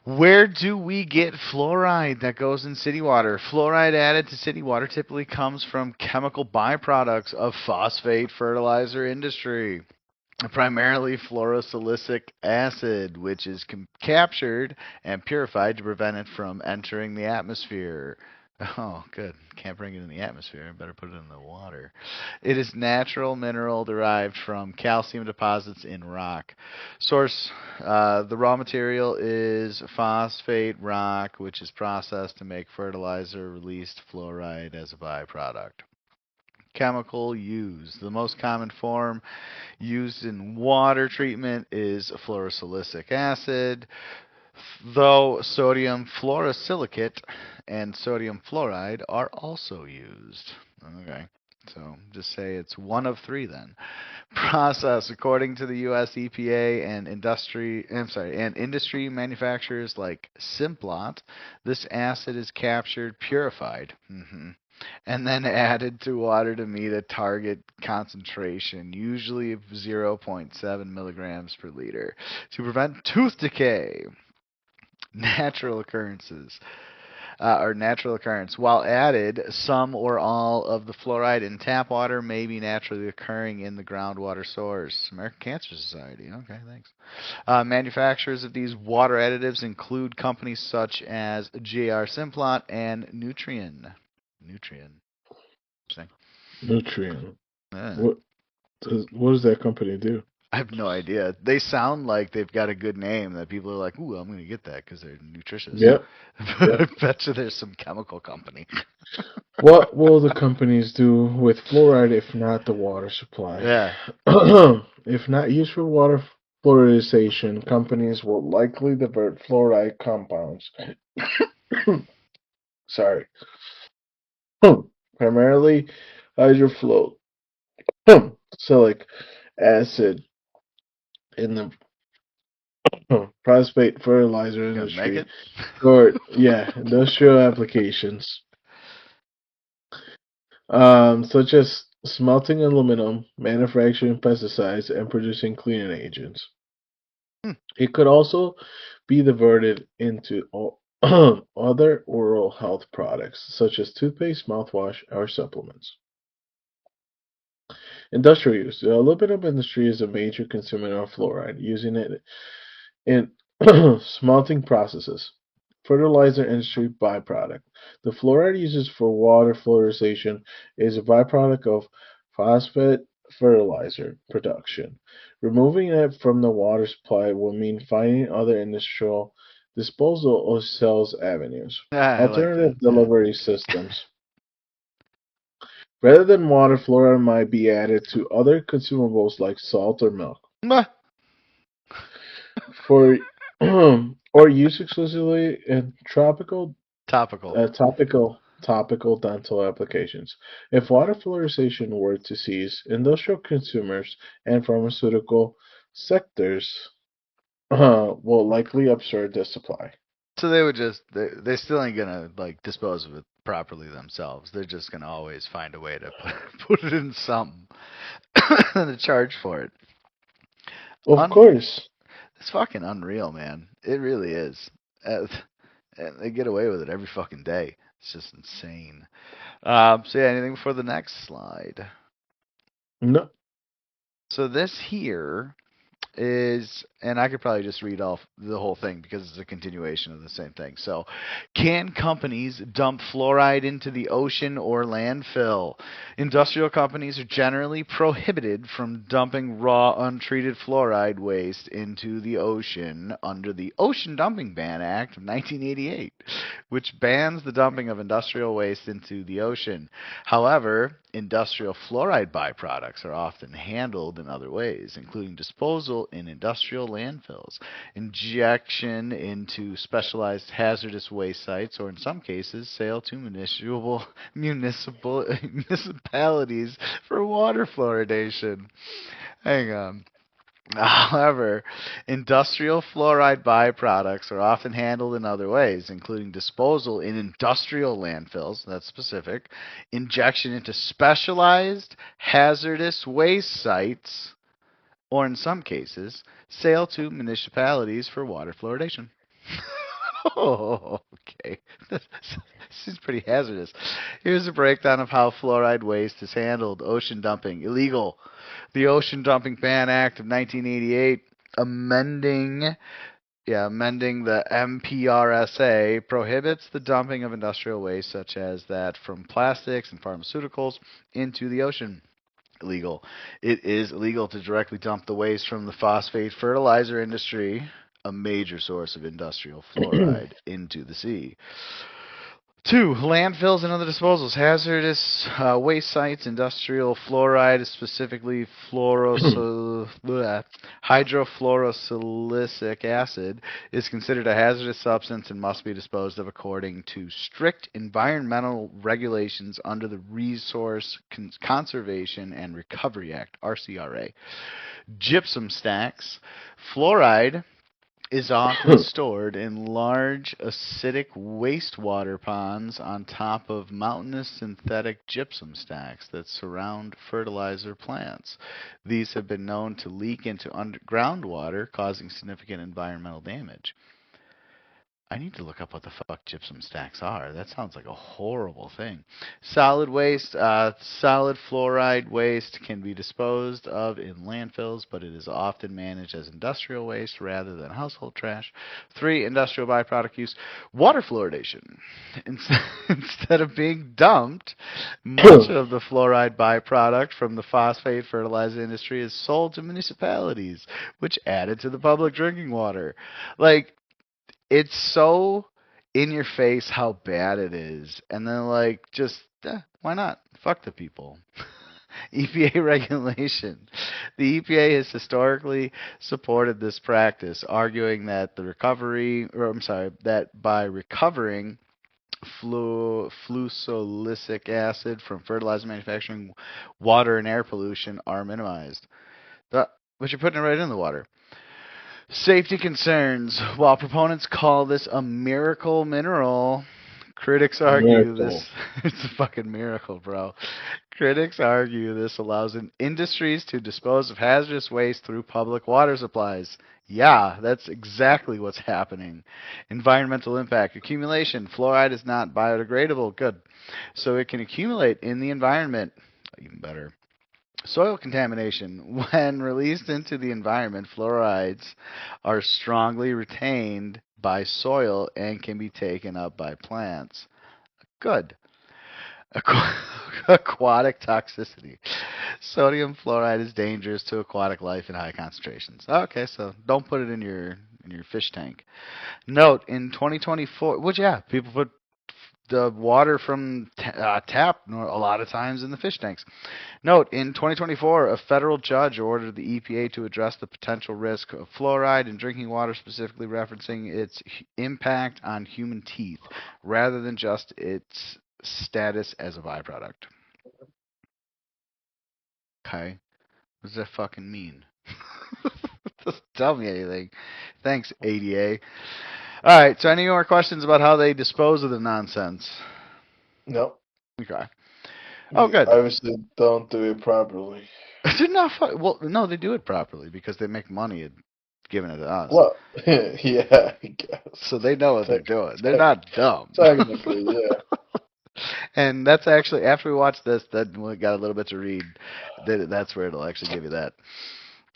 Where do we get fluoride that goes in city water? Fluoride added to city water typically comes from chemical byproducts of phosphate fertilizer industry, primarily fluorosilicic acid, which is captured and purified to prevent it from entering the atmosphere. Oh, good. Can't bring it in the atmosphere. Better put it in the water. It is natural mineral derived from calcium deposits in rock. Source, the raw material is phosphate rock, which is processed to make fertilizer, released fluoride as a byproduct. Chemical use. The most common form used in water treatment is fluorosilicic acid, though sodium fluorosilicate and sodium fluoride are also used. Okay, so just say it's one of three then. Process according to the U.S. EPA and industry manufacturers like Simplot. This acid is captured, purified, and then added to water to meet a target concentration, usually of 0.7 milligrams per liter, to prevent tooth decay. Natural occurrence. While added, some or all of the fluoride in tap water may be naturally occurring in the groundwater source. American Cancer Society. Okay, thanks. Manufacturers of these water additives include companies such as JR Simplot and Nutrien. Nutrien. What does that company do? I have no idea. They sound like they've got a good name that people are like, ooh, I'm going to get that because they're nutritious. Yep. I bet you there's some chemical company. What will the companies do with fluoride if not the water supply? Yeah. If not used for water fluoridization, companies will likely divert fluoride compounds. Sorry. Primarily hydrofluoric acid in the phosphate fertilizer industry for industrial applications, such as smelting aluminum, manufacturing pesticides, and producing cleaning agents. It could also be diverted into other oral health products, such as toothpaste, mouthwash, or supplements. Industrial use. The aluminum industry is a major consumer of fluoride, using it in smelting processes. Fertilizer industry byproduct. The fluoride used for water fluorization is a byproduct of phosphate fertilizer production. Removing it from the water supply will mean finding other industrial disposal or sales avenues. I like that. Alternative Yeah. delivery systems. Rather than water, fluoride might be added to other consumables like salt or milk. Mwah. For or used exclusively in Topical. topical dental applications. If water fluorization were to cease, industrial consumers and pharmaceutical sectors will likely absorb the supply. So they would just they still ain't gonna like dispose of it properly themselves. They're just gonna always find a way to put it in something and to charge for it. Of course. It's fucking unreal, man. It really is. Uh, and they get away with it every fucking day. It's just insane. So yeah, anything before the next slide? No. So this here is, and I could probably just read off the whole thing because it's a continuation of the same thing. So, can companies dump fluoride into the ocean or landfill? Industrial companies are generally prohibited from dumping raw, untreated fluoride waste into the ocean under the Ocean Dumping Ban Act of 1988, which bans the dumping of industrial waste into the ocean. However, industrial fluoride byproducts are often handled in other ways, including disposal in industrial landfills, injection into specialized hazardous waste sites, or in some cases, sale to municipalities for water fluoridation. Hang on. However, industrial fluoride byproducts are often handled in other ways, including disposal in industrial landfills, that's specific, injection into specialized hazardous waste sites, or in some cases, sale to municipalities for water fluoridation. Oh, okay. This is pretty hazardous. Here's a breakdown of how fluoride waste is handled. Ocean dumping, illegal. The Ocean Dumping Ban Act of 1988, amending the MPRSA, prohibits the dumping of industrial waste such as that from plastics and pharmaceuticals into the ocean. Illegal. It is illegal to directly dump the waste from the phosphate fertilizer industry, a major source of industrial fluoride, into the sea. 2. Landfills and other disposals. Hazardous waste sites, industrial fluoride, specifically hydrofluorosilicic acid, is considered a hazardous substance and must be disposed of according to strict environmental regulations under the Resource Conservation and Recovery Act, RCRA. Gypsum stacks. Fluoride is often stored in large acidic wastewater ponds on top of mountainous synthetic gypsum stacks that surround fertilizer plants. These have been known to leak into underground water, causing significant environmental damage. I need to look up what the fuck gypsum stacks are. That sounds like a horrible thing. Solid waste, solid fluoride waste can be disposed of in landfills, but it is often managed as industrial waste rather than household trash. 3. Industrial byproduct use. Water fluoridation. Instead of being dumped, much of the fluoride byproduct from the phosphate fertilizer industry is sold to municipalities, which add it to the public drinking water. Like, it's so in your face how bad it is, and then like just why not? Fuck the people. EPA regulation. The EPA has historically supported this practice, arguing that that by recovering fluosolicic acid from fertilizer manufacturing, water and air pollution are minimized. But you're putting it right in the water. Safety concerns. While proponents call this a miracle mineral, critics argue this it's a fucking miracle, bro. Critics argue this allows industries to dispose of hazardous waste through public water supplies. Yeah, that's exactly what's happening. Environmental impact. Accumulation. Fluoride is not biodegradable. Good. So it can accumulate in the environment. Even better. Soil contamination. When released into the environment, fluorides are strongly retained by soil and can be taken up by plants. Good. Aquatic toxicity. Sodium fluoride is dangerous to aquatic life in high concentrations. Okay, so don't put it in your fish tank. Note in 2024, which yeah, people put the water from tap a lot of times in the fish tanks. Note, in 2024, a federal judge ordered the EPA to address the potential risk of fluoride in drinking water, specifically referencing its impact on human teeth, rather than just its status as a byproduct. Okay. What does that fucking mean? Doesn't tell me anything. Thanks, ADA. All right, so any more questions about how they dispose of the nonsense? No. Okay. Oh, good. Obviously, don't do it properly. They're not well, no, they do it properly because they make money at giving it to us. Well, yeah, I guess. So they know what they're doing. They're not dumb. Technically, yeah. And that's actually, after we watch this, then we got a little bit to read. That's where it'll actually give you that.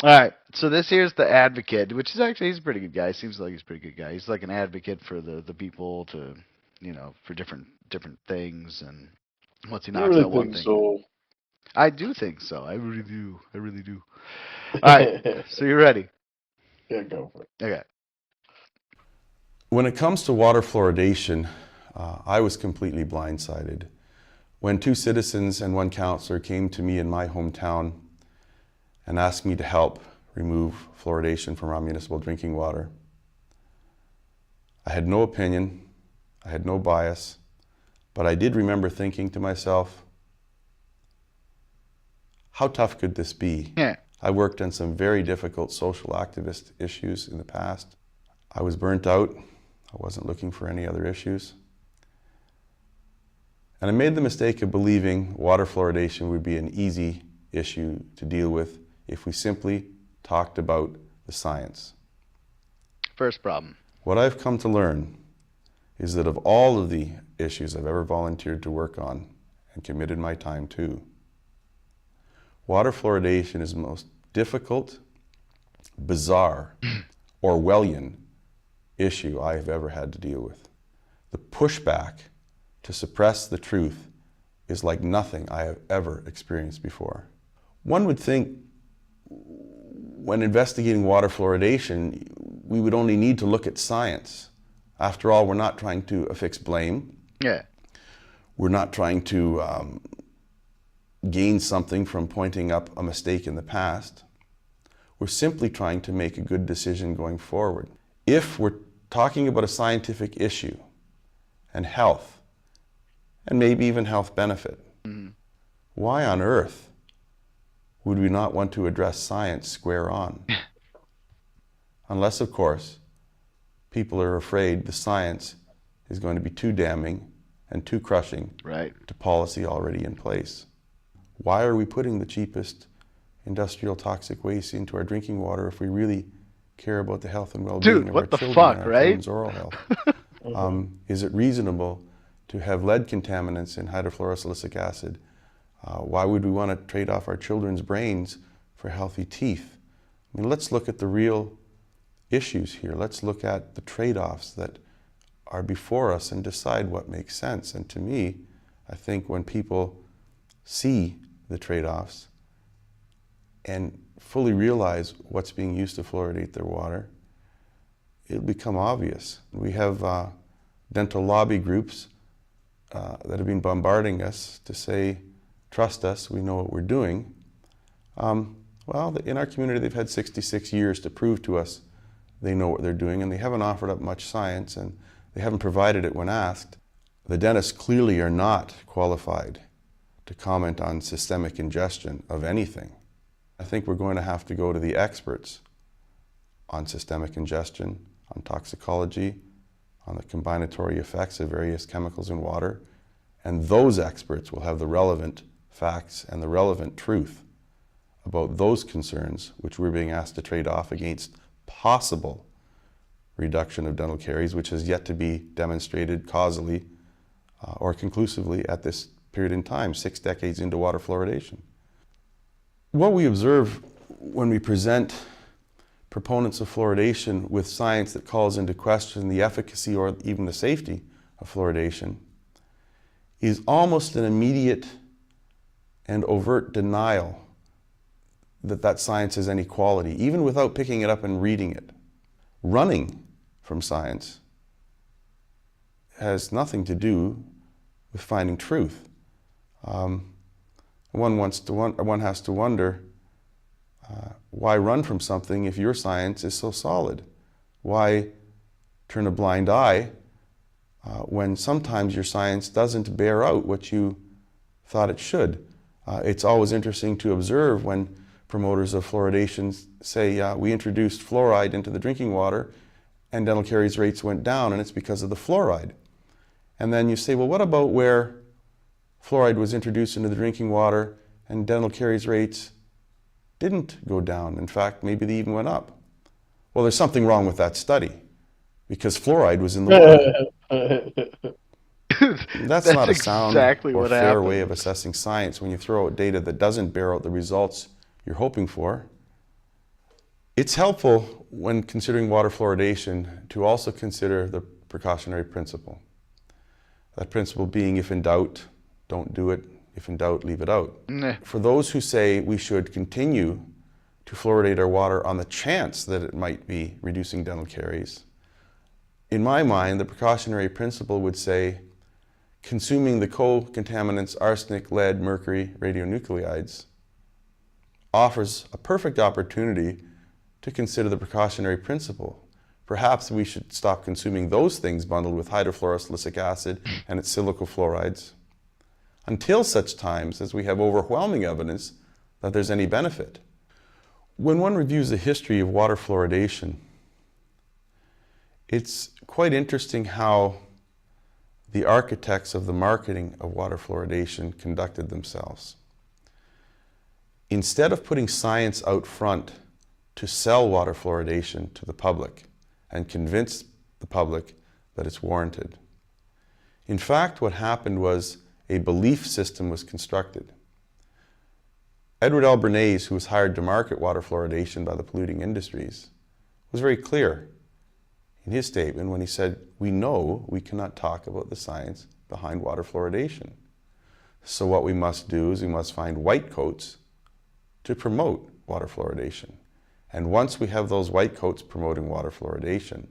All right, so this here's the advocate, which is actually, he's a pretty good guy. Seems like he's a pretty good guy. He's like an advocate for the people to, for different things. And once he knocks out one thing. So? I do think so. I really do. I really do. All right, so you're ready? Yeah, go for it. Okay. When it comes to water fluoridation, I was completely blindsided. When 2 citizens and 1 counselor came to me in my hometown and asked me to help remove fluoridation from our municipal drinking water, I had no opinion, I had no bias, but I did remember thinking to myself, how tough could this be? Yeah. I worked on some very difficult social activist issues in the past. I was burnt out. I wasn't looking for any other issues. And I made the mistake of believing water fluoridation would be an easy issue to deal with if we simply talked about the science. First problem. What I've come to learn is that of all of the issues I've ever volunteered to work on and committed my time to, water fluoridation is the most difficult, bizarre, Orwellian issue I have ever had to deal with. The pushback to suppress the truth is like nothing I have ever experienced before. One would think when investigating water fluoridation, we would only need to look at science. After all, we're not trying to affix blame. Yeah. We're not trying to gain something from pointing up a mistake in the past. We're simply trying to make a good decision going forward. If we're talking about a scientific issue and health, and maybe even health benefit, why on earth would we not want to address science square on? Unless, of course, people are afraid the science is going to be too damning and too crushing to policy already in place. Why are we putting the cheapest industrial toxic waste into our drinking water if we really care about the health and well-being of our children and our children's oral health? Is it reasonable to have lead contaminants in hydrofluorosilicic acid? Why would we want to trade off our children's brains for healthy teeth? I mean, let's look at the real issues here. Let's look at the trade-offs that are before us and decide what makes sense. And to me, I think when people see the trade-offs and fully realize what's being used to fluoridate their water, it'll become obvious. We have dental lobby groups that have been bombarding us to say, trust us, we know what we're doing. Well, in our community, they've had 66 years to prove to us they know what they're doing, and they haven't offered up much science, and they haven't provided it when asked. The dentists clearly are not qualified to comment on systemic ingestion of anything. I think we're going to have to go to the experts on systemic ingestion, on toxicology, on the combinatory effects of various chemicals in water, and those experts will have the relevant facts and the relevant truth about those concerns which we're being asked to trade off against possible reduction of dental caries, which has yet to be demonstrated causally or conclusively at this period in time, 6 decades into water fluoridation. What we observe when we present proponents of fluoridation with science that calls into question the efficacy or even the safety of fluoridation is almost an immediate and overt denial that that science has any quality, even without picking it up and reading it. Running from science has nothing to do with finding truth. One has to wonder, why run from something if your science is so solid? Why turn a blind eye when sometimes your science doesn't bear out what you thought it should? It's always interesting to observe when promoters of fluoridation say, we introduced fluoride into the drinking water and dental caries rates went down, and it's because of the fluoride. And then you say, well, what about where fluoride was introduced into the drinking water and dental caries rates didn't go down? In fact, maybe they even went up. Well, there's something wrong with that study because fluoride was in the water. That's not a sound exactly or what fair happened. way of assessing science when you throw out data that doesn't bear out the results you're hoping for. It's helpful when considering water fluoridation to also consider the precautionary principle. That principle being, if in doubt, don't do it. If in doubt, leave it out. Nah. For those who say we should continue to fluoridate our water on the chance that it might be reducing dental caries, in my mind, the precautionary principle would say consuming the co-contaminants arsenic, lead, mercury, radionuclides offers a perfect opportunity to consider the precautionary principle. Perhaps we should stop consuming those things bundled with hydrofluorosilicic acid and its silicofluorides until such times as we have overwhelming evidence that there's any benefit. When one reviews the history of water fluoridation, it's quite interesting how the architects of the marketing of water fluoridation conducted themselves. Instead of putting science out front to sell water fluoridation to the public and convince the public that it's warranted, in fact, what happened was a belief system was constructed. Edward L. Bernays, who was hired to market water fluoridation by the polluting industries, was very clear in his statement when he said, we know we cannot talk about the science behind water fluoridation. So what we must do is we must find white coats to promote water fluoridation. And once we have those white coats promoting water fluoridation,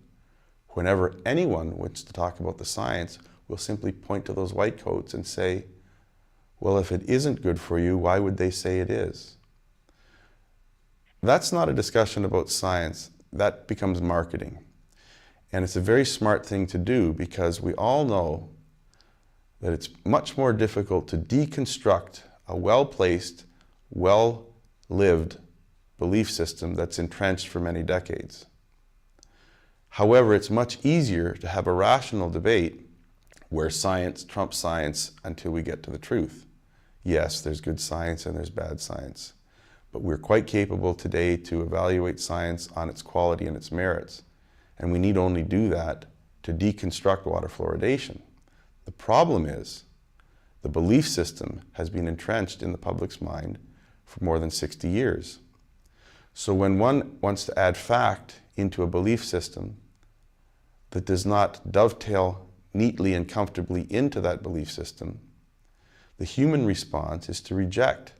whenever anyone wants to talk about the science, we'll simply point to those white coats and say, well, if it isn't good for you, why would they say it is? That's not a discussion about science. That becomes marketing. And it's a very smart thing to do because we all know that it's much more difficult to deconstruct a well-placed, well-lived belief system that's entrenched for many decades. However, it's much easier to have a rational debate where science trumps science until we get to the truth. Yes, there's good science and there's bad science, but we're quite capable today to evaluate science on its quality and its merits, and we need only do that to deconstruct water fluoridation. The problem is the belief system has been entrenched in the public's mind for more than 60 years. So when one wants to add fact into a belief system that does not dovetail neatly and comfortably into that belief system, the human response is to reject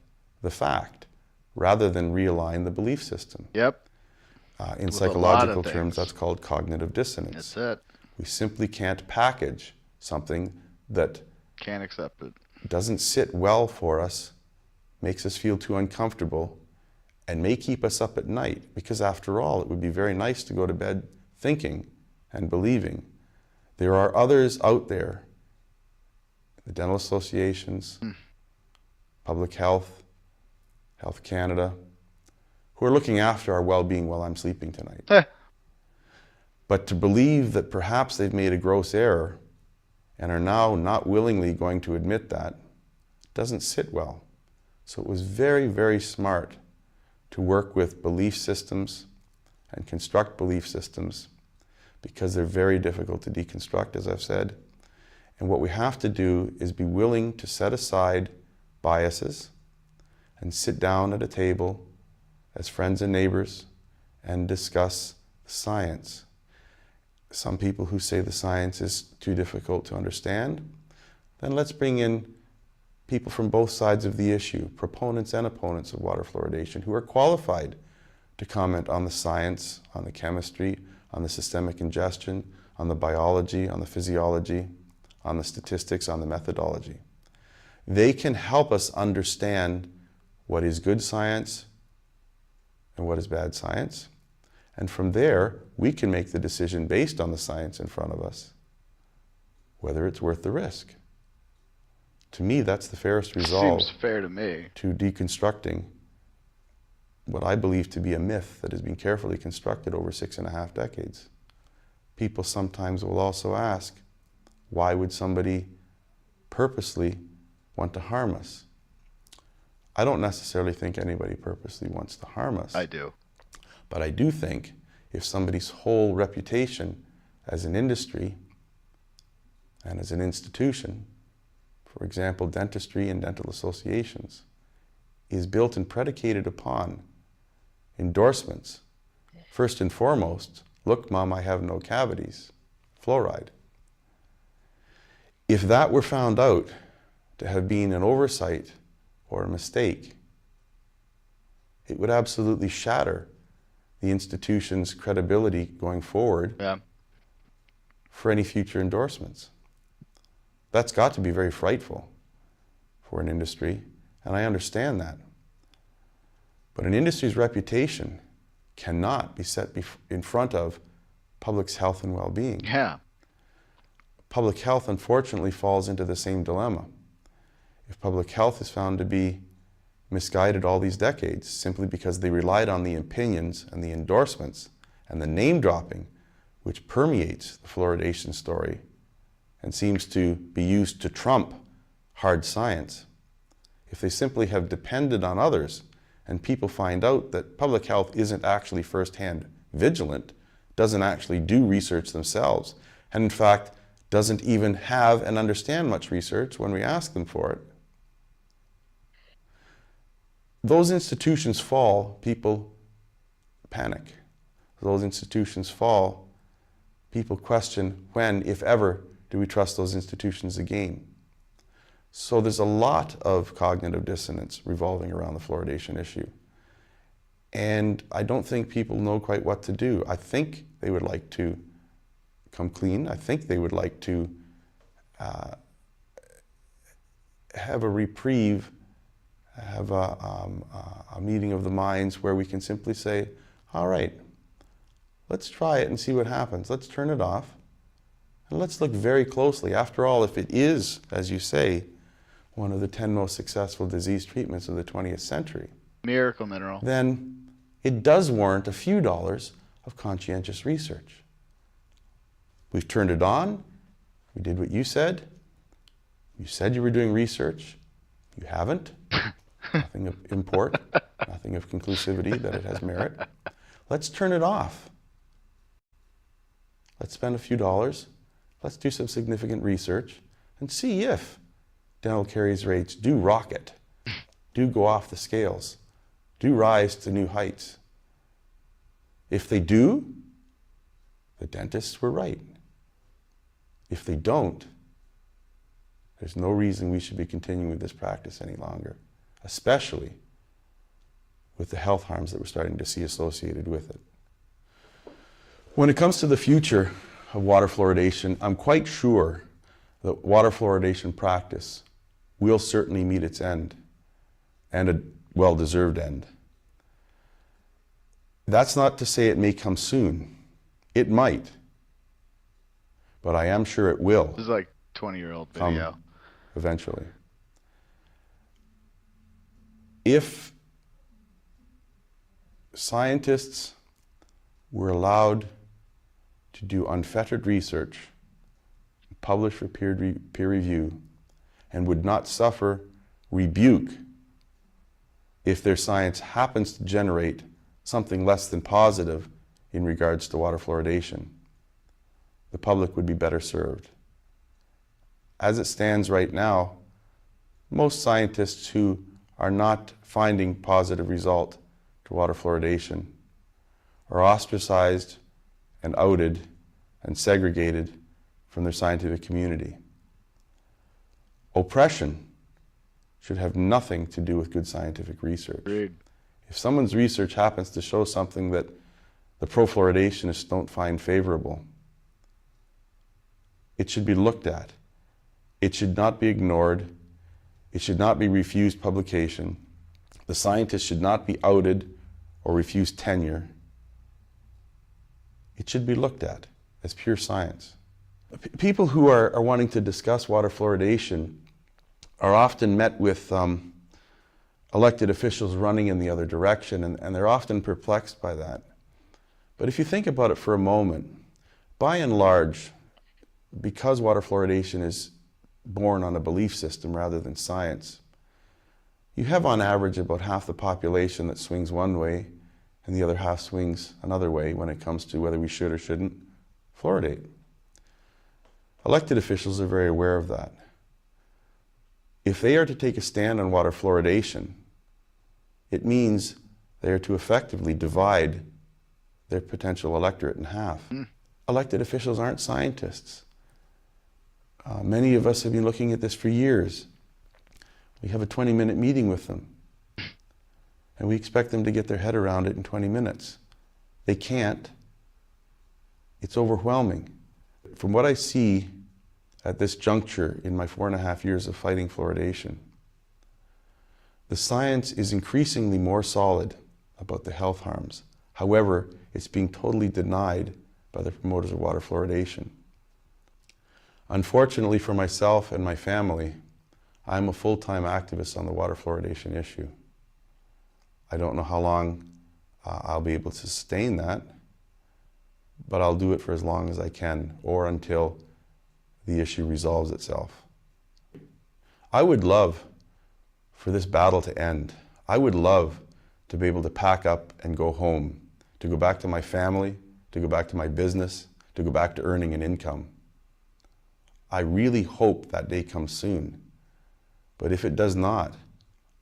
the fact rather than realign the belief system. Yep. In With a lot psychological of terms, things. that's called cognitive dissonance. That's it. We simply can't package something that Can't accept it. doesn't sit well for us, makes us feel too uncomfortable, and may keep us up at night, because after all, it would be very nice to go to bed thinking and believing there are others out there, the dental associations, public health, Health Canada, who are looking after our well-being while I'm sleeping tonight. But to believe that perhaps they've made a gross error and are now not willingly going to admit that doesn't sit well. So it was very, very smart to work with belief systems and construct belief systems because they're very difficult to deconstruct, as I've said. And what we have to do is be willing to set aside biases and sit down at a table as friends and neighbors and discuss science. Some people who say the science is too difficult to understand, then let's bring in people from both sides of the issue, proponents and opponents of water fluoridation, who are qualified to comment on the science, on the chemistry, on the systemic ingestion, on the biology, on the physiology, on the statistics, on the methodology. They can help us understand what is good science and what is bad science. And from there, we can make the decision based on the science in front of us, whether it's worth the risk. To me, that's the fairest resolve. Seems fair to me. To deconstructing what I believe to be a myth that has been carefully constructed over 6.5 decades. People sometimes will also ask, why would somebody purposely want to harm us? I don't necessarily think anybody purposely wants to harm us. I do. But I do think if somebody's whole reputation as an industry and as an institution, for example, dentistry and dental associations, is built and predicated upon endorsements. First and foremost, look, Mom, I have no cavities, fluoride. If that were found out to have been an oversight or a mistake, it would absolutely shatter the institution's credibility going forward for any future endorsements. That's got to be very frightful for an industry, and I understand that. But an industry's reputation cannot be set in front of public's health and well-being. Yeah. Public health, unfortunately, falls into the same dilemma. If public health is found to be misguided all these decades simply because they relied on the opinions and the endorsements and the name dropping which permeates the fluoridation story and seems to be used to trump hard science, if they simply have depended on others and people find out that public health isn't actually firsthand vigilant, doesn't actually do research themselves, and in fact doesn't even have and understand much research when we ask them for it, those institutions fall, people panic. Those institutions fall, people question when, if ever, do we trust those institutions again. So there's a lot of cognitive dissonance revolving around the fluoridation issue. And I don't think people know quite what to do. I think they would like to come clean. I think they would like to have a reprieve, have a meeting of the minds where we can simply say, all right, let's try it and see what happens. Let's turn it off and let's look very closely. After all, if it is, as you say, one of the 10 most successful disease treatments of the 20th century, miracle mineral, then it does warrant a few dollars of conscientious research. We've turned it on. We did what you said. You said you were doing research. You haven't. Nothing of import, nothing of conclusivity that it has merit. Let's turn it off. Let's spend a few dollars. Let's do some significant research and see if dental caries rates do rocket, do go off the scales, do rise to new heights. If they do, the dentists were right. If they don't, there's no reason we should be continuing with this practice any longer, especially with the health harms that we're starting to see associated with it. When it comes to the future of water fluoridation, I'm quite sure that water fluoridation practice will certainly meet its end, and a well-deserved end. That's not to say it may come soon. It might. But I am sure it will. This is like 20-year-old video. Come eventually. If scientists were allowed to do unfettered research, publish for peer review, and would not suffer rebuke if their science happens to generate something less than positive in regards to water fluoridation, the public would be better served. As it stands right now, most scientists who are not finding positive result to water fluoridation are ostracized and outed and segregated from their scientific community. Oppression should have nothing to do with good scientific research. Agreed. If someone's research happens to show something that the pro-fluoridationists don't find favorable, it should be looked at. It should not be ignored. It should not be refused publication. The scientists should not be outed or refused tenure. It should be looked at as pure science. People who are wanting to discuss water fluoridation are often met with elected officials running in the other direction, and they're often perplexed by that. But if you think about it for a moment, by and large, because water fluoridation is born on a belief system rather than science, you have on average about half the population that swings one way and the other half swings another way when it comes to whether we should or shouldn't fluoridate. Elected officials are very aware of that. If they are to take a stand on water fluoridation, it means they are to effectively divide their potential electorate in half. Elected officials aren't scientists. Many of us have been looking at this for years. We have a 20-minute meeting with them, and we expect them to get their head around it in 20 minutes. They can't. It's overwhelming. From what I see at this juncture in my 4.5 years of fighting fluoridation, the science is increasingly more solid about the health harms. However, it's being totally denied by the promoters of water fluoridation. Unfortunately for myself and my family, I'm a full-time activist on the water fluoridation issue. I don't know how long I'll be able to sustain that, but I'll do it for as long as I can, or until the issue resolves itself. I would love for this battle to end. I would love to be able to pack up and go home, to go back to my family, to go back to my business, to go back to earning an income. I really hope that day comes soon. But if it does not,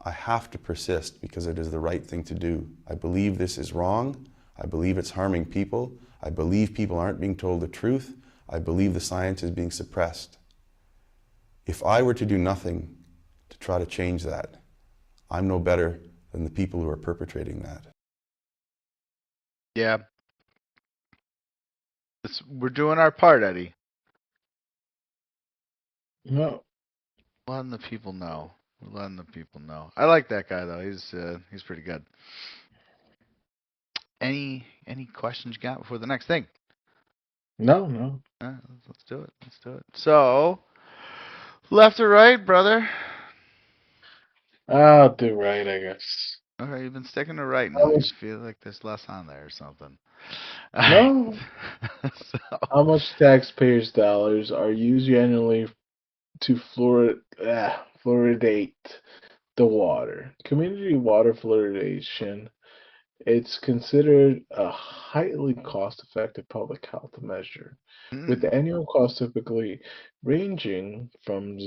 I have to persist because it is the right thing to do. I believe this is wrong. I believe it's harming people. I believe people aren't being told the truth. I believe the science is being suppressed. If I were to do nothing to try to change that, I'm no better than the people who are perpetrating that. Yeah. We're doing our part, Eddie. No. Letting the people know. We're letting the people know. I like that guy though. He's pretty good. Any questions you got before the next thing? No. Let's do it. Let's do it. So, left or right, brother? I'll do right, I guess. Okay, you've been sticking to right now. How You much, feel like there's less on there or something. no. So, How much taxpayers' dollars are used annually to fluoridate the water? Community water fluoridation. It's considered a highly cost-effective public health measure, with the annual cost typically ranging from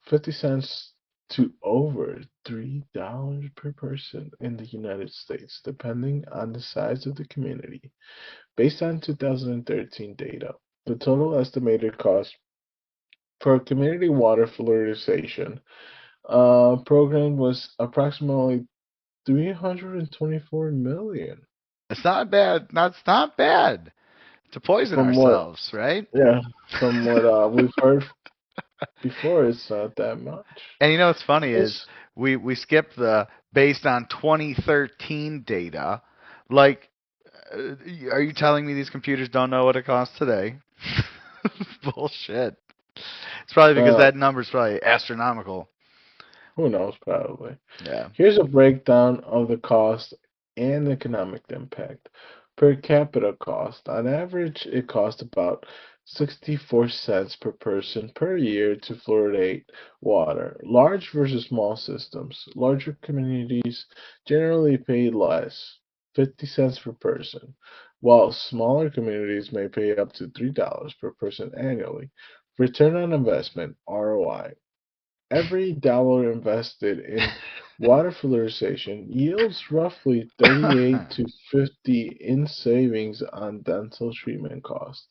50 cents to over $3 per person in the United States, depending on the size of the community. Based on 2013 data, the total estimated cost for a community water fluoridation program was approximately 324 million. it's not bad. That's not bad to poison From what, ourselves, right? yeah, from what we've heard before, it's not that much. And you know what's funny is It's, we skipped the based on 2013 data. Like, are you telling me these computers don't know what it costs today? Bullshit. It's probably because that number's probably astronomical. who knows, probably. Yeah. Here's a breakdown of the cost and economic impact. Per capita cost, on average, it costs about 64 cents per person per year to fluoridate water. Large versus small systems. Larger communities generally pay less, 50 cents per person, while smaller communities may pay up to $3 per person annually. Return on investment, ROI. every dollar invested in water fluoridation yields roughly 38 to 50 in savings on dental treatment costs.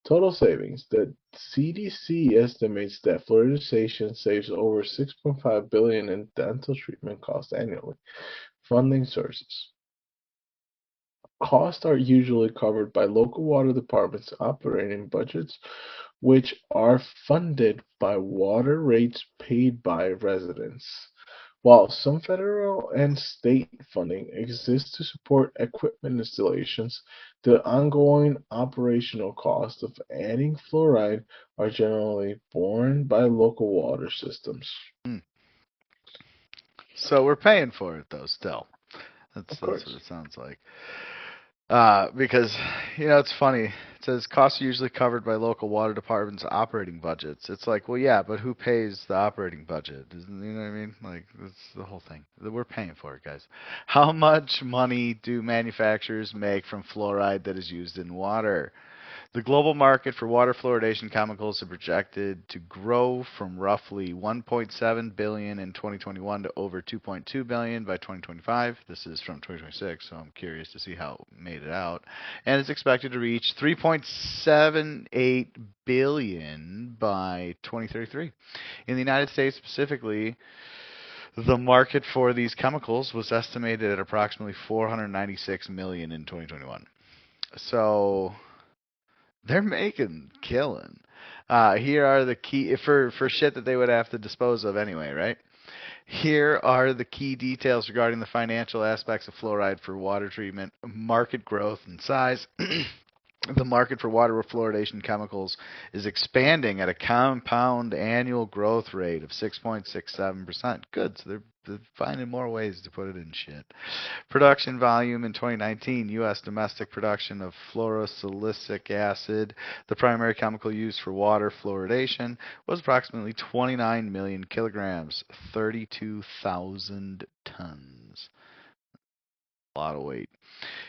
Total savings. The CDC estimates that fluoridation saves over 6.5 billion in dental treatment costs annually. Funding sources. Costs are usually covered by local water departments' operating budgets, which are funded by water rates paid by residents. While some federal and state funding exists to support equipment installations, the ongoing operational costs of adding fluoride are generally borne by local water systems. So we're paying for it though, still. Of That's what course. it sounds like. Because it's funny. It says costs are usually covered by local water departments' operating budgets. It's like, well, yeah, but who pays the operating budget? Isn't you know what I mean? Like that's the whole thing. We're paying for it, guys. How much money do manufacturers make from fluoride that is used in water? The global market for water fluoridation chemicals is projected to grow from roughly 1.7 billion in 2021 to over 2.2 billion by 2025. This is from 2026, so I'm curious to see how it made it out. And it's expected to reach 3.78 billion by 2033. In the United States specifically, the market for these chemicals was estimated at approximately 496 million in 2021. So they're making killing. Here are the key for shit that they would have to dispose of anyway, right? Here are the key details regarding the financial aspects of fluoride for water treatment, market growth and size. The market for water fluoridation chemicals is expanding at a compound annual growth rate of 6.67%. Good, so they're finding more ways to put it in shit. Production volume in 2019, U.S. domestic production of fluorosilicic acid, the primary chemical used for water fluoridation, was approximately 29 million kilograms, 32,000 tons. A lot of weight.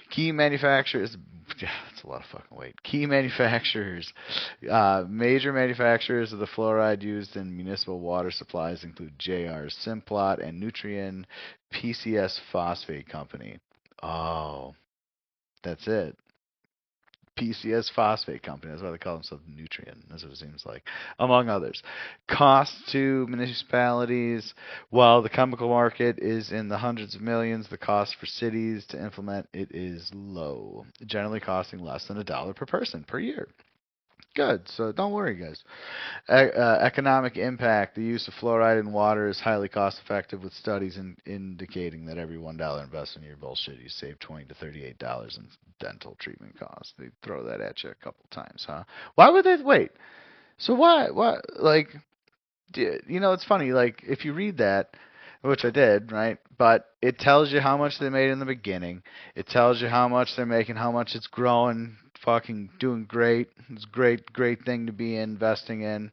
Key manufacturers, yeah, that's a lot of fucking weight. Key manufacturers, major manufacturers of the fluoride used in municipal water supplies include JR Simplot and Nutrien PCS Phosphate Company. Oh, that's it. PCS Phosphate Company. That's why they call themselves Nutrien. That's what it seems like, among others. Cost to municipalities. While the chemical market is in the hundreds of millions, the cost for cities to implement it is low, generally costing less than $1 per person per year. Good. So don't worry, guys. Economic impact. The use of fluoride in water is highly cost effective, with studies indicating that every $1 invested in your bullshit, you save $20 to $38 in dental treatment costs. They throw that at you a couple times, huh? Why would they wait? So why? Like, it's funny. Like, if you read that, which I did, right? But it tells you how much they made in the beginning. It tells you how much they're making, how much it's growing, fucking doing great. It's a great thing to be investing in.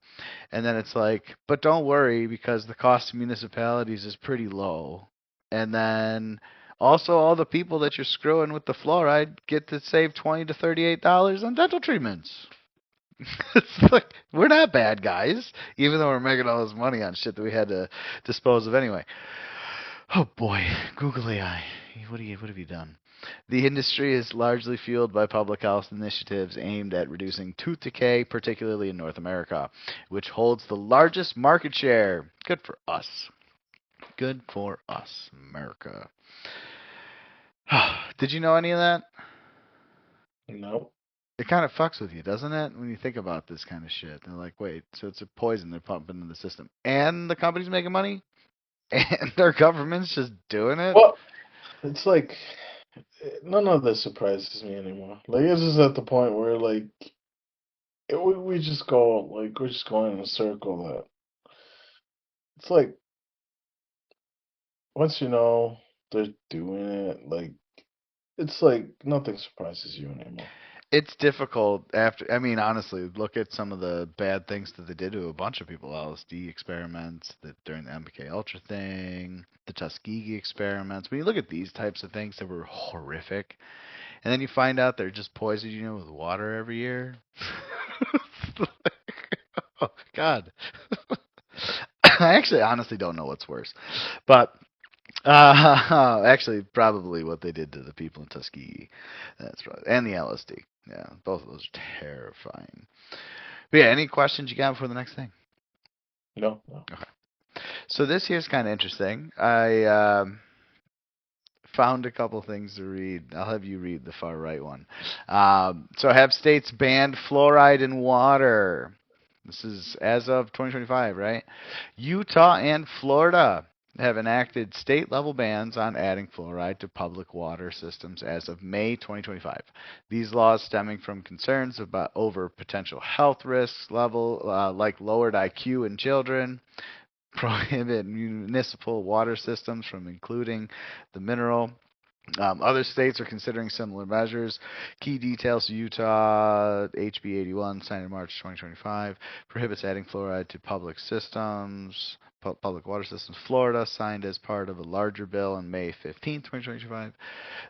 And then it's like, but don't worry because the cost to municipalities is pretty low. And then also all the people that you're screwing with the fluoride get to save $20 to $38 on dental treatments. It's like we're not bad guys, even though we're making all this money on shit that we had to dispose of anyway. Oh boy, googly eye. What have you done? The industry is largely fueled by public health initiatives aimed at reducing tooth decay, particularly in North America, which holds the largest market share. Good for us. Good for us, America. Did you know any of that? No. It kind of fucks with you, doesn't it? When you think about this kind of shit. They're like, wait, so it's a poison they're pumping into the system. And the company's making money? And our government's just doing it? Well, it's like none of this surprises me anymore. Like it's just at the point where we just go like we're just going in a circle that it's like once you know they're doing it, like it's like nothing surprises you anymore. It's difficult after. I mean, honestly, look at some of the bad things that they did to a bunch of people. LSD experiments, that during the MK Ultra thing, the Tuskegee experiments. When you look at these types of things that were horrific, and then you find out they're just poisoned, with water every year. Oh God. I actually honestly don't know what's worse, but actually probably what they did to the people in Tuskegee. That's right, and the LSD. Yeah, both of those are terrifying. But yeah, any questions you got for the next thing? No. Okay. So this here's kind of interesting. I found a couple things to read. I'll have you read the far right one. So have states banned fluoride in water? This is as of 2025, right? Utah and Florida have enacted state-level bans on adding fluoride to public water systems as of May 2025. These laws stemming from concerns about over potential health risks level, like lowered IQ in children, prohibit municipal water systems from including the mineral. Other states are considering similar measures. Key details: Utah HB 81, signed in March 2025, prohibits adding fluoride to public systems, public water systems. Florida signed as part of a larger bill on May 15, 2025.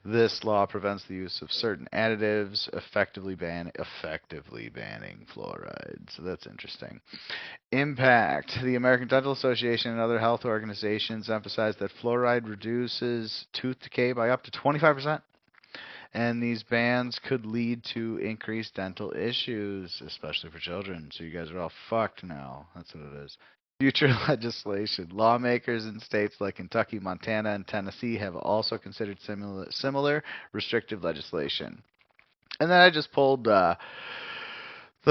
This law prevents the use of certain additives, effectively banning fluoride. So that's interesting. Impact. The American Dental Association and other health organizations emphasize that fluoride reduces tooth decay by up to 25%, and these bans could lead to increased dental issues, especially for children. So you guys are all fucked now. That's what it is. Future legislation. Lawmakers in states like Kentucky, Montana, and Tennessee have also considered similar restrictive legislation. And then I just pulled the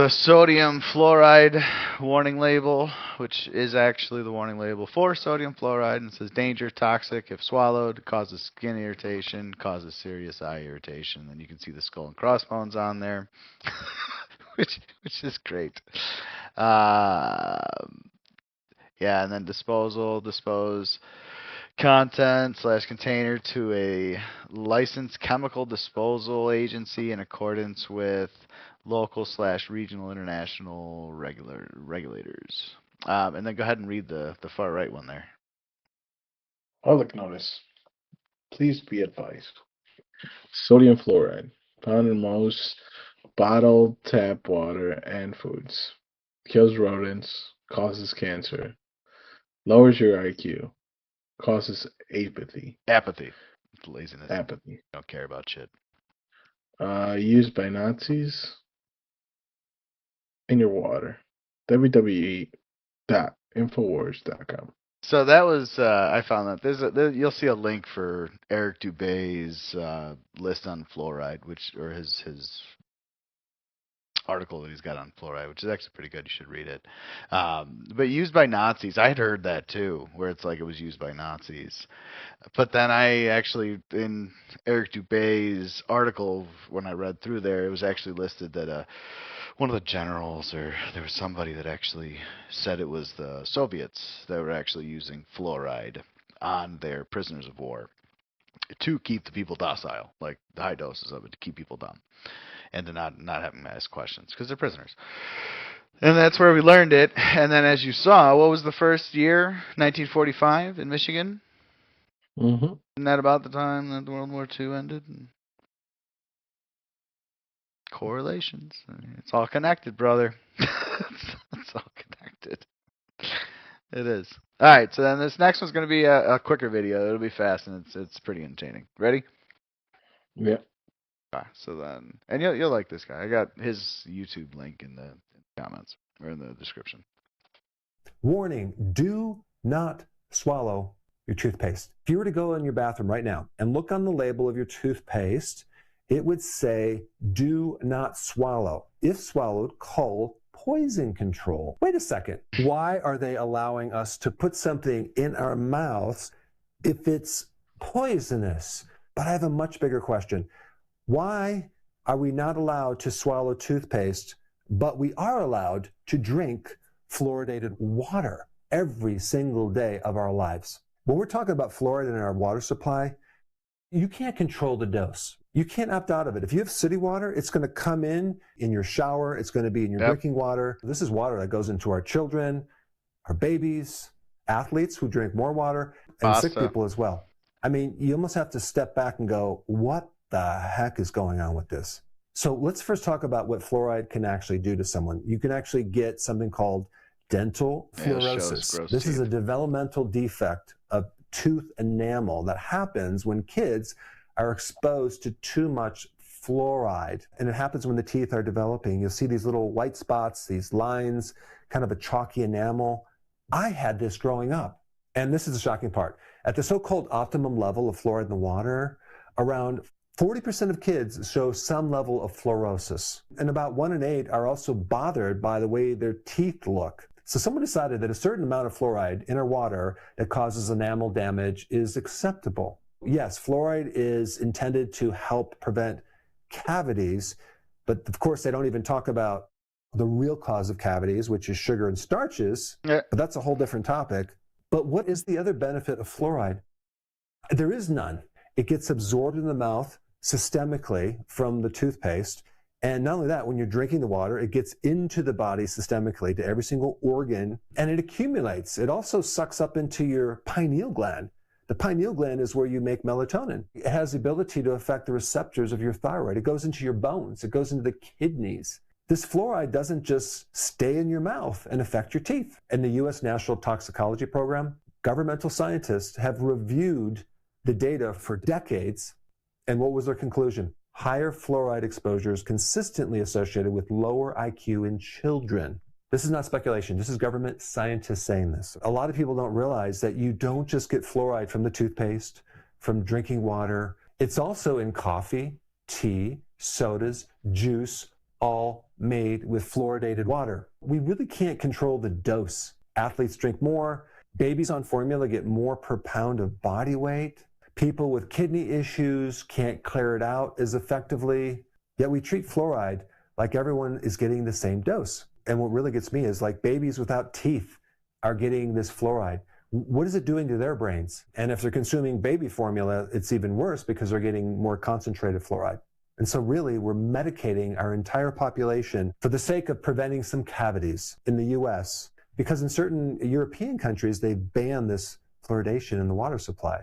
sodium fluoride warning label, which is actually the warning label for sodium fluoride, and it says danger, toxic if swallowed, causes skin irritation, causes serious eye irritation. And you can see the skull and crossbones on there, which is great. Yeah, and then dispose content / container to a licensed chemical disposal agency in accordance with local / regional international regulators. And then go ahead and read the far right one there. Public notice. Please be advised. Sodium fluoride, found in most bottled tap water and foods, kills rodents, causes cancer, lowers your IQ, causes apathy. Apathy. It's laziness. Apathy. Don't care about shit. Used by Nazis in your water. www.infowars.com. So that was I found that you'll see a link for Eric Dubay's list on fluoride, or his article that he's got on fluoride, which is actually pretty good. You should read it. But used by Nazis, I had heard that too, where it's like it was used by Nazis. But then I actually, in Eric Dubay's article, when I read through there, it was actually listed that one of the generals, or there was somebody that actually said it was the Soviets that were actually using fluoride on their prisoners of war to keep the people docile, like the high doses of it to keep people dumb and to not have them ask questions because they're prisoners. And that's where we learned it. And then, as you saw, what was the first year? 1945 in Michigan? Mm-hmm. Isn't that about the time that World War II ended? Correlations. I mean, it's all connected, brother. It's all connected. It is. All right, so then this next one's going to be a quicker video. It'll be fast, and it's pretty entertaining. Ready? Yeah. All right, so then, and you'll like this guy. I got his YouTube link in the comments or in the description. Warning, do not swallow your toothpaste. If you were to go in your bathroom right now and look on the label of your toothpaste, it would say, do not swallow. If swallowed, call poison control. Wait a second. Why are they allowing us to put something in our mouths if it's poisonous? But I have a much bigger question. Why are we not allowed to swallow toothpaste, but we are allowed to drink fluoridated water every single day of our lives? When we're talking about fluoride in our water supply, you can't control the dose. You can't opt out of it. If you have city water, it's going to come in your shower. It's going to be in your drinking water. This is water that goes into our children, our babies, athletes who drink more water, and sick people as well. I mean, you almost have to step back and go, what the heck is going on with this? So let's first talk about what fluoride can actually do to someone. You can actually get something called dental Yeah, it shows fluorosis. gross This is a teeth. developmental defect of tooth enamel that happens when kids are exposed to too much fluoride. And it happens when the teeth are developing. You'll see these little white spots, these lines, kind of a chalky enamel. I had this growing up. And this is the shocking part. At the so-called optimum level of fluoride in the water, around 40% of kids show some level of fluorosis. And about 1 in 8 are also bothered by the way their teeth look. So someone decided that a certain amount of fluoride in our water that causes enamel damage is acceptable. Yes, fluoride is intended to help prevent cavities, but of course they don't even talk about the real cause of cavities, which is sugar and starches, but that's a whole different topic. But what is the other benefit of fluoride? There is none. It gets absorbed in the mouth systemically from the toothpaste. And not only that, when you're drinking the water, it gets into the body systemically to every single organ, and it accumulates. It also sucks up into your pineal gland. The pineal gland is where you make melatonin. It has the ability to affect the receptors of your thyroid. It goes into your bones. It goes into the kidneys. This fluoride doesn't just stay in your mouth and affect your teeth. In the U.S. National Toxicology Program, governmental scientists have reviewed the data for decades, and what was their conclusion? Higher fluoride exposure is consistently associated with lower IQ in children. This is not speculation. This is government scientists saying this. A lot of people don't realize that you don't just get fluoride from the toothpaste, from drinking water. It's also in coffee, tea, sodas, juice, all made with fluoridated water. We really can't control the dose. Athletes drink more. Babies on formula get more per pound of body weight. People with kidney issues can't clear it out as effectively. Yet we treat fluoride like everyone is getting the same dose. And what really gets me is like babies without teeth are getting this fluoride. What is it doing to their brains? And if they're consuming baby formula, it's even worse because they're getting more concentrated fluoride. And so really, we're medicating our entire population for the sake of preventing some cavities in the US, because in certain European countries, they ban this fluoridation in the water supply.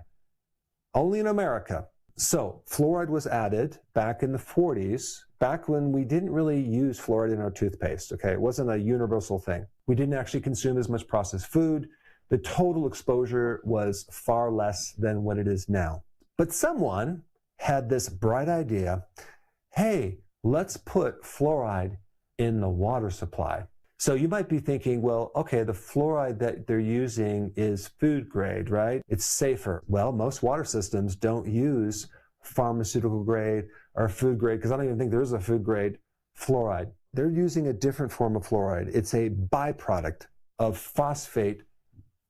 Only in America. So fluoride was added back in the 40s, back when we didn't really use fluoride in our toothpaste, okay? It wasn't a universal thing. We didn't actually consume as much processed food. The total exposure was far less than what it is now. But someone had this bright idea, hey, let's put fluoride in the water supply. So you might be thinking, well, okay, the fluoride that they're using is food grade, right? It's safer. Well, most water systems don't use pharmaceutical grade or food grade, because I don't even think there is a food grade fluoride. They're using a different form of fluoride. It's a byproduct of phosphate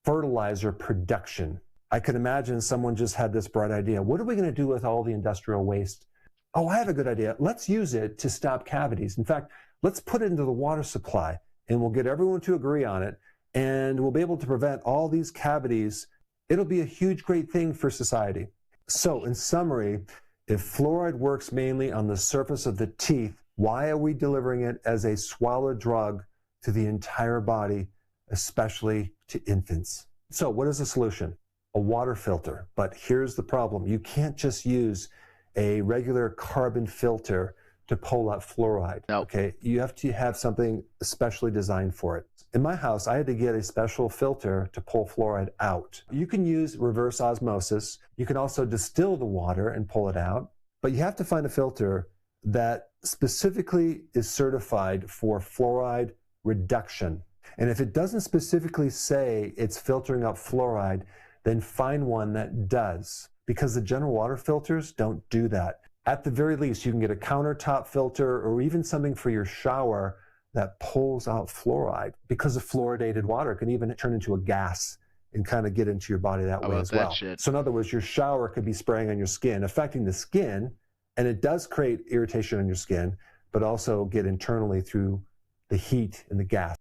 fertilizer production. I could imagine someone just had this bright idea. What are we going to do with all the industrial waste? Oh, I have a good idea. Let's use it to stop cavities. In fact, let's put it into the water supply, and we'll get everyone to agree on it, and we'll be able to prevent all these cavities. It'll be a huge, great thing for society. So in summary, if fluoride works mainly on the surface of the teeth, why are we delivering it as a swallowed drug to the entire body, especially to infants? So what is the solution? A water filter. But here's the problem. You can't just use a regular carbon filter to pull out fluoride. Nope. Okay, you have to have something especially designed for it. In my house, I had to get a special filter to pull fluoride out. You can use reverse osmosis. You can also distill the water and pull it out, but you have to find a filter that specifically is certified for fluoride reduction. And if it doesn't specifically say it's filtering out fluoride, then find one that does, because the general water filters don't do that. At the very least, you can get a countertop filter or even something for your shower that pulls out fluoride, because the fluoridated water can even turn into a gas and kind of get into your body that way as well. Shit? So in other words, your shower could be spraying on your skin, affecting the skin, and it does create irritation on your skin, but also get internally through the heat and the gas.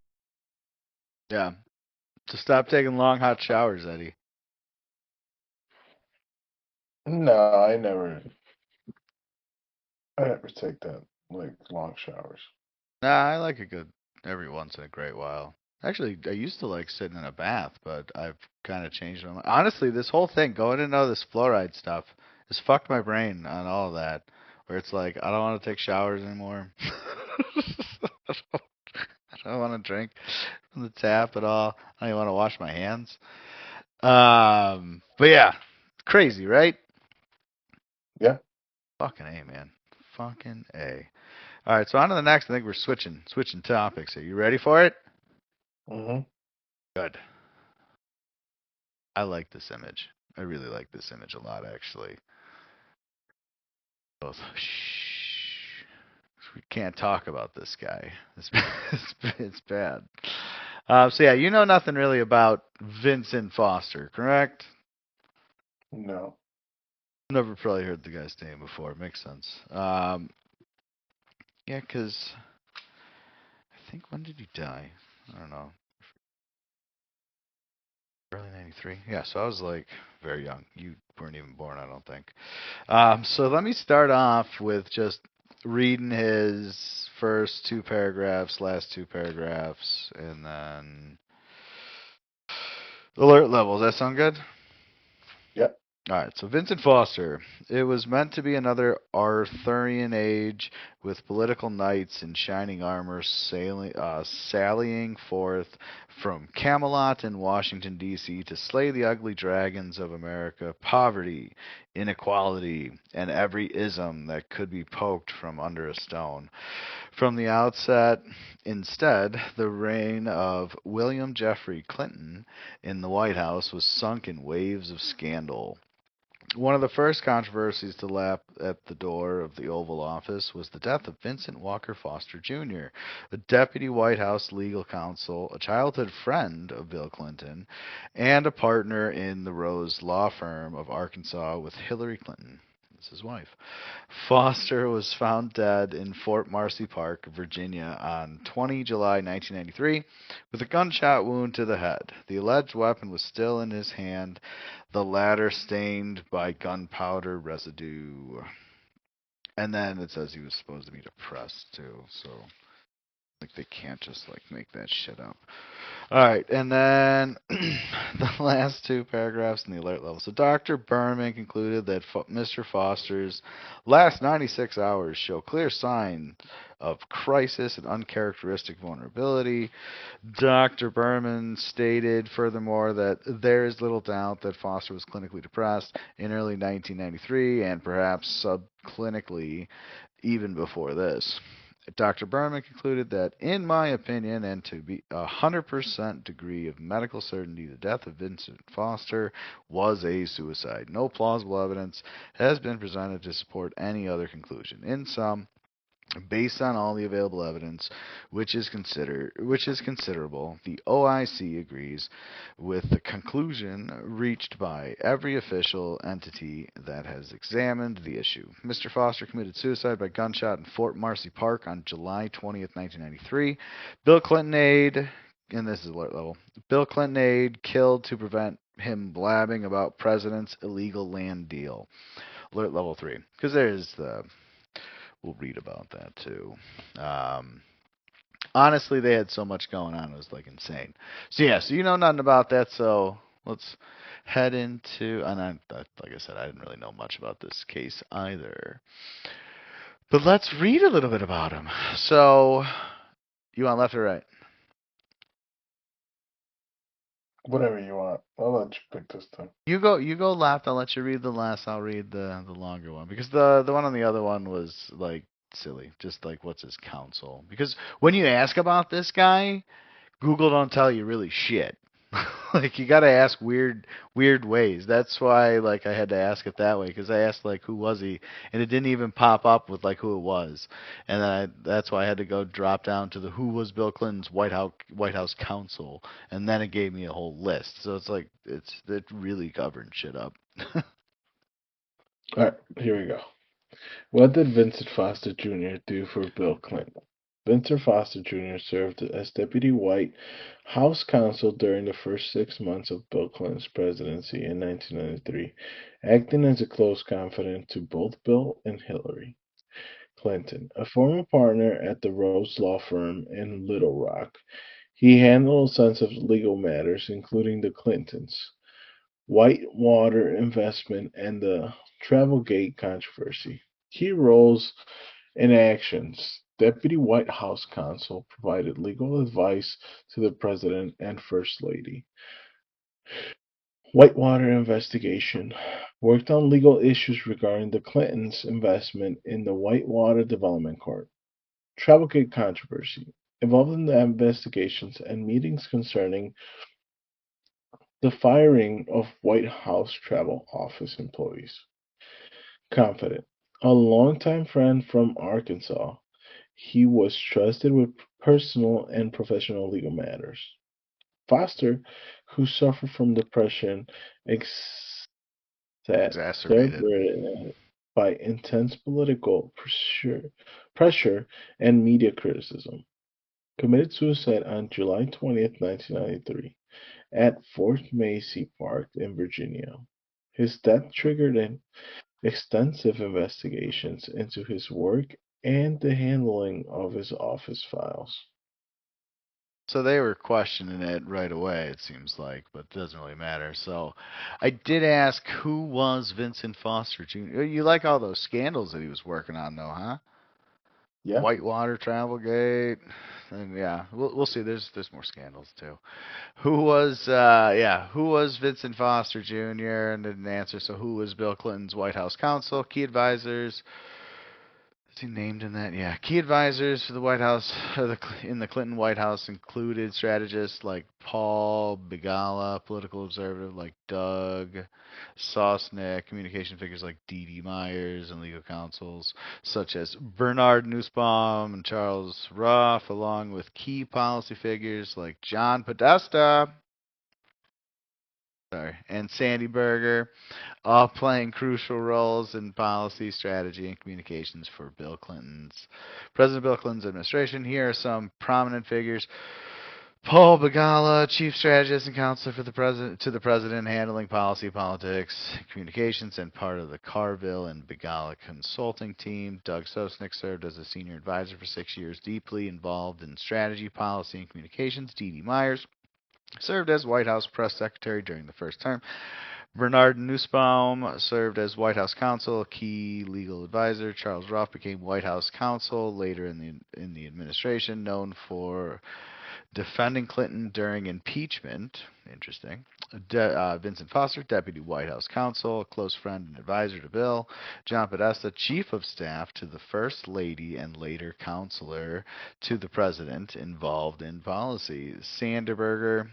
Yeah. So stop taking long, hot showers, Eddie. No, I never take that, like, long showers. Nah, I like a good every once in a great while. Actually, I used to like sitting in a bath, but I've kind of changed my mind. Honestly, this whole thing, going into all this fluoride stuff, has fucked my brain on all of that. Where it's like, I don't want to take showers anymore. I don't want to drink from the tap at all. I don't even want to wash my hands. But yeah, crazy, right? Yeah. Fucking A, man. Fucking A. All right, so on to the next. I think we're switching topics. Are you ready for it? Mm-hmm. Good. I like this image. I really like this image a lot, actually. Both. Shh. We can't talk about this guy. It's bad. So yeah, you know nothing really about Vincent Foster, correct? No. Never probably heard the guy's name before. Makes sense. Yeah, because I think when did he die? I don't know. Early '93. Yeah, so I was like very young. You weren't even born, I don't think. So let me start off with just reading his first two paragraphs, last two paragraphs, and then alert levels. That sound good? Yep. All right, so Vincent Foster. It was meant to be another Arthurian age with political knights in shining armor sallying forth from Camelot in Washington, D.C. to slay the ugly dragons of America, poverty, inequality, and every ism that could be poked from under a stone. From the outset, instead, the reign of William Jeffrey Clinton in the White House was sunk in waves of scandal. One of the first controversies to lap at the door of the Oval Office was the death of Vincent Walker Foster Jr., a deputy White House legal counsel, a childhood friend of Bill Clinton, and a partner in the Rose law firm of Arkansas with Hillary Clinton as his wife. Foster was found dead in Fort Marcy Park, Virginia on 20 July 1993 with a gunshot wound to the head. The alleged weapon was still in his hand, the latter stained by gunpowder residue. And then it says he was supposed to be depressed too, so like they can't just like make that shit up. All right, and then the last two paragraphs in the alert level. So Dr. Berman concluded that Mr. Foster's last 96 hours show clear signs of crisis and uncharacteristic vulnerability. Dr. Berman stated furthermore that there is little doubt that Foster was clinically depressed in early 1993 and perhaps subclinically even before this. Dr. Berman concluded that, in my opinion, and to be 100% degree of medical certainty, the death of Vincent Foster was a suicide. No plausible evidence has been presented to support any other conclusion. In sum, based on all the available evidence, which is considerable, the OIC agrees with the conclusion reached by every official entity that has examined the issue. Mr. Foster committed suicide by gunshot in Fort Marcy Park on July 20th, 1993. Bill Clinton aide, and this is alert level, Bill Clinton aide killed to prevent him blabbing about president's illegal land deal. Alert level 3, because there's the we'll read about that too. Honestly, they had so much going on; it was like insane. So yeah, so you know nothing about that. So let's head into. And like I said, I didn't really know much about this case either. But let's read a little bit about him. So, you want left or right? Whatever you want. I'll let you pick this time. You go left. I'll let you read the last. I'll read the longer one because the one on the other one was like silly. Just like what's his counsel? Because when you ask about this guy, Google don't tell you really shit. Like you got to ask weird ways. That's why like I had to ask it that way because I asked like who was he and it didn't even pop up with like who it was. And then that's why I had to go drop down to the who was Bill Clinton's White House counsel and then it gave me a whole list. So it's like it really covered shit up. All right, here we go. What did Vincent Foster Jr. do for Bill Clinton? Vincent Foster Jr. served as Deputy White House Counsel during the first 6 months of Bill Clinton's presidency in 1993, acting as a close confidant to both Bill and Hillary Clinton, a former partner at the Rose law firm in Little Rock. He handled sensitive legal matters, including the Clintons, Whitewater investment, and the Travelgate controversy. Key roles and actions. Deputy White House counsel provided legal advice to the President and First Lady. Whitewater investigation worked on legal issues regarding the Clintons' investment in the Whitewater Development Corp. Travelgate controversy involved in the investigations and meetings concerning the firing of White House Travel Office employees. Confident, a longtime friend from Arkansas, he was trusted with personal and professional legal matters. Foster, who suffered from depression Exacerbated. exacerbated by intense political pressure and media criticism, committed suicide on July 20th, 1993, at Fort Macy Park in Virginia. His death triggered an extensive investigations into his work and the handling of his office files. So they were questioning it right away, it seems like, but it doesn't really matter. So I did ask, who was Vincent Foster Jr.? You like all those scandals that he was working on, though, huh? Yeah. Whitewater, Travelgate, and yeah, we'll see. There's more scandals too. Who was Vincent Foster Jr. and didn't answer. So who was Bill Clinton's White House counsel, key advisors? Is he named in that? Yeah, key advisors for the White House in the Clinton White House included strategists like Paul Begala, political observer like Doug Sosnick, communication figures like D.D. Myers, and legal counsels such as Bernard Nussbaum and Charles Ruff, along with key policy figures like John Podesta, and Sandy Berger, all playing crucial roles in policy, strategy, and communications for President Bill Clinton's administration. Here are some prominent figures. Paul Begala, chief strategist and counselor to the president, handling policy, politics, communications, and part of the Carville and Begala consulting team. Doug Sosnick served as a senior advisor for 6 years, deeply involved in strategy, policy, and communications. D.D. Myers served as White House press secretary during the first term. Bernard Nussbaum served as White House counsel, key legal advisor. Charles Ruff became White House counsel later in the administration, known for defending Clinton during impeachment. Interesting. Vincent Foster, deputy White House counsel, close friend and advisor to Bill. John Podesta, chief of staff to the First Lady and later counselor to the president, involved in policy. Sandy Berger,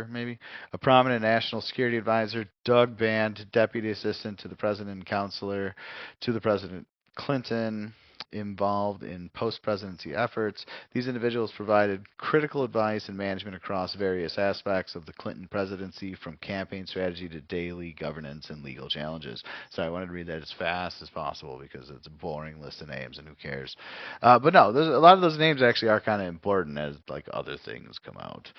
maybe, a prominent national security advisor. Doug Band, deputy assistant to the president and counselor to the President Clinton, involved in post-presidency efforts. These individuals provided critical advice and management across various aspects of the Clinton presidency, from campaign strategy to daily governance and legal challenges. So I wanted to read that as fast as possible because it's a boring list of names and who cares. But no, a lot of those names actually are kind of important as like other things come out.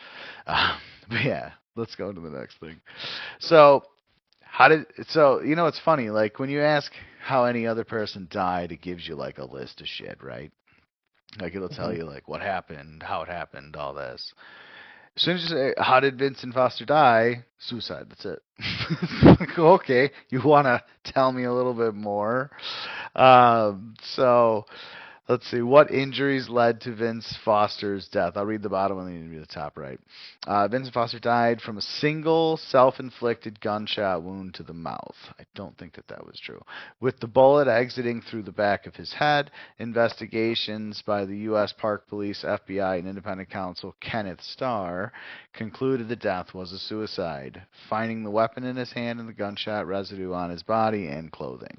But yeah, let's go to the next thing. So it's funny, like when you ask how any other person died, it gives you like a list of shit, right? Like it'll tell you like what happened, how it happened, all this. As soon as you say, how did Vincent Foster die? Suicide, that's it. Like, okay, you want to tell me a little bit more? So let's see. What injuries led to Vince Foster's death? I'll read the bottom one and you read the top right. Vincent Foster died from a single self-inflicted gunshot wound to the mouth. I don't think that was true. With the bullet exiting through the back of his head, investigations by the U.S. Park Police, FBI, and independent counsel Kenneth Starr concluded the death was a suicide, finding the weapon in his hand and the gunshot residue on his body and clothing.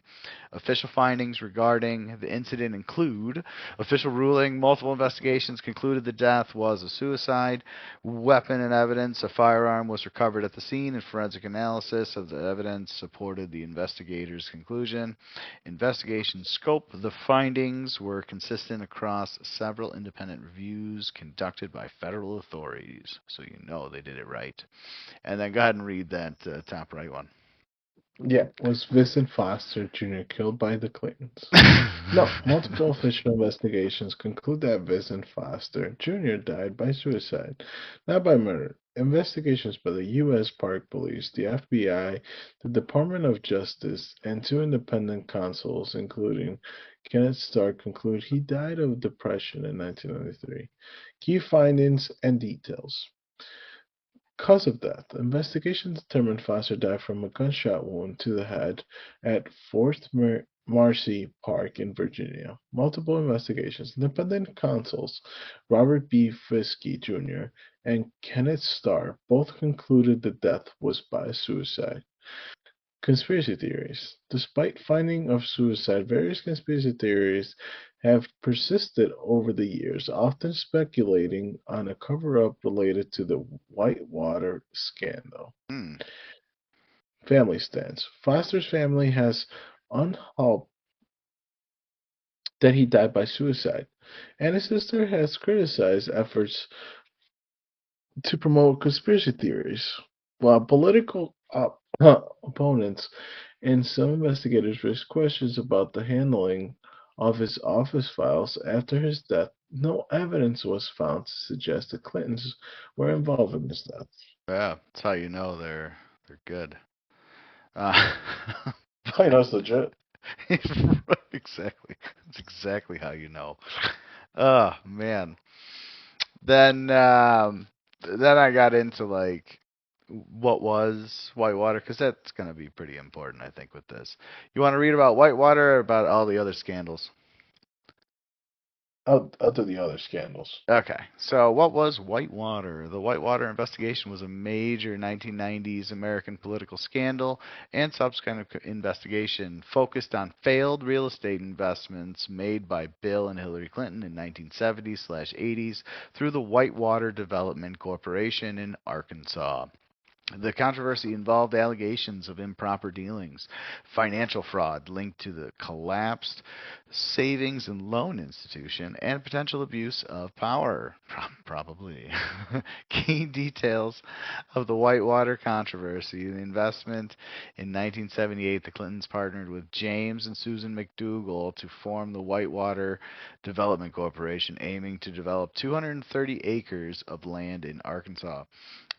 Official findings regarding the incident include official ruling, multiple investigations concluded the death was a suicide. Weapon and evidence, a firearm was recovered at the scene, and forensic analysis of the evidence supported the investigators' conclusion. Investigation scope, the findings were consistent across several independent reviews conducted by federal authorities. So you know they did it right. And then go ahead and read that top right one. Yeah, was Vincent Foster Jr. killed by the Clintons? No, multiple official investigations conclude that Vincent Foster Jr. died by suicide, not by murder. investigations by the U.S. Park Police, the FBI, the Department of Justice, and two independent consuls, including Kenneth Starr, conclude he died of depression in 1993. Key findings and details. Cause of death. Investigations determined Foster died from a gunshot wound to the head at Fort Marcy Park in Virginia. Multiple investigations. Independent consuls Robert B. Fiske Jr. and Kenneth Starr both concluded the death was by suicide. Conspiracy theories. Despite finding of suicide, various conspiracy theories have persisted over the years, often speculating on a cover-up related to the Whitewater scandal. Hmm. Family stance. Foster's family has unhelped that he died by suicide, and his sister has criticized efforts to promote conspiracy theories, while political opponents and some investigators raised questions about the handling of his office files after his death. No evidence was found to suggest the Clintons were involved in his death. Yeah, that's how you know they're good. Uh, I know it's legit. exactly. That's exactly how you know. Oh man. Then then I got into like what was Whitewater because that's gonna be pretty important, I think, with this. You want to read about Whitewater or about all the other scandals? I'll do the other scandals. Okay, so what was Whitewater? The Whitewater investigation was a major 1990s American political scandal and subsequent investigation focused on failed real estate investments made by Bill and Hillary Clinton in 1970s/80s through the Whitewater Development Corporation in Arkansas. The controversy involved allegations of improper dealings, financial fraud linked to the collapsed savings and loan institution, and potential abuse of power. Probably. Key details of the Whitewater controversy. The investment in 1978, the Clintons partnered with James and Susan McDougal to form the Whitewater Development Corporation, aiming to develop 230 acres of land in Arkansas.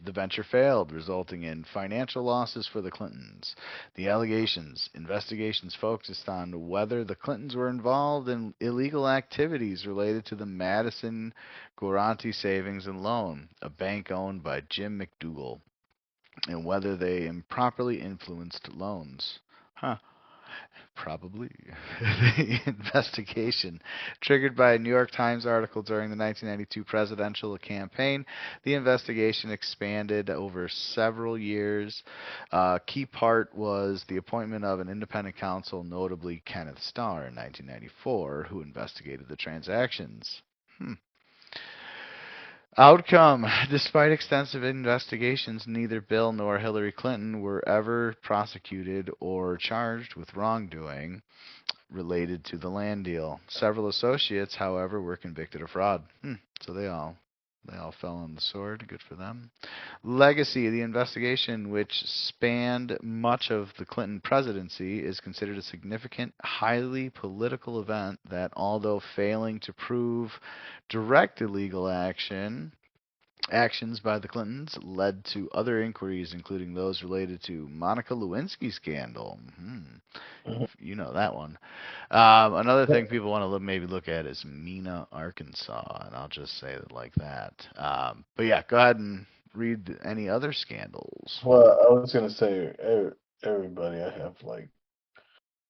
The venture failed, resulting in financial losses for the Clintons. The investigations focused on whether the Clintons were involved in illegal activities related to the Madison Guaranty Savings and Loan, a bank owned by Jim McDougal, and whether they improperly influenced loans. Huh. Probably. The investigation, triggered by a New York Times article during the 1992 presidential campaign, the investigation expanded over several years. Key part was the appointment of an independent counsel, notably Kenneth Starr, in 1994, who investigated the transactions. Outcome. Despite extensive investigations, neither Bill nor Hillary Clinton were ever prosecuted or charged with wrongdoing related to the land deal. Several associates, however, were convicted of fraud. So they all fell on the sword. Good for them. Legacy. The investigation, which spanned much of the Clinton presidency, is considered a significant, highly political event that, although failing to prove direct illegal actions by the Clintons, led to other inquiries, including those related to Monica Lewinsky scandal. You know that one. Another thing people want to maybe look at is Mena, Arkansas, and I'll just say it like that. But yeah, go ahead and read any other scandals. Well, I was gonna say everybody I have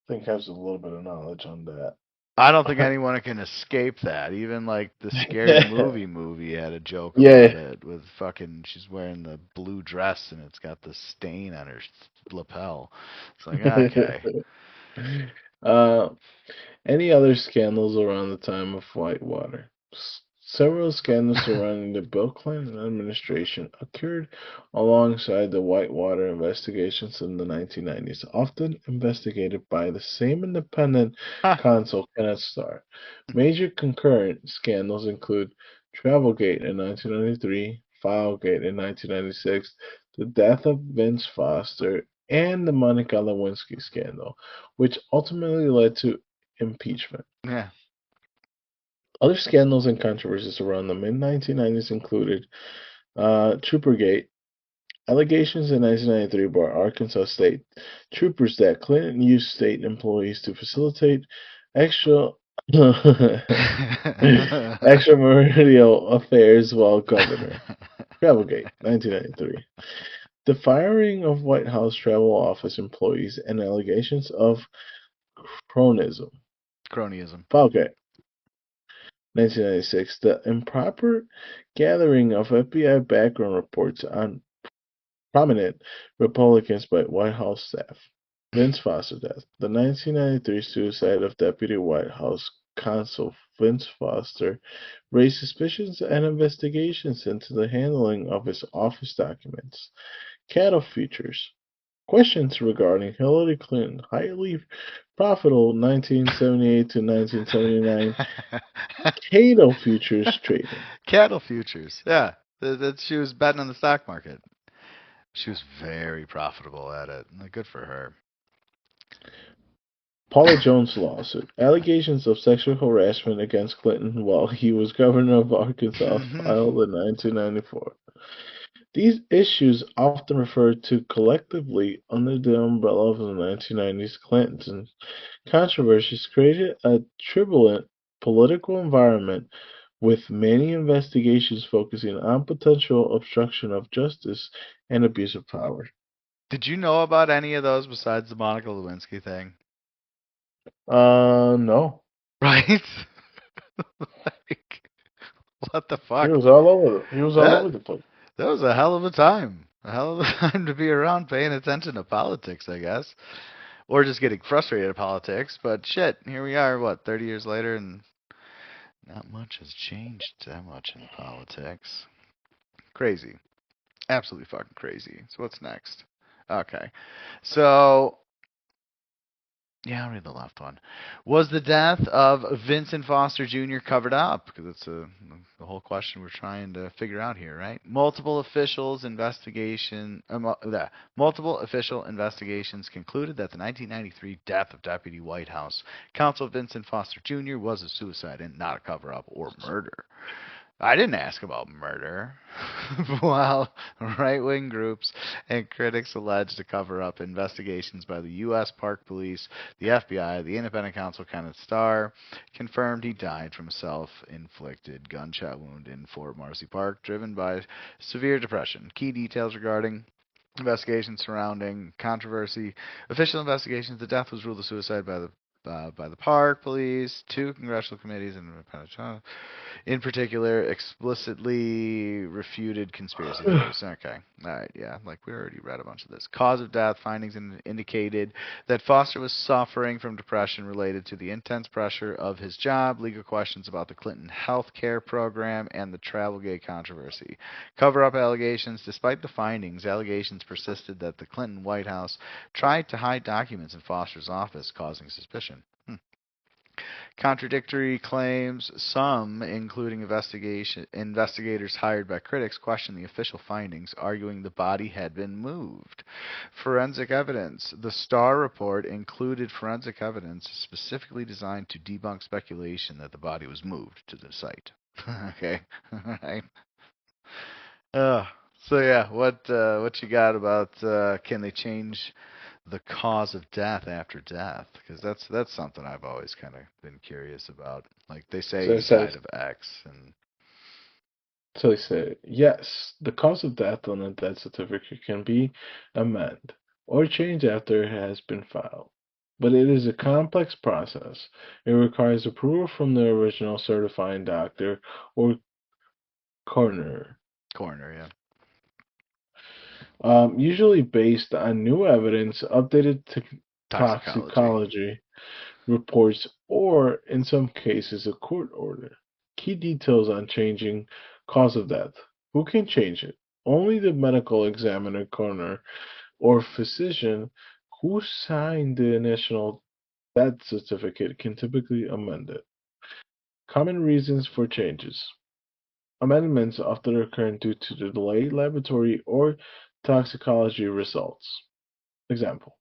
think has a little bit of knowledge on that. I don't think anyone can escape that. Even like the Scary Movie had a joke Yeah. about it with fucking she's wearing the blue dress and it's got the stain on her lapel. It's like, okay. Any other scandals around the time of Whitewater? Several scandals surrounding the Bill Clinton administration occurred alongside the Whitewater investigations in the 1990s, often investigated by the same independent counsel, Kenneth Starr. Major concurrent scandals include Travelgate in 1993, Filegate in 1996, the death of Vince Foster, and the Monica Lewinsky scandal, which ultimately led to impeachment. Yeah. Other scandals and controversies around the mid-1990s included Troopergate. Allegations in 1993 by Arkansas State troopers that Clinton used state employees to facilitate extra extramarital affairs while governor. Travelgate, 1993. The firing of White House Travel Office employees and allegations of cronyism. Cronyism. Filegate, 1996. The improper gathering of FBI background reports on prominent Republicans by White House staff. Vince Foster death. The 1993 suicide of Deputy White House Counsel Vince Foster raised suspicions and investigations into the handling of his office documents. Cattle futures. Questions regarding Hillary Clinton highly profitable 1978 to 1979 cattle futures trading. Cattle futures. Yeah. She was betting on the stock market. She was very profitable at it. Good for her. Paula Jones lawsuit. Allegations of sexual harassment against Clinton while he was governor of Arkansas filed in 1994. These issues, often referred to collectively under the umbrella of the 1990s Clinton controversies, created a turbulent political environment with many investigations focusing on potential obstruction of justice and abuse of power. Did you know about any of those besides the Monica Lewinsky thing? No. Right? Like, what the fuck? He was all over. He was all over the place. That was a hell of a time. A hell of a time to be around paying attention to politics, I guess. Or just getting frustrated at politics. But shit, here we are, 30 years later, and not much has changed that much in politics. Crazy. Absolutely fucking crazy. So what's next? Okay. So, yeah, I'll read the last one. Was the death of Vincent Foster Jr. covered up? Because it's the whole question we're trying to figure out here, right? Multiple official investigations concluded that the 1993 death of Deputy White House Counsel Vincent Foster Jr. was a suicide and not a cover-up or murder. I didn't ask about murder. While right-wing groups and critics allege to cover up investigations by the U.S. Park Police, the FBI, the independent counsel Kenneth Starr confirmed he died from a self-inflicted gunshot wound in Fort Marcy Park, driven by severe depression. Key details regarding investigations surrounding controversy. Official investigations: the death was ruled a suicide by the Park Police, 2 congressional committees, and in particular, explicitly refuted conspiracy theories. Okay. All right. Yeah. Like we already read a bunch of this. Cause of death findings indicated that Foster was suffering from depression related to the intense pressure of his job, legal questions about the Clinton health care program, and the Travelgate controversy. Cover-up allegations. Despite the findings, allegations persisted that the Clinton White House tried to hide documents in Foster's office, causing suspicion. Contradictory claims. Some, including investigators hired by critics, questioned the official findings, arguing the body had been moved. Forensic evidence. The Starr report included forensic evidence specifically designed to debunk speculation that the body was moved to the site. Okay, all right. So yeah, what you got about can they change the cause of death after death? Because that's something I've always kind of been curious about. Like they say So he it says, died of X, and so he said, yes, the cause of death on a death certificate can be amended or changed after it has been filed. But it is a complex process. It requires approval from the original certifying doctor or coroner. coroner, Usually based on new evidence, updated toxicology. toxicology reports, or in some cases, a court order. Key details on changing cause of death. Who can change it? Only the medical examiner, coroner, or physician who signed the initial death certificate can typically amend it. Common reasons for changes. Amendments often occur due to the delayed laboratory or toxicology results. Example: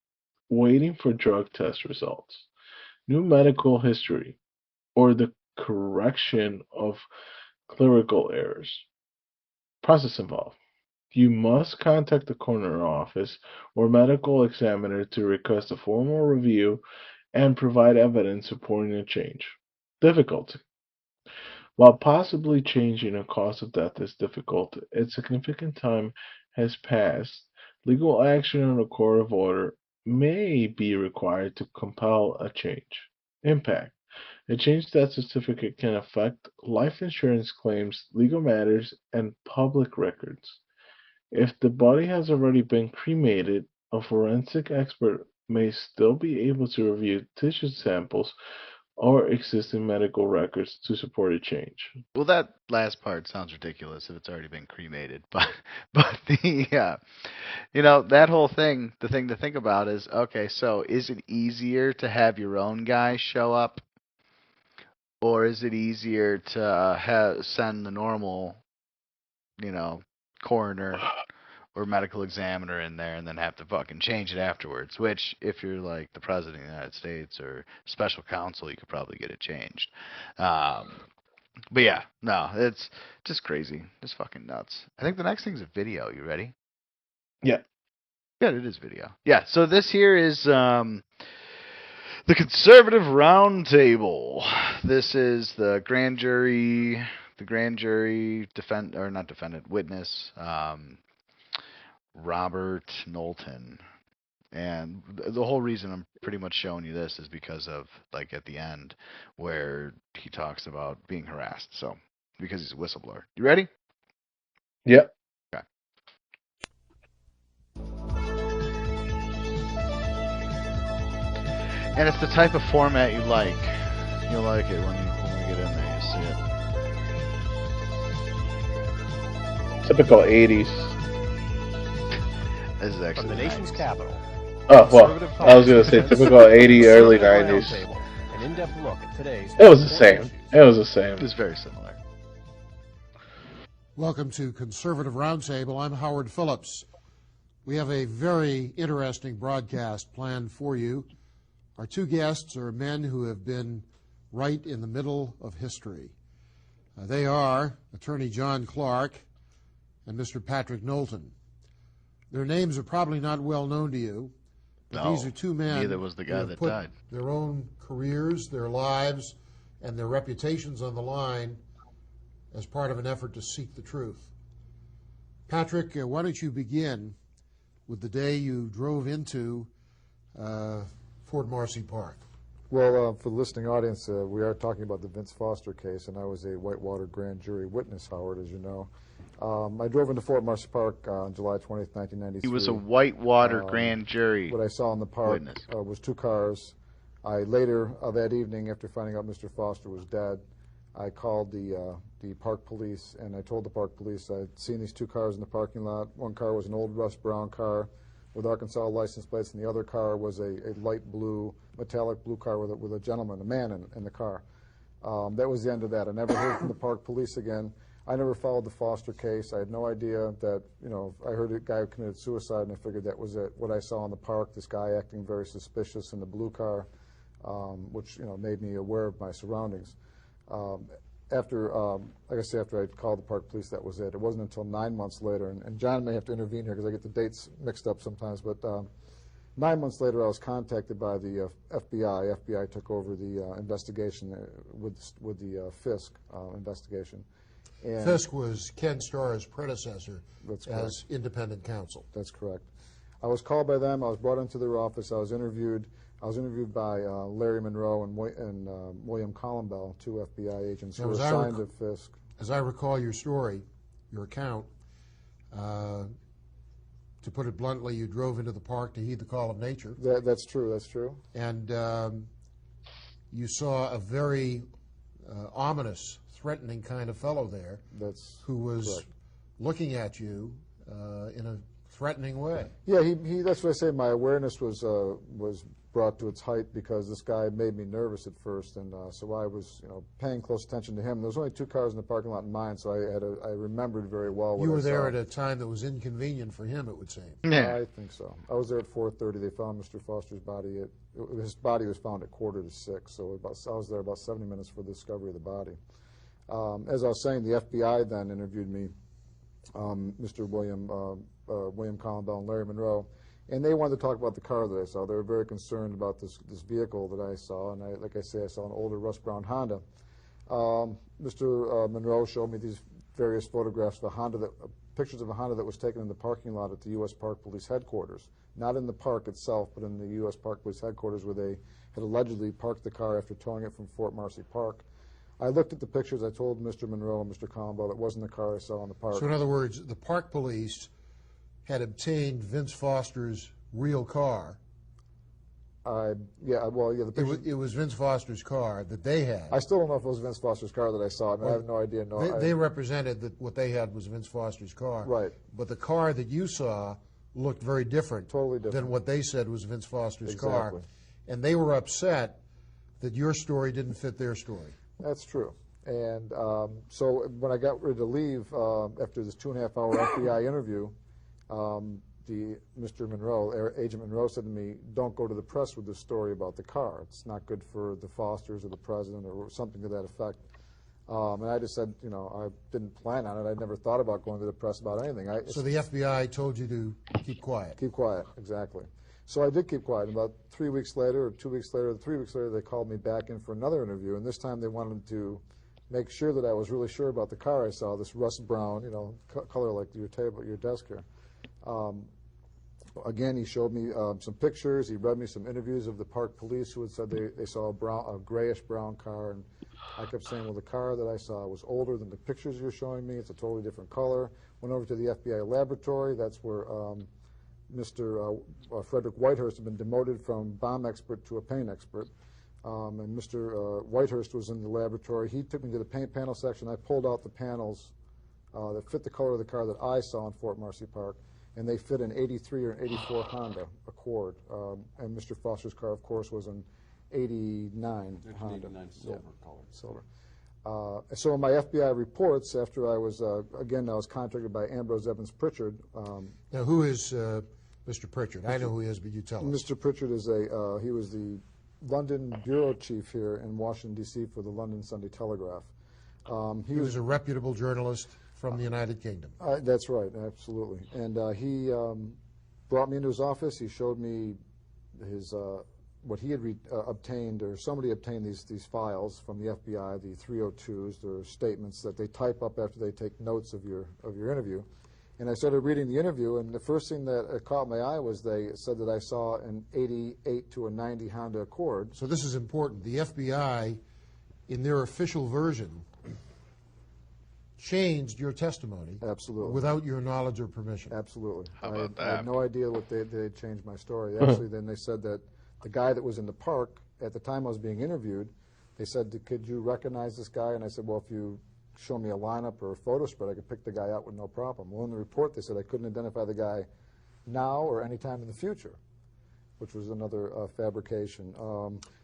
waiting for drug test results, new medical history, or the correction of clerical errors. Process involved. You must contact the coroner office or medical examiner to request a formal review and provide evidence supporting a change. Difficulty. While possibly changing a cause of death is difficult, and significant time has passed, legal action on a court of order may be required to compel a change. Impact. A changed death certificate can affect life insurance claims, legal matters, and public records. If the body has already been cremated, a forensic expert may still be able to review tissue samples or existing medical records to support a change. Well, that last part sounds ridiculous if it's already been cremated, but the that whole thing, the thing to think about is, okay, so is it easier to have your own guy show up, or is it easier to send the normal, coroner or medical examiner in there and then have to fucking change it afterwards? Which, if you're like the president of the United States or special counsel, you could probably get it changed. But yeah, no, it's just crazy, just fucking nuts. I think the next thing's a video. You ready? Yeah. Yeah, it is video. Yeah, so this here is the Conservative Roundtable. This is the grand jury witness, Robert Knowlton. And the whole reason I'm pretty much showing you this is because of, like, at the end where he talks about being harassed. So, because he's a whistleblower. You ready? Yep. Okay. And it's the type of format you like. You'll like it when we get in there. You see it. Typical 80s. This is actually From the nation's 90s. capital. Oh, well, I was going to say typical 80, early 90s. An in-depth look at today's It was the same. It was the same. It's very similar. Welcome to Conservative Roundtable. I'm Howard Phillips. We have a very interesting broadcast planned for you. Our two guests are men who have been right in the middle of history. They are Attorney John Clark and Mr. Patrick Knowlton. Their names are probably not well known to you. But No, these are two men neither was the guy who have that put died. their own careers, their lives, and their reputations on the line as part of an effort to seek the truth. Patrick, why don't you begin with the day you drove into Fort Marcy Park? Well, for the listening audience, we are talking about the Vince Foster case, and I was a Whitewater grand jury witness, Howard, as you know. I drove into Fort Marcy Park on July 20th, 1993. He was a Whitewater grand jury What I saw in the park witness. Was two cars. Later that evening, after finding out Mr. Foster was dead, I called the park police, and I told the park police I'd seen these two cars in the parking lot. One car was an old rust brown car with Arkansas license plates, and the other car was a light blue, metallic blue car with a gentleman, a man in the car. That was the end of that. I never heard from the park police again. I never followed the Foster case. I had no idea that, I heard a guy who committed suicide, and I figured that was it. What I saw in the park, this guy acting very suspicious in the blue car, which, made me aware of my surroundings. After I called the park police, that was it. It wasn't until 9 months later, and John may have to intervene here because I get the dates mixed up sometimes, but 9 months later I was contacted by the FBI. FBI took over the investigation with the Fisk investigation. And Fisk was Ken Starr's predecessor That's as independent counsel. That's correct. I was called by them. I was brought into their office. I was interviewed by Larry Monroe and William Columbell, two FBI agents who were assigned to Fisk. As I recall your story, your account, to put it bluntly, you drove into the park to heed the call of nature. That's true. That's true. And you saw a very ominous, threatening kind of fellow there. Who was correct. Looking at you in a threatening way. Yeah, he. That's what I say. My awareness was brought to its height because this guy made me nervous at first, and so I was, paying close attention to him. There was only two cars in the parking lot and mine, so I remembered very well what I saw. You were there at a time that was inconvenient for him, it would seem. Yeah, I think so. I was there at 4:30. They found Mr. Foster's body. His body was found at 5:45, so I was there about 70 minutes for the discovery of the body. As I was saying, the FBI then interviewed me Mr. William Collinbell and Larry Monroe, and they wanted to talk about the car that I saw. They were very concerned about this vehicle that I saw, and like I say, I saw an older rust brown Honda. Mr. Monroe showed me these various photographs of a Honda, pictures of a Honda that was taken in the parking lot at the U.S. Park Police headquarters. Not in the park itself, but in the U.S. Park Police headquarters, where they had allegedly parked the car after towing it from Fort Marcy Park. I looked at the pictures. I told Mr. Monroe and Mr. Collinbell it wasn't the car I saw in the park. So in other words, the Park Police had obtained Vince Foster's real car. The picture, it was Vince Foster's car that they had. I still don't know if it was Vince Foster's car that I saw. I mean, I have no idea. They represented that what they had was Vince Foster's car. Right. But the car that you saw looked very different, totally different than what they said was Vince Foster's car. Exactly. And they were upset that your story didn't fit their story. That's true. And so when I got ready to leave after this 2.5-hour FBI interview, Mr. Monroe, Agent Monroe, said to me, "Don't go to the press with this story about the car. It's not good for the Fosters or the president," or something to that effect. And I just said, I didn't plan on it. I never thought about going to the press about anything. So the FBI told you to keep quiet. Keep quiet, exactly. So I did keep quiet. About 3 weeks later, or 2 weeks later, 3 weeks later, they called me back in for another interview, and this time they wanted to make sure that I was really sure about the car I saw, this rust brown, color like your table, your desk here. Again, he showed me some pictures. He read me some interviews of the park police who had said they saw a grayish-brown car, and I kept saying, well, the car that I saw was older than the pictures you're showing me. It's a totally different color. Went over to the FBI laboratory. That's where Mr. Frederick Whitehurst had been demoted from bomb expert to a paint expert. And Mr. Whitehurst was in the laboratory. He took me to the paint panel section. I pulled out the panels that fit the color of the car that I saw in Fort Marcy Park, and they fit an 83 or an 84 Honda Accord. And Mr. Foster's car, of course, was an 89 Honda. 89 silver color. Silver. So in my FBI reports, after I was, again, I was contacted by Ambrose Evans Pritchard. Now, who is Mr. Pritchard? I know who he is, but you tell us. Mr. Pritchard is he was the London bureau chief here in Washington, D.C. for the London Sunday Telegraph. He was a reputable journalist from the United Kingdom. That's right, absolutely. And he brought me into his office. He showed me his what he had obtained, or somebody obtained these files from the FBI, the 302s, the statements that they type up after they take notes of your interview. And I started reading the interview, and the first thing that caught my eye was they said that I saw an 88 to a 90 Honda Accord. So this is important. The FBI, in their official version, changed your testimony. Absolutely. Without your knowledge or permission. Absolutely. How about I had no idea what they changed my story. Actually, then they said that the guy that was in the park at the time I was being interviewed, they said, "Could you recognize this guy?" And I said, "Well, if you show me a lineup or a photo spread, I could pick the guy out with no problem." Well, in the report, they said I couldn't identify the guy now or any time in the future, which was another fabrication.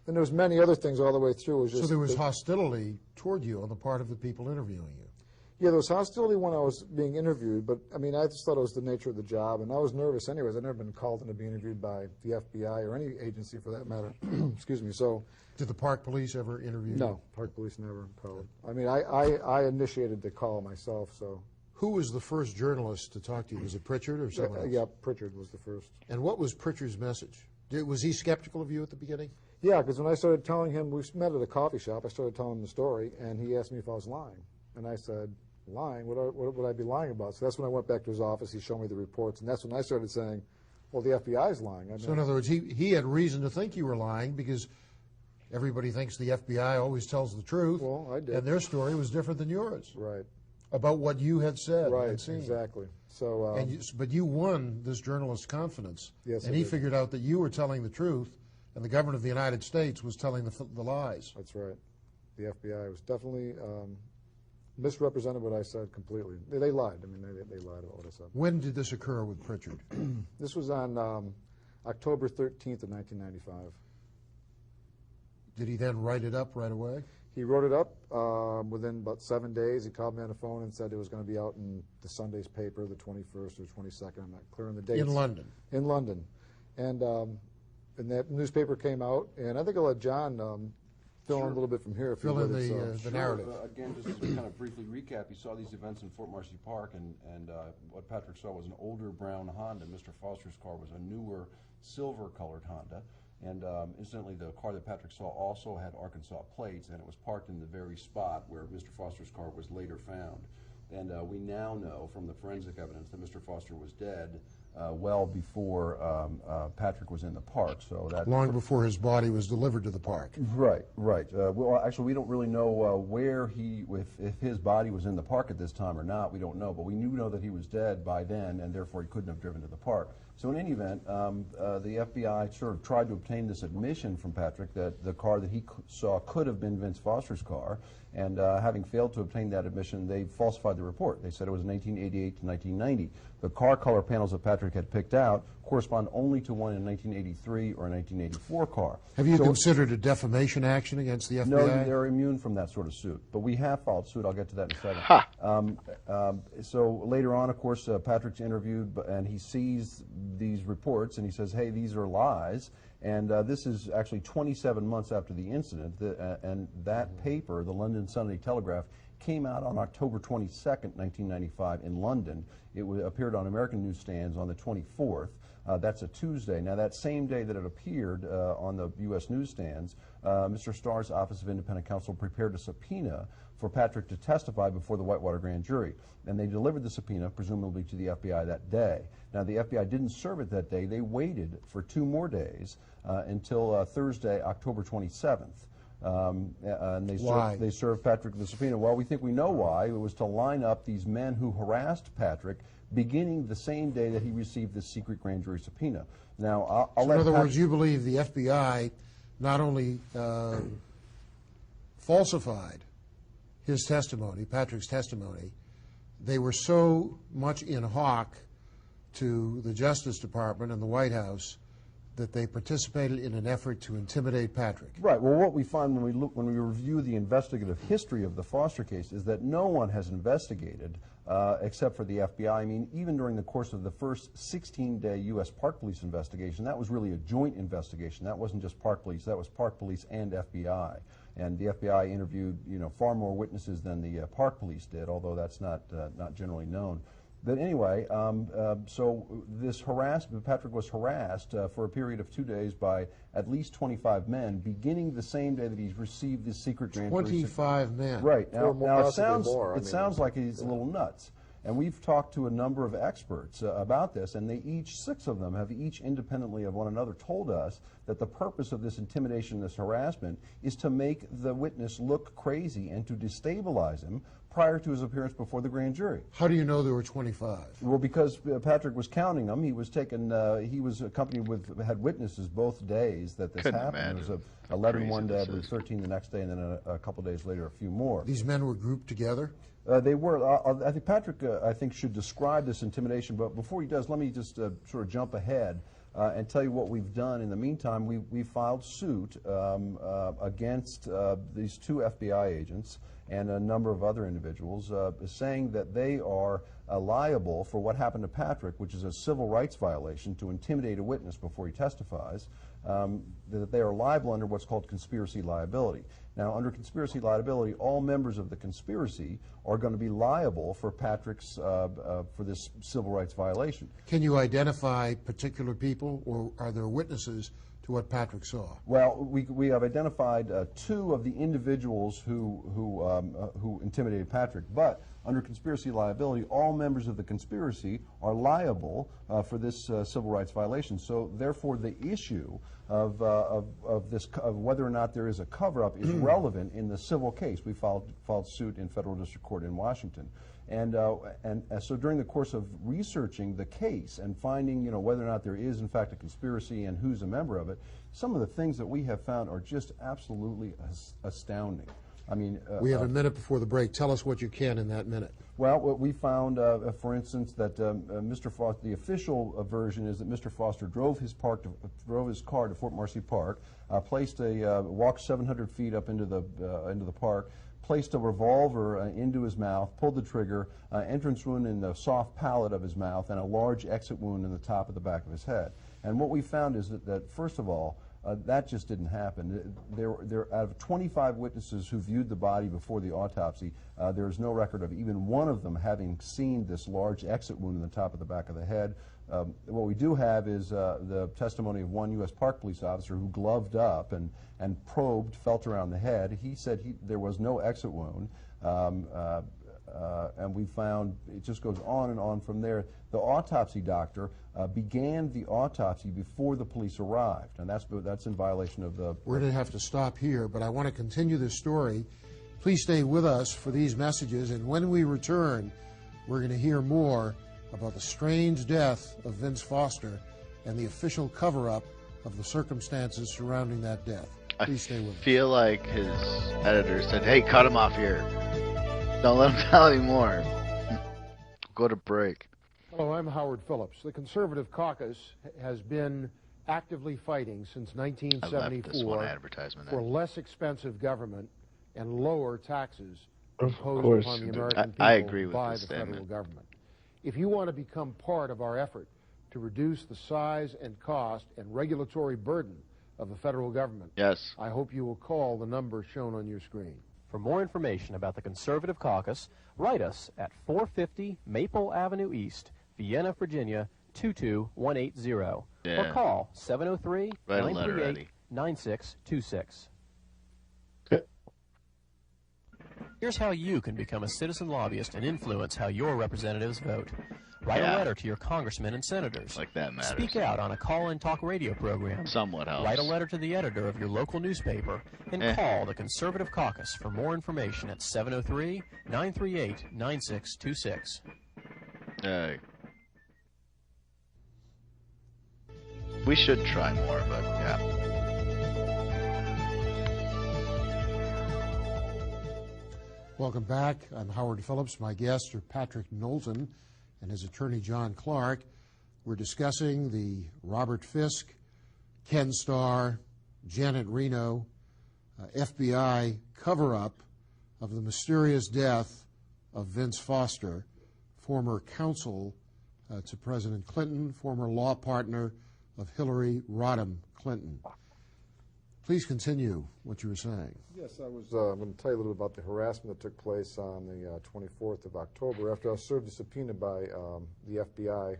Then there was many other things all the way through. It was just, so there was hostility toward you on the part of the people interviewing you. Yeah, there was hostility when I was being interviewed, but I mean, I just thought it was the nature of the job, and I was nervous anyways. I'd never been called in to be interviewed by the FBI or any agency for that matter. Excuse me. So, did the park police ever interview you? No, park police never called. I mean, I initiated the call myself. So, who was the first journalist to talk to you? Was it Pritchard or someone else? Yeah, Pritchard was the first. And what was Pritchard's message? Was he skeptical of you at the beginning? Yeah, because when I started telling him, we met at a coffee shop, I started telling him the story, and he asked me if I was lying, and I said, lying? What would I be lying about? So that's when I went back to his office. He showed me the reports, and that's when I started saying, well, the FBI is lying. So in other words, he had reason to think you were lying because everybody thinks the FBI always tells the truth. Well, I did. And their story was different than yours. Right. About what you had said and seen. Exactly. So, but you won this journalist's confidence. Yes, and he figured out that you were telling the truth, and the government of the United States was telling the lies. That's right. The FBI was definitely misrepresented what I said completely. They lied. I mean, they lied about what I said. When did this occur with Pritchard? This was on October 13th of 1995. Did he then write it up right away? He wrote it up within about 7 days. He called me on the phone and said it was going to be out in the Sunday's paper, the 21st or 22nd. I'm not clear on the dates. In London? In London. And that newspaper came out, and I think I'll let John fill in a little bit from here. If Fill you in would, the narrative. Again, just to kind of briefly recap, you saw these events in Fort Marcy Park, and what Patrick saw was an older brown Honda. Mr. Foster's car was a newer silver-colored Honda. And incidentally, the car that Patrick saw also had Arkansas plates, and it was parked in the very spot where Mr. Foster's car was later found. And we now know from the forensic evidence that Mr. Foster was dead well before Patrick was in the park. So that long before his body was delivered to the park. Right, right. Well, actually, we don't really know where if his body was in the park at this time or not. We don't know, but we know that he was dead by then, and therefore he couldn't have driven to the park. So in any event, the FBI sort of tried to obtain this admission from Patrick that the car that he saw could have been Vince Foster's car, and having failed to obtain that admission, they falsified the report. They said it was 1988 to 1990. The car color panels that Patrick had picked out correspond only to one in 1983 or 1984 car. Have you considered a defamation action against the FBI? No, they're immune from that sort of suit. But we have filed suit. I'll get to that in a second. So later on, of course, Patrick's interviewed, and he sees these reports, and he says, hey, these are lies. And this is actually 27 months after the incident, and that paper, the London Sunday Telegraph, came out on October 22nd, 1995 in London. It appeared on American newsstands on the 24th. That's a Tuesday. Now, that same day that it appeared on the U.S. newsstands, Mr. Starr's Office of Independent Counsel prepared a subpoena for Patrick to testify before the Whitewater grand jury. And they delivered the subpoena, presumably to the FBI that day. Now, the FBI didn't serve it that day. They waited for 2 more days until Thursday, October 27th. And they served Patrick the subpoena. Well, we think we know why. It was to line up these men who harassed Patrick beginning the same day that he received the secret grand jury subpoena. Now, So in other words, you believe the FBI not only falsified his testimony, Patrick's testimony, they were so much in hock to the Justice Department and the White House that they participated in an effort to intimidate Patrick. Right. Well, what we find when we review the investigative history of the Foster case is that no one has investigated except for the FBI. I mean, even during the course of the first 16-day U.S. Park Police investigation, that was really a joint investigation. That wasn't just Park Police. That was Park Police and FBI. And the FBI interviewed, far more witnesses than the Park Police did, although that's not generally known. But anyway, so this harassment, Patrick was harassed for a period of 2 days by at least 25 men, beginning the same day that he received this secret grand jury. 25 men. Right. Now it more. sounds like he's a little nuts. And we've talked to a number of experts about this, and they each, 6 of them, have each independently of one another told us that the purpose of this intimidation, this harassment, is to make the witness look crazy and to destabilize him prior to his appearance before the grand jury. How do you know there were 25? Well, because Patrick was counting them. He was taken. He was accompanied with, had witnesses both days that this happened. It was 11 one day, 13 the next day, and then a couple days later, a few more. These men were grouped together? They were. I think Patrick, should describe this intimidation. But before he does, let me just sort of jump ahead and tell you what we've done. In the meantime, we filed suit against these 2 FBI agents and a number of other individuals, saying that they are liable for what happened to Patrick, which is a civil rights violation to intimidate a witness before he testifies, that they are liable under what's called conspiracy liability. Now, under conspiracy liability, all members of the conspiracy are going to be liable for Patrick's, for this civil rights violation. Can you identify particular people, or are there witnesses to what Patrick saw? Well, we have identified 2 of the individuals who intimidated Patrick, but under conspiracy liability, all members of the conspiracy are liable for this civil rights violation. So, therefore, the issue of whether or not there is a cover-up is relevant in the civil case. We filed suit in federal district court in Washington. And so during the course of researching the case and finding, whether or not there is, in fact, a conspiracy and who's a member of it, some of the things that we have found are just absolutely astounding. I mean, we have a minute before the break. Tell us what you can in that minute. Well, what we found, for instance, that Mr. Foster, the official version is that Mr. Foster drove his car to Fort Marcy Park, walked 700 feet up into the park, placed a revolver into his mouth, pulled the trigger, entrance wound in the soft palate of his mouth, and a large exit wound in the top of the back of his head. And what we found is that first of all, That just didn't happen. Out of 25 witnesses who viewed the body before the autopsy, there is no record of even one of them having seen this large exit wound in the top of the back of the head. What we do have is the testimony of one U.S. Park Police officer who gloved up and probed, felt around the head. He said there was no exit wound. And we found, it just goes on and on from there. The autopsy doctor began the autopsy before the police arrived, and that's in violation of the... We're going to have to stop here, but I want to continue this story. Please stay with us for these messages, and when we return, we're going to hear more about the strange death of Vince Foster and the official cover-up of the circumstances surrounding that death. Please stay with us. I feel like his editor said, hey, cut him off here. Don't let him tell any more. Go to break. Hello, I'm Howard Phillips. The Conservative Caucus has been actively fighting since 1974 for less expensive government and lower taxes imposed upon the American people I agree with by this the statement. federal government. If you want to become part of our effort to reduce the size and cost and regulatory burden of the federal government, yes, I hope you will call the number shown on your screen. For more information about the Conservative Caucus, write us at 450 Maple Avenue East, Vienna, Virginia, 22180. Or call 703-938-9626. Here's how you can become a citizen lobbyist and influence how your representatives vote. Write a letter to your congressmen and senators. Like that matters. Speak out on a call-in talk radio program. Somewhat helps. Write a letter to the editor of your local newspaper and call the Conservative Caucus for more information at 703-938-9626. We should try more, but yeah. Welcome back. I'm Howard Phillips. My guests are Patrick Knowlton and his attorney John Clark. We're discussing the Robert Fisk, Ken Starr, Janet Reno, FBI cover-up of the mysterious death of Vince Foster, former counsel to President Clinton, former law partner of Hillary Rodham Clinton. Please continue what you were saying. Yes, I was going to tell you a little bit about the harassment that took place on the 24th of October after I was served a subpoena by the FBI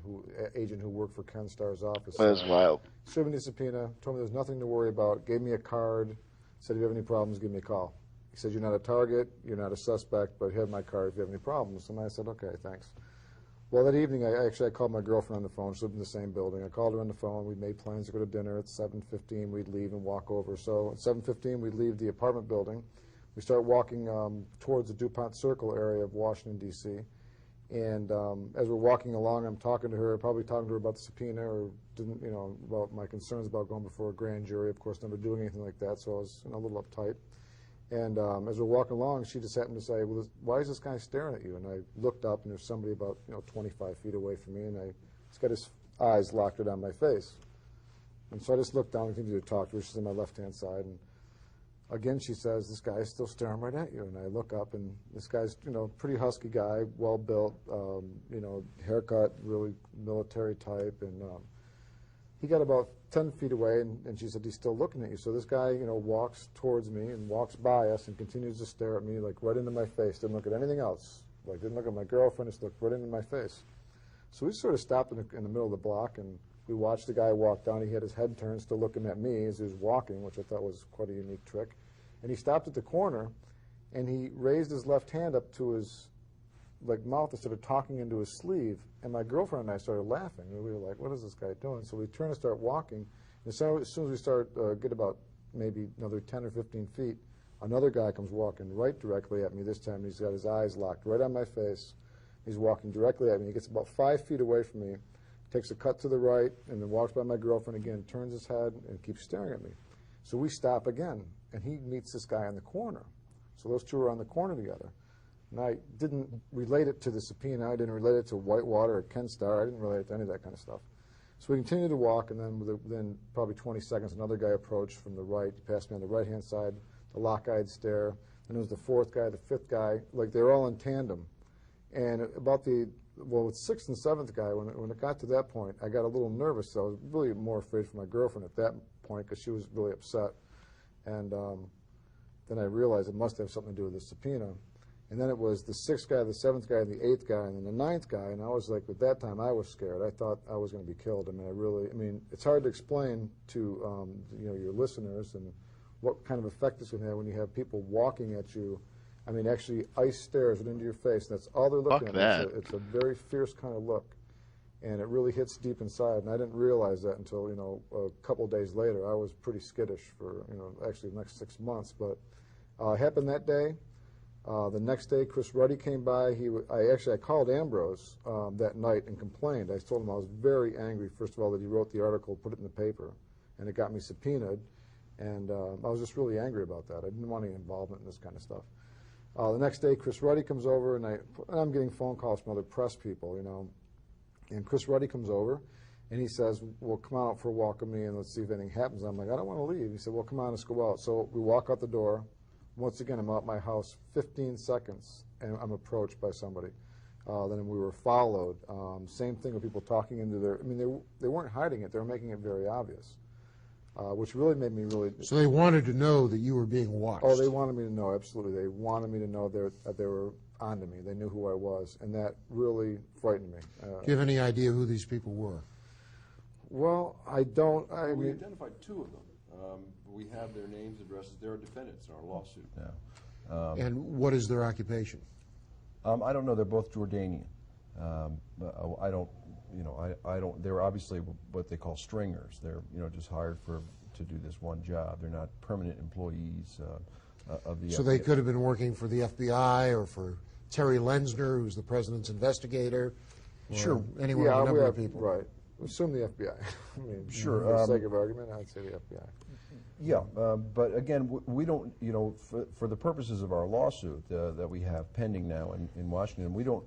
agent who worked for Ken Starr's office. That was wild. Served me a subpoena, told me there's nothing to worry about, gave me a card, said if you have any problems, give me a call. He said, you're not a target, you're not a suspect, but have my card if you have any problems. And I said, okay, thanks. Well, that evening, I called my girlfriend on the phone. She lived in the same building. I called her on the phone. We made plans to go to dinner. At 7:15, we'd leave and walk over. So at 7:15, we'd leave the apartment building. We start walking towards the DuPont Circle area of Washington, D.C. And as we're walking along, I'm talking to her, probably talking to her about the subpoena or about my concerns about going before a grand jury. Of course, never doing anything like that, so I was a little uptight. And as we're walking along, she just happened to say, well, why is this guy staring at you? And I looked up, and there's somebody about 25 feet away from me, and he's got his eyes locked on my face. And so I just looked down and continued to talk to her. She's on my left-hand side. And again, she says, this guy is still staring right at you. And I look up, and this guy's, pretty husky guy, well-built, haircut, really military type. And he got about 10 feet away, and she said, he's still looking at you. So this guy, walks towards me and walks by us and continues to stare at me, like, right into my face. Didn't look at anything else. Like, didn't look at my girlfriend, just looked right into my face. So we sort of stopped in the middle of the block, and we watched the guy walk down. He had his head turned, still looking at me as he was walking, which I thought was quite a unique trick. And he stopped at the corner, and he raised his left hand up to his mouth and started talking into his sleeve. And my girlfriend and I started laughing. We were like, what is this guy doing? So we turn and start walking. And so as soon as we start, get about maybe another 10 or 15 feet, another guy comes walking right directly at me. This time he's got his eyes locked right on my face. He's walking directly at me. He gets about 5 feet away from me, takes a cut to the right, and then walks by my girlfriend again, turns his head, and keeps staring at me. So we stop again, and he meets this guy in the corner. So those two are on the corner together. And I didn't relate it to the subpoena. I didn't relate it to Whitewater or Ken Starr. I didn't relate it to any of that kind of stuff. So we continued to walk, and then within probably 20 seconds, another guy approached from the right. He passed me on the right-hand side, the lock-eyed stare. Then there was the fourth guy, the fifth guy. Like, they were all in tandem. And about the well, with 6th and 7th guy, when it got to that point, I got a little nervous. So I was really more afraid for my girlfriend at that point because she was really upset. And then I realized it must have something to do with the subpoena. And then it was the 6th guy, the 7th guy, and the 8th guy, and then the 9th guy. And I was like, at that time, I was scared. I thought I was going to be killed. I mean, it's hard to explain to your listeners and what kind of effect it's going to have when you have people walking at you. I mean, actually, ice stares right into your face. That's all they're looking at. It's a very fierce kind of look, and it really hits deep inside. And I didn't realize that until a couple of days later. I was pretty skittish for actually the next 6 months. But it happened that day. The next day, Chris Ruddy came by. I called Ambrose that night and complained. I told him I was very angry, first of all, that he wrote the article, put it in the paper, and it got me subpoenaed. And I was just really angry about that. I didn't want any involvement in this kind of stuff. The next day, Chris Ruddy comes over, and I'm getting phone calls from other press people, And Chris Ruddy comes over, and he says, well, come out for a walk with me, and let's see if anything happens. I'm like, I don't want to leave. He said, well, come on, let's go out. So we walk out the door. Once again, I'm out my house 15 seconds, and I'm approached by somebody. Then we were followed. Same thing with people talking into their, they weren't hiding it. They were making it very obvious. Which really made me really... So they wanted to know that you were being watched. Oh, they wanted me to know, absolutely. They wanted me to know that they were onto me. They knew who I was, and that really frightened me. Do you have any idea who these people were? Well, I don't. We identified 2 of them. We have their names, addresses. They're defendants in our lawsuit now. And what is their occupation? I don't know. They're both Jordanian. I don't. I don't. They're obviously what they call stringers. They're just hired to do this one job. They're not permanent employees of the. So they could have been working for the FBI or for Terry Lenzner, who's the president's investigator. Sure. Any one of a number of people. Right. Assume the FBI. Sure. For the sake of argument, I'd say the FBI. Yeah, but again, we don't. For the purposes of our lawsuit that we have pending now in Washington, we don't.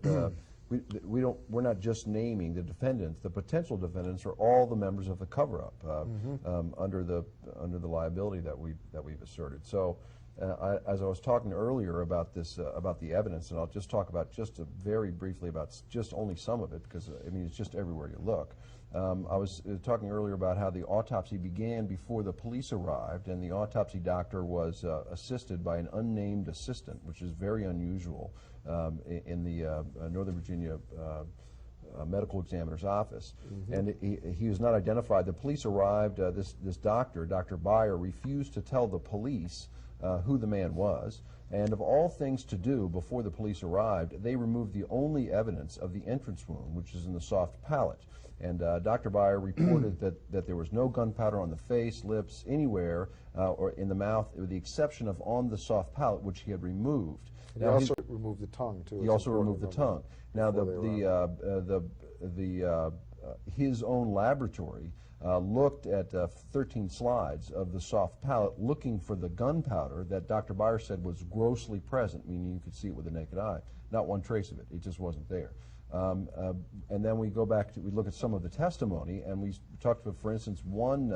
We're not just naming the defendants. The potential defendants are all the members of the cover-up under the liability that we've asserted. So, as I was talking earlier about this about the evidence, and I'll just talk about very briefly about just only some of it because it's just everywhere you look. I was talking earlier about how the autopsy began before the police arrived, and the autopsy doctor was assisted by an unnamed assistant, which is very unusual in the Northern Virginia medical examiner's office. And he was not identified. The police arrived. This doctor, Dr. Beyer, refused to tell the police who the man was. And of all things to do before the police arrived, they removed the only evidence of the entrance wound, which is in the soft palate. And Dr. Beyer reported that there was no gunpowder on the face, lips, anywhere, or in the mouth, with the exception of on the soft palate, which he had removed. He also removed the tongue too. He also removed the tongue. Now his own laboratory looked at 13 slides of the soft palate, looking for the gunpowder that Dr. Beyer said was grossly present, meaning you could see it with the naked eye. Not one trace of it. It just wasn't there. And then we go back to, we look at some of the testimony, and we talked to, for instance, one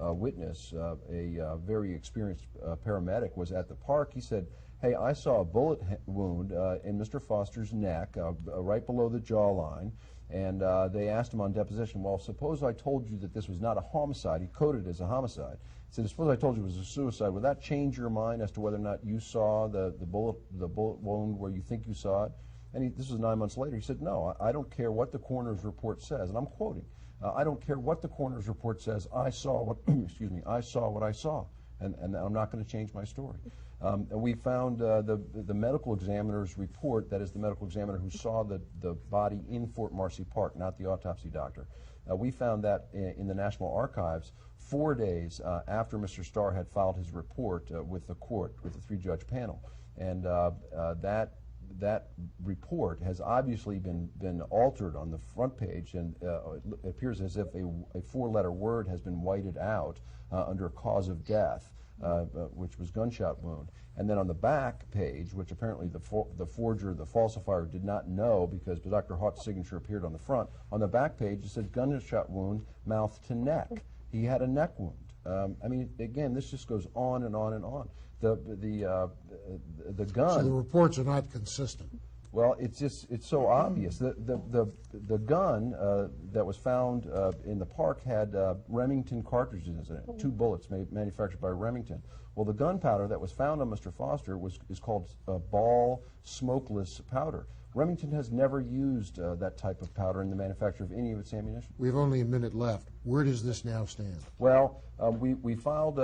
witness, a very experienced paramedic, was at the park. He said, hey, I saw a bullet wound in Mr. Foster's neck, right below the jawline, and they asked him on deposition, well, suppose I told you that this was not a homicide. He coded it as a homicide. He said, suppose I told you it was a suicide. Would that change your mind as to whether or not you saw the bullet wound where you think you saw it? And this was 9 months later. He said, no, I don't care what the coroner's report says. And I'm quoting, I don't care what the coroner's report says. I saw what, excuse me, I saw what I saw. And I'm not going to change my story. And we found the medical examiner's report, that is the medical examiner who saw the body in Fort Marcy Park, not the autopsy doctor. We found that in the National Archives 4 days after Mr. Starr had filed his report with the court, with the 3-judge panel. And that report has obviously been altered on the front page, and it appears as if a 4-letter word has been whited out under cause of death, which was gunshot wound. And then on the back page, which apparently the forger, the falsifier, did not know because Dr. Haught's signature appeared on the front, on the back page it said gunshot wound, mouth to neck. He had a neck wound. I mean, again, this just goes on and on and on. The gun. So the reports are not consistent. Well, it's so obvious. The gun that was found in the park had Remington cartridges in it, 2 bullets manufactured by Remington. Well, the gunpowder that was found on Mr. Foster is called ball smokeless powder. Remington has never used that type of powder in the manufacture of any of its ammunition. We have only a minute left. Where does this now stand? Well, we filed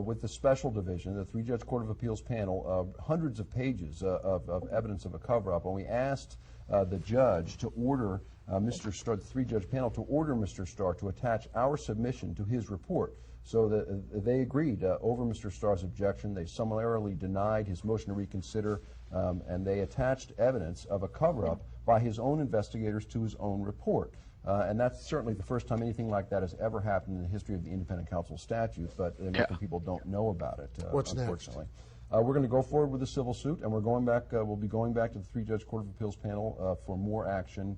with the Special Division, the 3-judge Court of Appeals panel, hundreds of pages of evidence of a cover-up, and we asked the judge to order Mr. Starr, the 3-judge panel, to order Mr. Starr to attach our submission to his report. So they agreed over Mr. Starr's objection. They summarily denied his motion to reconsider, and they attached evidence of a cover-up by his own investigators to his own report. And that's certainly the first time anything like that has ever happened in the history of the independent counsel statute, but American people don't know about it, What's unfortunately. We're going to go forward with a civil suit, and we'll be going back to the 3-judge Court of Appeals panel for more action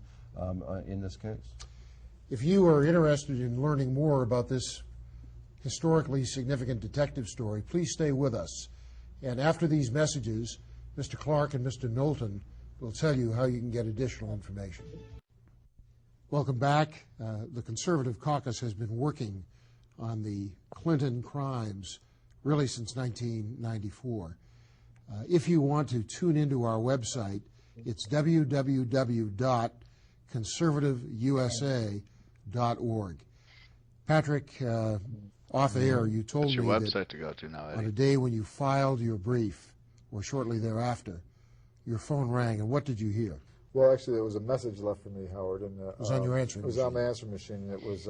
in this case. If you are interested in learning more about this historically significant detective story, please stay with us. And after these messages, Mr. Clark and Mr. Knowlton will tell you how you can get additional information. Welcome back. The Conservative Caucus has been working on the Clinton crimes really since 1994. If you want to tune into our website, it's www.conservativeusa.org. Patrick, off air, you told That's your me website that to go to now, on Eddie. a day when you filed your brief, or shortly thereafter, your phone rang, and what did you hear? Well, actually, there was a message left for me, Howard. And, it was on your answering machine. It was on my answering machine, and it was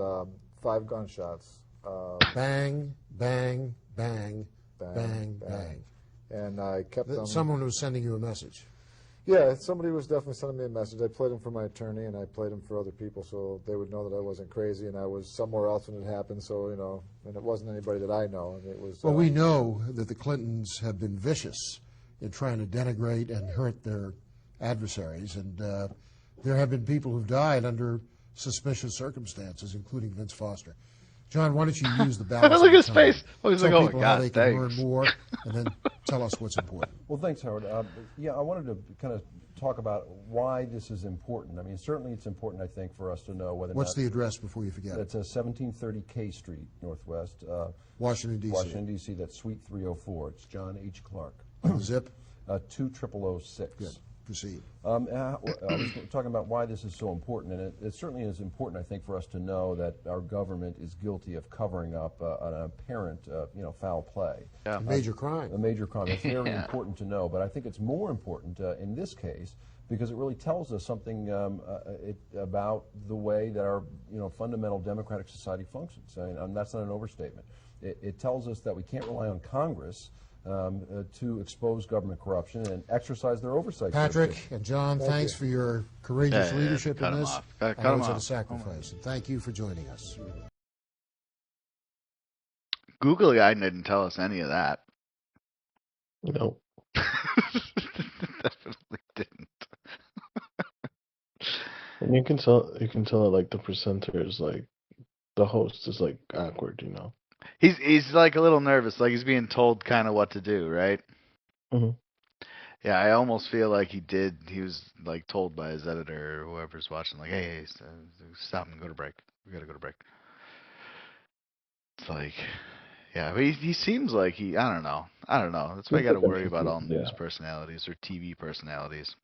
5 gunshots. Bang, bang, bang, bang, bang. And I kept them. Someone was sending you a message. Yeah, somebody was definitely sending me a message. I played them for my attorney, and I played them for other people, so they would know that I wasn't crazy, and I was somewhere else when it happened. So and it wasn't anybody that I know. And it was. Well, we know that the Clintons have been vicious in trying to denigrate and hurt their adversaries, and there have been people who've died under suspicious circumstances, including Vince Foster. John, why don't you use the balance? Look at his time. face. Oh, he's tell like, oh my people God, how they can thanks. learn more, and then tell us what's important. Well, thanks, Howard. Yeah, I wanted to kind of talk about why this is important. I mean, certainly it's important, I think, for us to know whether or What's not... the address before you forget? It's 1730 K Street, Northwest. Washington, D.C. Washington, D.C. That's Suite 304. It's John H. Clark. Zip? 20006. Good. Proceed. I was talking about why this is so important, and it certainly is important, I think, for us to know that our government is guilty of covering up an apparent, foul play. Yeah. A major crime. A major crime. It's very important to know, but I think it's more important in this case because it really tells us something about the way that our, fundamental democratic society functions. I mean, that's not an overstatement. It tells us that we can't rely on Congress to expose government corruption and exercise their oversight. Patrick and John, thanks for your courageous leadership in this. Cut I know him it's at a off. sacrifice, and thank you for joining us. Google guy didn't tell us any of that. No. Definitely didn't. And you can tell like the presenter is like the host is like awkward, He's like a little nervous, like he's being told kind of what to do, right? Mm-hmm. Yeah, I almost feel like he was like told by his editor or whoever's watching, like, hey, stop and go to break. We gotta go to break. It's like, yeah, but he seems like I don't know. That's why you gotta worry about all news personalities or TV personalities.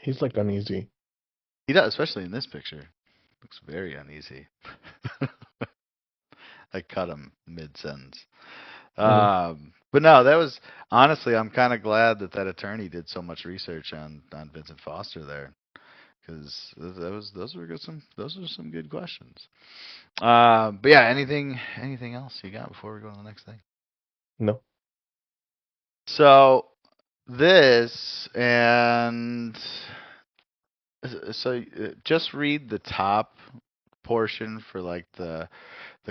He's like uneasy. He does, especially in this picture. Looks very uneasy. I cut him mid-sentence. But no, that was, honestly, I'm kind of glad that attorney did so much research on Vincent Foster there, because those were some good questions. But yeah, anything else you got before we go to the next thing? No. So this, and so just read the top portion for like the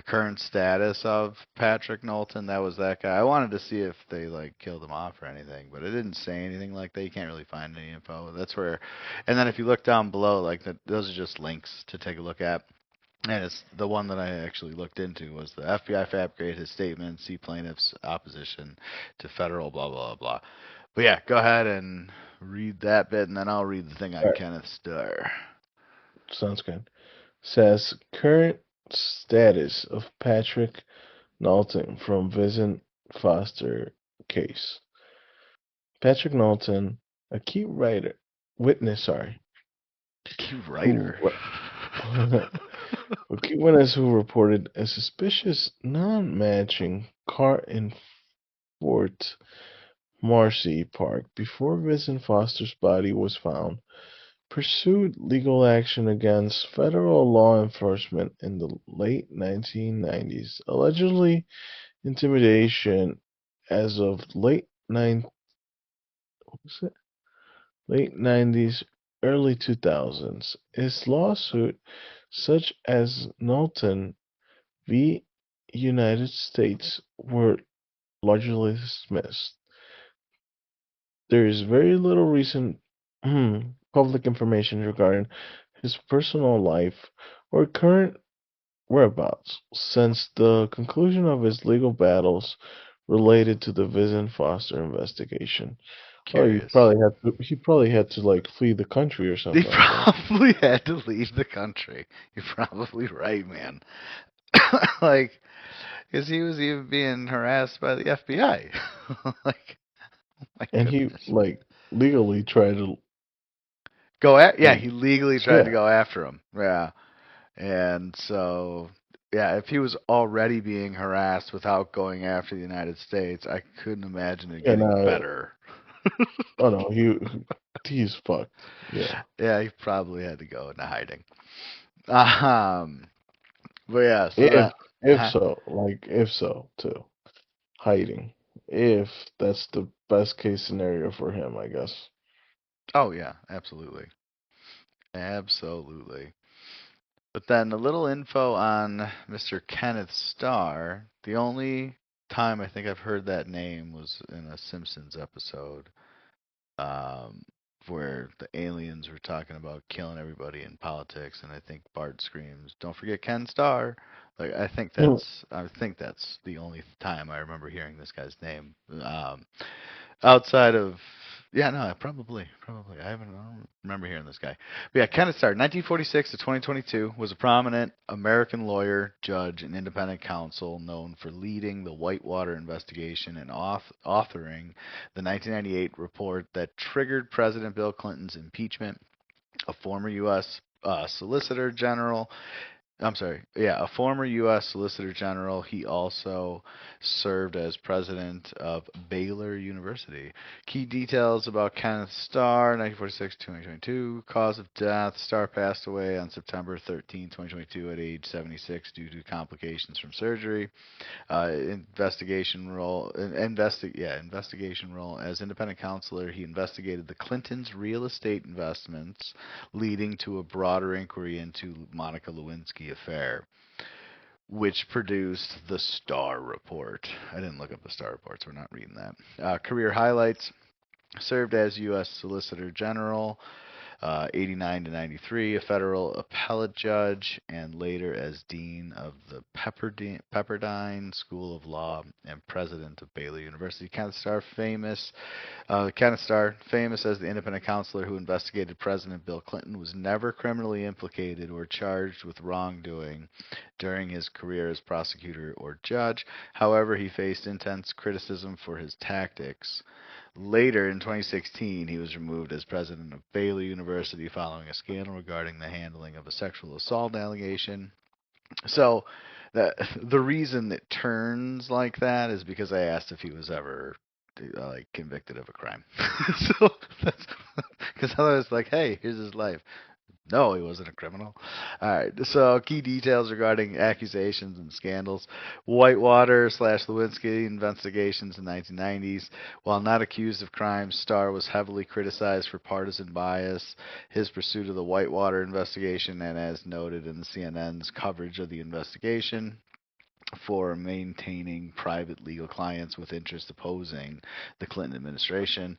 current status of Patrick Knowlton. That was that guy. I wanted to see if they like killed him off or anything, but it didn't say anything like that. You can't really find any info. That's where, and then if you look down below, like those are just links to take a look at. And it's the one that I actually looked into was the FBI fabricated his statement, see plaintiff's opposition to federal blah blah blah. But yeah, go ahead and read that bit, and then I'll read the thing on All right. Kenneth Starr. Sounds good. Says current status of Patrick Knowlton from Vincent Foster case. Patrick Knowlton, a key witness, Key who writer. a key witness who reported a suspicious non-matching car in Fort Marcy Park before Vincent Foster's body was found, pursued legal action against federal law enforcement in the late 1990s, allegedly intimidation as of late 90s, early 2000s. His lawsuit, such as Knowlton v. United States, were largely dismissed. There is very little recent public information regarding his personal life or current whereabouts since the conclusion of his legal battles related to the Vincent Foster investigation. Curious. He probably had to like flee the country or He something like that. probably had to leave the country. You're probably right, man. Like, because he was even being harassed by the FBI. Like, my And he goodness. like legally tried to Yeah, like he legally tried to yeah. go after him. Yeah. And so, yeah, if he was already being harassed without going after the United States, I couldn't imagine it And getting better. oh no, he's fucked. Yeah. Yeah, he probably had to go into hiding. But yeah, so If that. if so too. Hiding. If that's the best case scenario for him, I guess. Oh yeah, absolutely, absolutely. But then a little info on Mr. Kenneth Starr. The only time I think I've heard that name was in a Simpsons episode, um, where the aliens were talking about killing everybody in politics, and I think Bart screams, "Don't forget Ken Starr." Like I think that's the only time I remember hearing this guy's name. Outside of yeah, no, probably. I don't remember hearing this guy. But yeah, Kenneth Starr, 1946 to 2022, was a prominent American lawyer, judge, and independent counsel known for leading the Whitewater investigation and authoring the 1998 report that triggered President Bill Clinton's impeachment. A former U.S. Solicitor General a former U.S. Solicitor General. He also served as president of Baylor University. Key details about Kenneth Starr, 1946 to 2022. Cause of death: Starr passed away on September 13, 2022, at age 76 due to complications from surgery. Investigation role as independent counselor. He investigated the Clintons' real estate investments, leading to a broader inquiry into Monica Lewinsky affair, which produced the Starr Report. I didn't look up the Starr Report, so we're not reading that. Career highlights: served as U.S. Solicitor General, 89 to 93, a federal appellate judge, and later as dean of the Pepperdine School of Law and president of Baylor University. Kenneth Starr, famous as the independent counselor who investigated President Bill Clinton, was never criminally implicated or charged with wrongdoing during his career as prosecutor or judge. However, he faced intense criticism for his tactics. Later, in 2016, he was removed as president of Baylor University following a scandal regarding the handling of a sexual assault allegation. So, the reason it turns like that is because I asked if he was ever like convicted of a crime. So that's because otherwise, like, hey, here's his life. No, he wasn't a criminal. All right. So, key details regarding accusations and scandals: Whitewater/Lewinsky investigations in the 1990s. While not accused of crimes, Starr was heavily criticized for partisan bias. His pursuit of the Whitewater investigation, and as noted in the CNN's coverage of the investigation, for maintaining private legal clients with interests opposing the Clinton administration.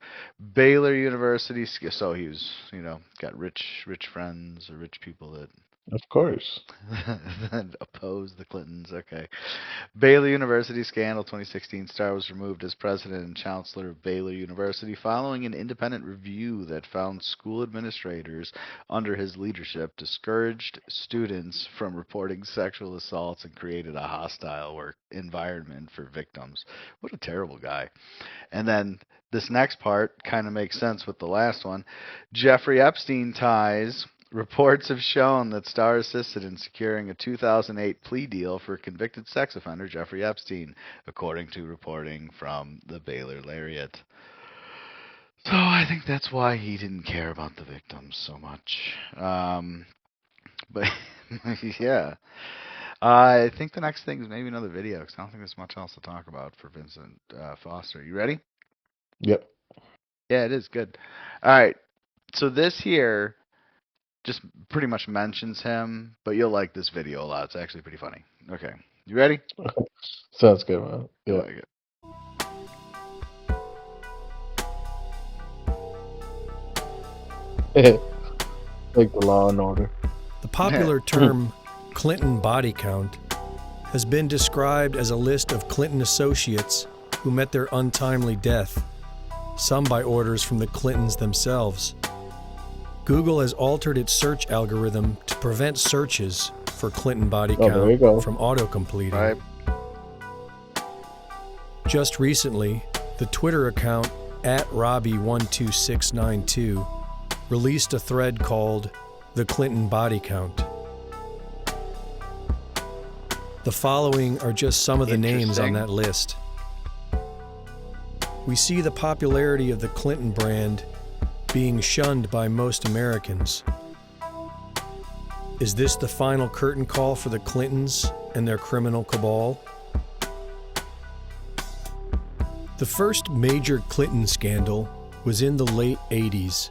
Baylor University, so he was, got rich friends or rich people that Of course. Oppose the Clintons. Okay. Baylor University scandal 2016. Starr was removed as president and chancellor of Baylor University following an independent review that found school administrators under his leadership discouraged students from reporting sexual assaults and created a hostile work environment for victims. What a terrible guy. And then this next part kind of makes sense with the last one. Jeffrey Epstein ties. Reports have shown that Starr assisted in securing a 2008 plea deal for convicted sex offender Jeffrey Epstein, according to reporting from the Baylor Lariat. So I think that's why he didn't care about the victims so much. But yeah. I think the next thing is maybe another video, because I don't think there's much else to talk about for Vincent Foster. You ready? Yep. Yeah, it is. Good. All right. So this here just pretty much mentions him, but you'll like this video a lot. It's actually pretty funny. Okay. You ready? Sounds good, man. Yeah. Like the Law and Order. The popular term Clinton body count has been described as a list of Clinton associates who met their untimely death, some by orders from the Clintons themselves. Google has altered its search algorithm to prevent searches for Clinton body count from auto-completing. Right. Just recently, the Twitter account @Robbie12692 released a thread called The Clinton Body Count. The following are just some of the names on that list. We see the popularity of the Clinton brand being shunned by most Americans. Is this the final curtain call for the Clintons and their criminal cabal? The first major Clinton scandal was in the late 80s.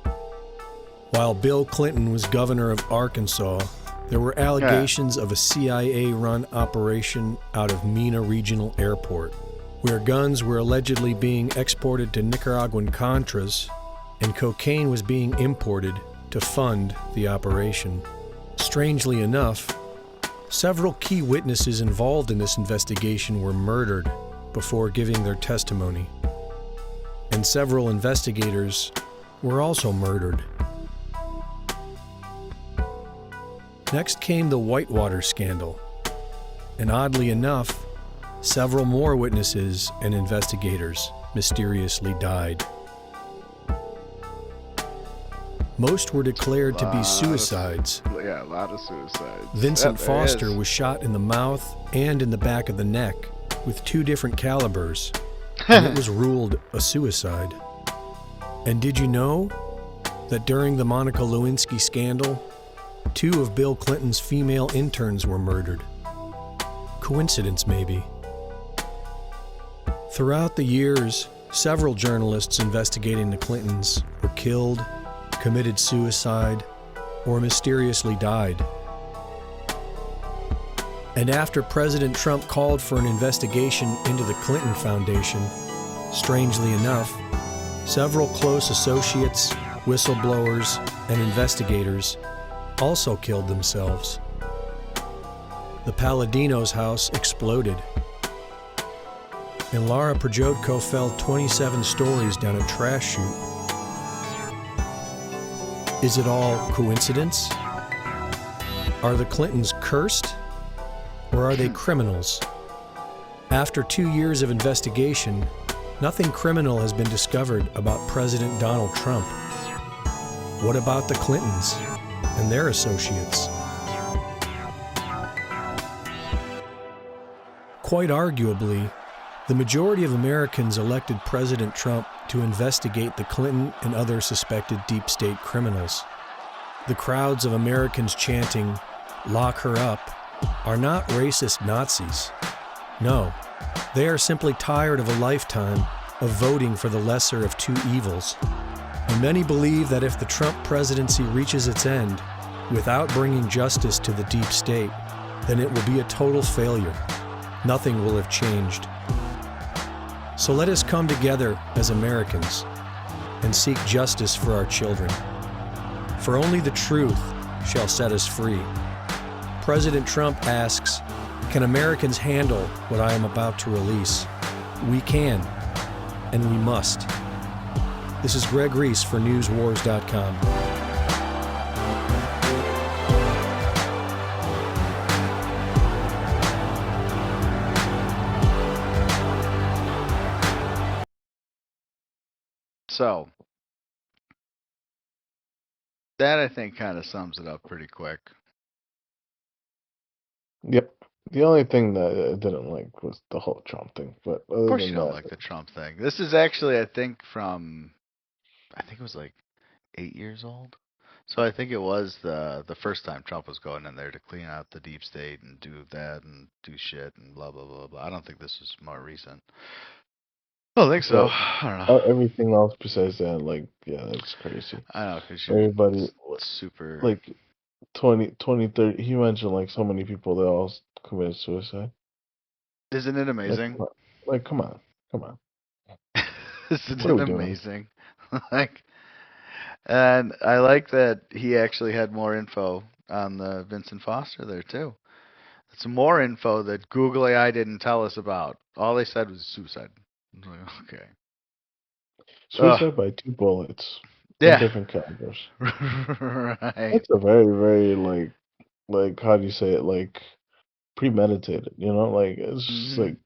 While Bill Clinton was governor of Arkansas, there were allegations of a CIA-run operation out of Mena Regional Airport, where guns were allegedly being exported to Nicaraguan Contras and cocaine was being imported to fund the operation. Strangely enough, several key witnesses involved in this investigation were murdered before giving their testimony, and several investigators were also murdered. Next came the Whitewater scandal, and oddly enough, several more witnesses and investigators mysteriously died. Most were declared to be suicides. Yeah, a lot of suicides. Vincent Foster was shot in the mouth and in the back of the neck with 2 different calibers, and it was ruled a suicide. And did you know that during the Monica Lewinsky scandal, 2 of Bill Clinton's female interns were murdered? Coincidence, maybe. Throughout the years, several journalists investigating the Clintons were killed, committed suicide, or mysteriously died. And after President Trump called for an investigation into the Clinton Foundation, strangely enough, several close associates, whistleblowers, and investigators also killed themselves. The Palladino's house exploded, and Laura Prajodko fell 27 stories down a trash chute. Is it all coincidence? Are the Clintons cursed, or are they criminals? After 2 years of investigation, nothing criminal has been discovered about President Donald Trump. What about the Clintons and their associates? Quite arguably, the majority of Americans elected President Trump to investigate the Clinton and other suspected deep state criminals. The crowds of Americans chanting, "Lock her up," are not racist Nazis. No, they are simply tired of a lifetime of voting for the lesser of 2 evils. And many believe that if the Trump presidency reaches its end without bringing justice to the deep state, then it will be a total failure. Nothing will have changed. So let us come together as Americans and seek justice for our children. For only the truth shall set us free. President Trump asks, "Can Americans handle what I am about to release?" We can, and we must. This is Greg Reese for NewsWars.com. So, that I think kind of sums it up pretty quick. Yep. The only thing that I didn't like was the whole Trump thing, but other Of course than you don't that, like the Trump thing. This is actually, I think it was like 8 years old. So I think it was the first time Trump was going in there to clean out the deep state and do that and do shit and blah blah blah blah. I don't think this was more recent. I don't think so. but I don't know. everything else besides that, like, yeah, that's crazy. I know because you're Everybody, super. like, 20, 30, he mentioned, like, so many people that all committed suicide. Isn't it amazing? Like, come on. Isn't What are it we doing? amazing? Like, and I like that he actually had more info on the Vincent Foster there too. It's more info that Google AI didn't tell us about. All they said was suicide. I was like, okay. Suicide by 2 bullets. Yeah. In different calibers. Right. That's a very, very, like, how do you say it? Like, premeditated, you know? Like, it's just like,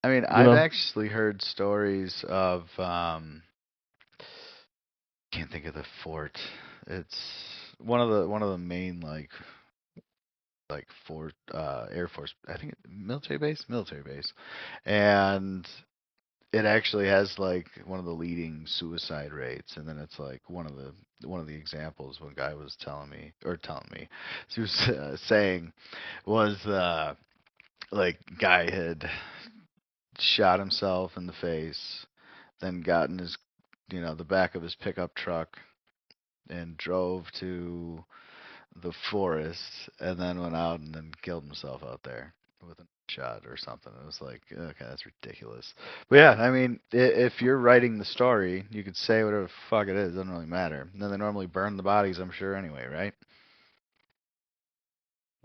I mean, I've actually heard stories of can't think of the fort. It's one of the main like fort Air Force, I think military base, and it actually has like one of the leading suicide rates. And then it's like one of the examples one guy was telling me, he was saying was like guy had shot himself in the face, then got in his the back of his pickup truck and drove to the forest and then went out and then killed himself out there with a shot or something. It was like, okay, that's ridiculous. But yeah, I mean, if you're writing the story, you could say whatever the fuck it is. It doesn't really matter. And then they normally burn the bodies, I'm sure, anyway, right?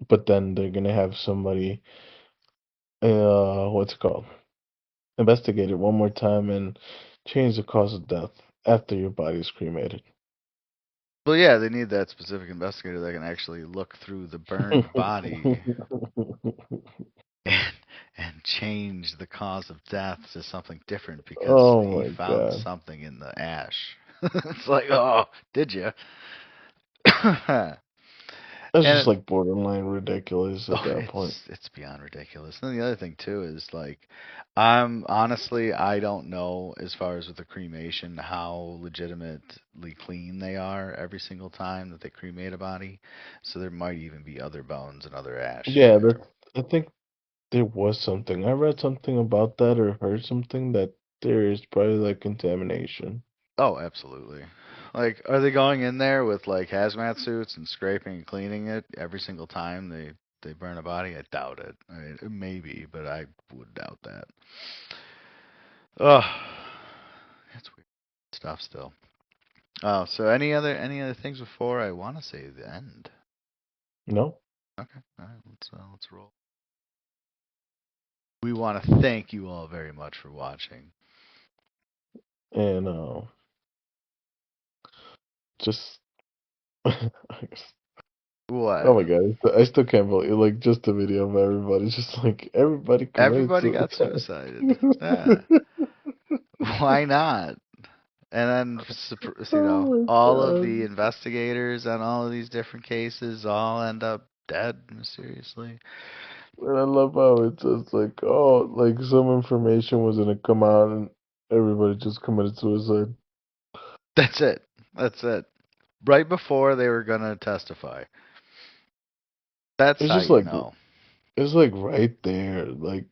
but then they're gonna have somebody, what's it called? Investigate it one more time and change the cause of death after your body is cremated. Well, yeah, they need that specific investigator that can actually look through the burned body and change the cause of death to something different because Oh he my found God. something in the ash. It's like, oh, did you? That's And just like borderline ridiculous at that point. it's beyond ridiculous. And the other thing too is like, I don't know as far as with the cremation how legitimately clean they are every single time that they cremate a body. So there might even be other bones and other ash. Yeah, I think there was something. I read something about that or heard something that there is probably like contamination. Oh, absolutely. Like, are they going in there with like hazmat suits and scraping and cleaning it every single time they burn a body? I doubt it. I mean, maybe, but I would doubt that. Oh, that's weird stuff still. Oh, so any other things before I want to say the end? No? Okay, all right, let's roll. We want to thank you all very much for watching. And just What? oh my God, I still can't believe like just the video of everybody just like everybody committed Everybody got suicided. Yeah. Why not? And then, Oh my all of the God. investigators on all of these different cases all end up dead mysteriously. And I love how it's just like, oh, like some information was gonna come out and everybody just committed suicide. That's it. That's it. Right before they were gonna testify. That's It's how just you like know. it's like right there. Like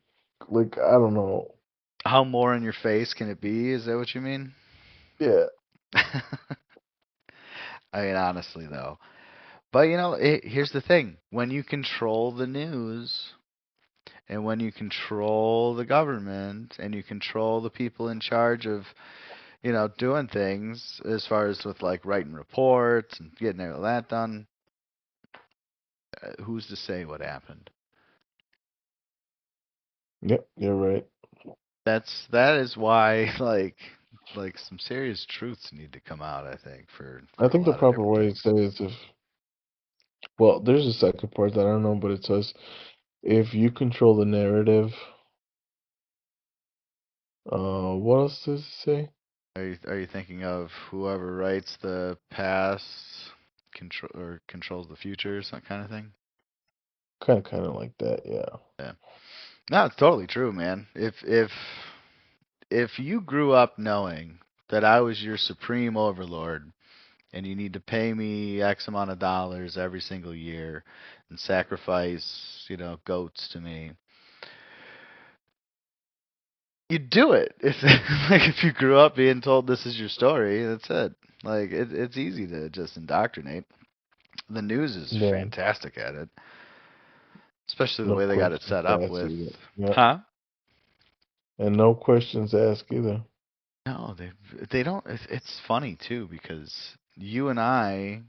I don't know. How more in your face can it be? Is that what you mean? Yeah. I mean, honestly, though. But here's the thing: when you control the news, and when you control the government, and you control the people in charge of, doing things as far as with like writing reports and getting all that done, who's to say what happened? Yep, you're right. That is why like some serious truths need to come out, I think, for I a think the lot of proper different way to things. say is if, well, there's a second part that I don't know, but it says if you control the narrative, what else does it say? Are you thinking of whoever writes the past controls the future, some kind of thing? Kind of like that, yeah. Yeah. No, it's totally true, man. If you grew up knowing that I was your supreme overlord and you need to pay me X amount of dollars every single year and sacrifice, goats to me, you do it. If like if you grew up being told this is your story, that's it. Like it's easy to just indoctrinate. The news is Yeah, fantastic at it, especially the no way they got it questions set up asked with, either. Yep. huh? And no questions asked either. No, they don't. It's funny too because you and I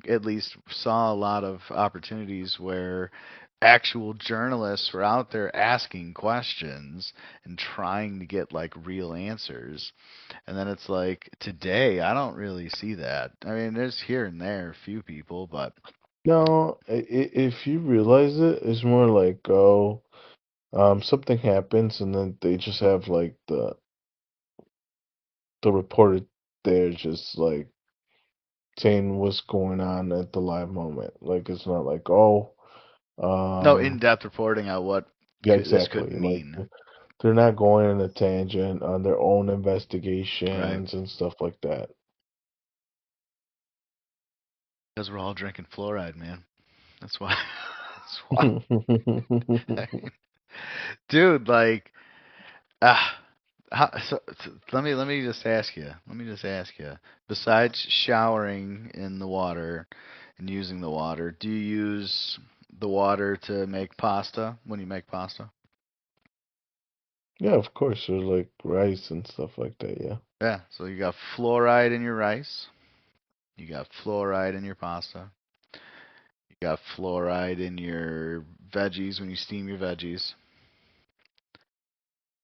at least saw a lot of opportunities where actual journalists were out there asking questions and trying to get like real answers. And then it's like today, I don't really see that. I mean, there's here and there a few people, but No, if you realize it, it's more like, oh, something happens and then they just have like the reporter there just like saying what's going on at the live moment. Like it's not like, oh, no um, in-depth reporting on what yeah, this could exactly. Like mean. they're not going on a tangent on their own Right. investigations and stuff like that. Because we're all drinking fluoride, man. That's why. That's why. Dude, like, ah, let me just ask you. Let me just ask you. Besides showering in the water and using the water, do you use the water to make pasta when you make pasta? Yeah, of course, there's like rice and stuff like that. Yeah. Yeah. So you got fluoride in your rice. You got fluoride in your pasta. You got fluoride in your veggies when you steam your veggies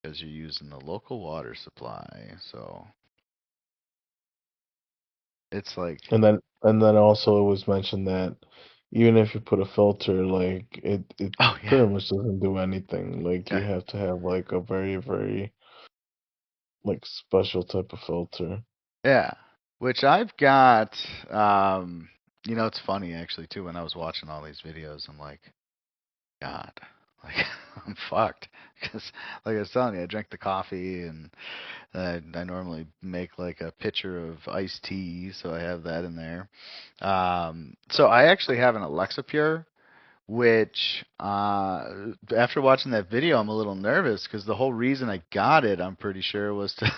because you're using the local water supply. So it's like, And then also it was mentioned that even if you put a filter, like it oh yeah, pretty much doesn't do anything. Like you yeah, have to have like a very, very like special type of filter. yeah. Which I've got. It's funny actually too. When I was watching all these videos, I'm like, God, like I'm fucked because, like I was telling you, I drank the coffee and I normally make like a pitcher of iced tea, so I have that in there. So I actually have an Alexa Pure, which after watching that video, I'm a little nervous because the whole reason I got it, I'm pretty sure, was to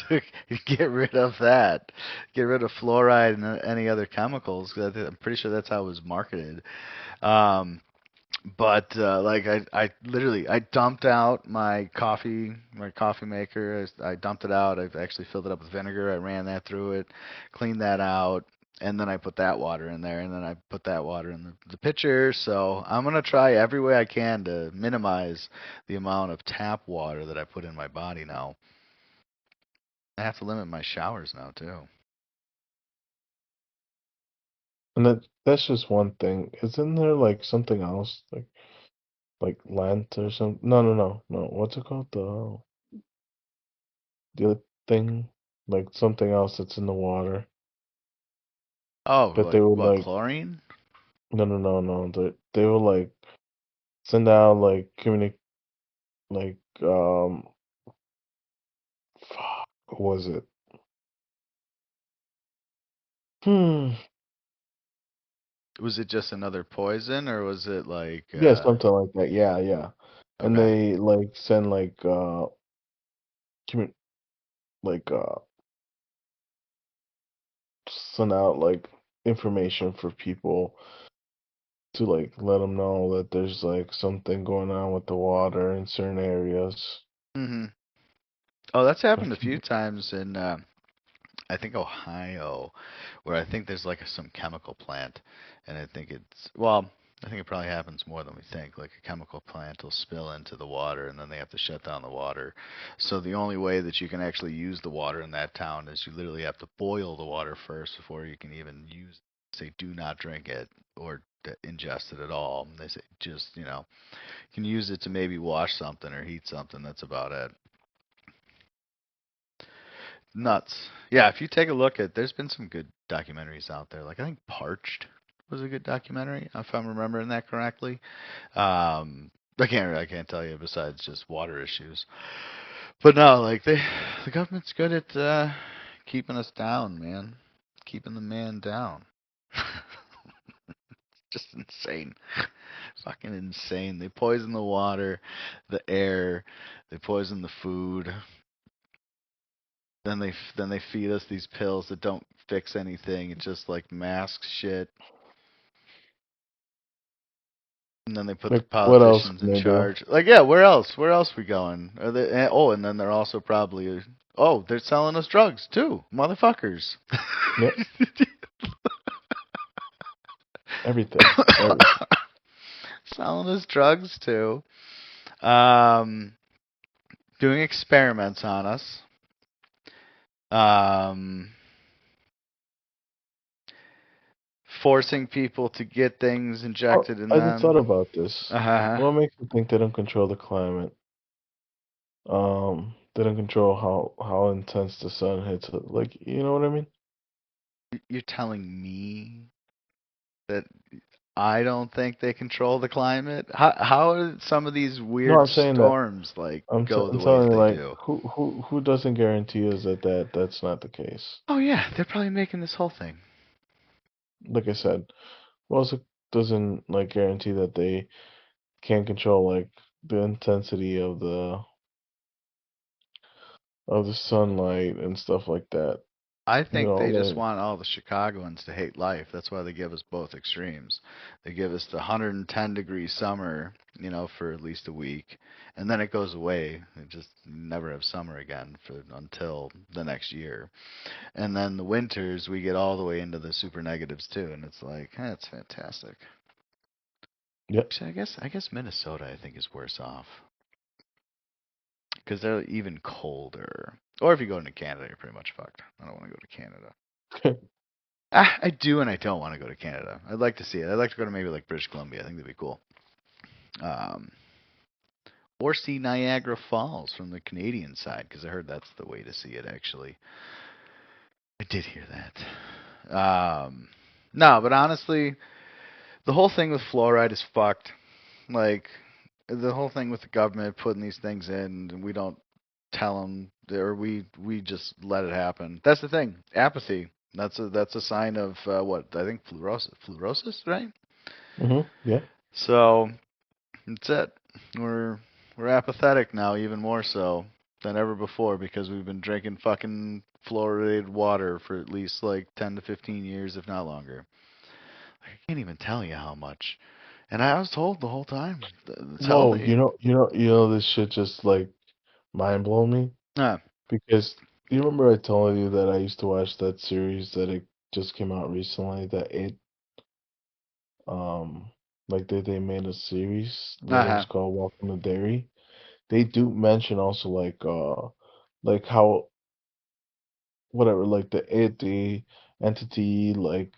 to get rid of that, get rid of fluoride and any other chemicals. 'Cause I'm pretty sure that's how it was marketed. Um, but like I literally I dumped out my coffee maker. I dumped it out. I've actually filled it up with vinegar. I ran that through it, cleaned that out, and then I put that water in there, and then I put that water in the pitcher. So I'm gonna try every way I can to minimize the amount of tap water that I put in my body now. I have to limit my showers now too. And that's just one thing. Isn't there like something else like lent or something? No, no, no, no. What's it called? The other thing, like something else that's in the water. Oh, But they like would what, like chlorine? no, no, no, no. They would like send out like like what was it? Hmm. Was it just another poison, or was it like Yeah, something like that. Yeah, yeah. And okay? they like send commu like send out like information for people to like let them know that there's like something going on with the water in certain areas. Hmm. Oh, that's happened a Like, few times in I think Ohio, where I think there's like some chemical plant, and I think it's well, I think it probably happens more than we think. Like a chemical plant will spill into the water, and then they have to shut down the water. So the only way that you can actually use the water in that town is you literally have to boil the water first before you can even use. Say, do not drink it or ingest it at all. They say just you can use it to maybe wash something or heat something. That's about it. Nuts. Yeah, if you take a look at, there's been some good documentaries out there. Like I think Parched was a good documentary, if I'm remembering that correctly. I can't tell you besides just water issues. But no, like the government's good at keeping us down, man. Keeping the man down. Just insane. Fucking insane. They poison the water, the air, they poison the food. Then they feed us these pills that don't fix anything. It just like masks shit. And then they put the Like, what else politicians can in they do? charge. Like, yeah, where else? Where else we going? Are they, oh, and then they're also probably they're selling us drugs too, motherfuckers. Yep. Everything. Everything. Selling us drugs too. Doing experiments on us. Forcing people to get things injected in I just thought them. about this. What makes you think they don't control the climate? They don't control how intense the sun hits it. Like, you know what I mean? You're telling me that I don't think they control the climate? How are some of these No, weird I'm saying that storms like I'm go I'm the way telling that you, they like, do? who doesn't guarantee us that's not the case? Oh yeah, they're probably making this whole thing. Like I said, who also doesn't like guarantee that they can control like the intensity of the sunlight and stuff like that. I You think know, they just like, want all the Chicagoans to hate life. That's why they give us both extremes. They give us the 110-degree summer, for at least a week, and then it goes away. They just never have summer again until the next year. And then the winters, we get all the way into the super negatives too, and it's like, that's fantastic. yeah. Actually, I guess Minnesota, I think, is worse off because they're even colder. Or if you go into Canada, you're pretty much fucked. I don't want to go to Canada. I do and I don't want to go to Canada. I'd like to see it. I'd like to go to maybe like British Columbia. I think that'd be cool. Or see Niagara Falls from the Canadian side because I heard that's the way to see it. Actually, I did hear that. No, but honestly, the whole thing with fluoride is fucked. Like the whole thing with the government putting these things in, and we don't tell them, or we just let it happen. That's the thing. Apathy. That's a sign of what I think fluorosis, right? Yeah. So that's it. We're apathetic now, even more so than ever before because we've been drinking fucking fluoridated water for at least like 10 to 15 years, if not longer. I can't even tell you how much. And I was told the whole time. It's Whoa, healthy. this shit just like mind blow me Ah, because you remember I told you that I used to watch that series that it just came out recently that it like they made a series that it was uh-huh. called Welcome to Dairy. They do mention also like how whatever like the entity like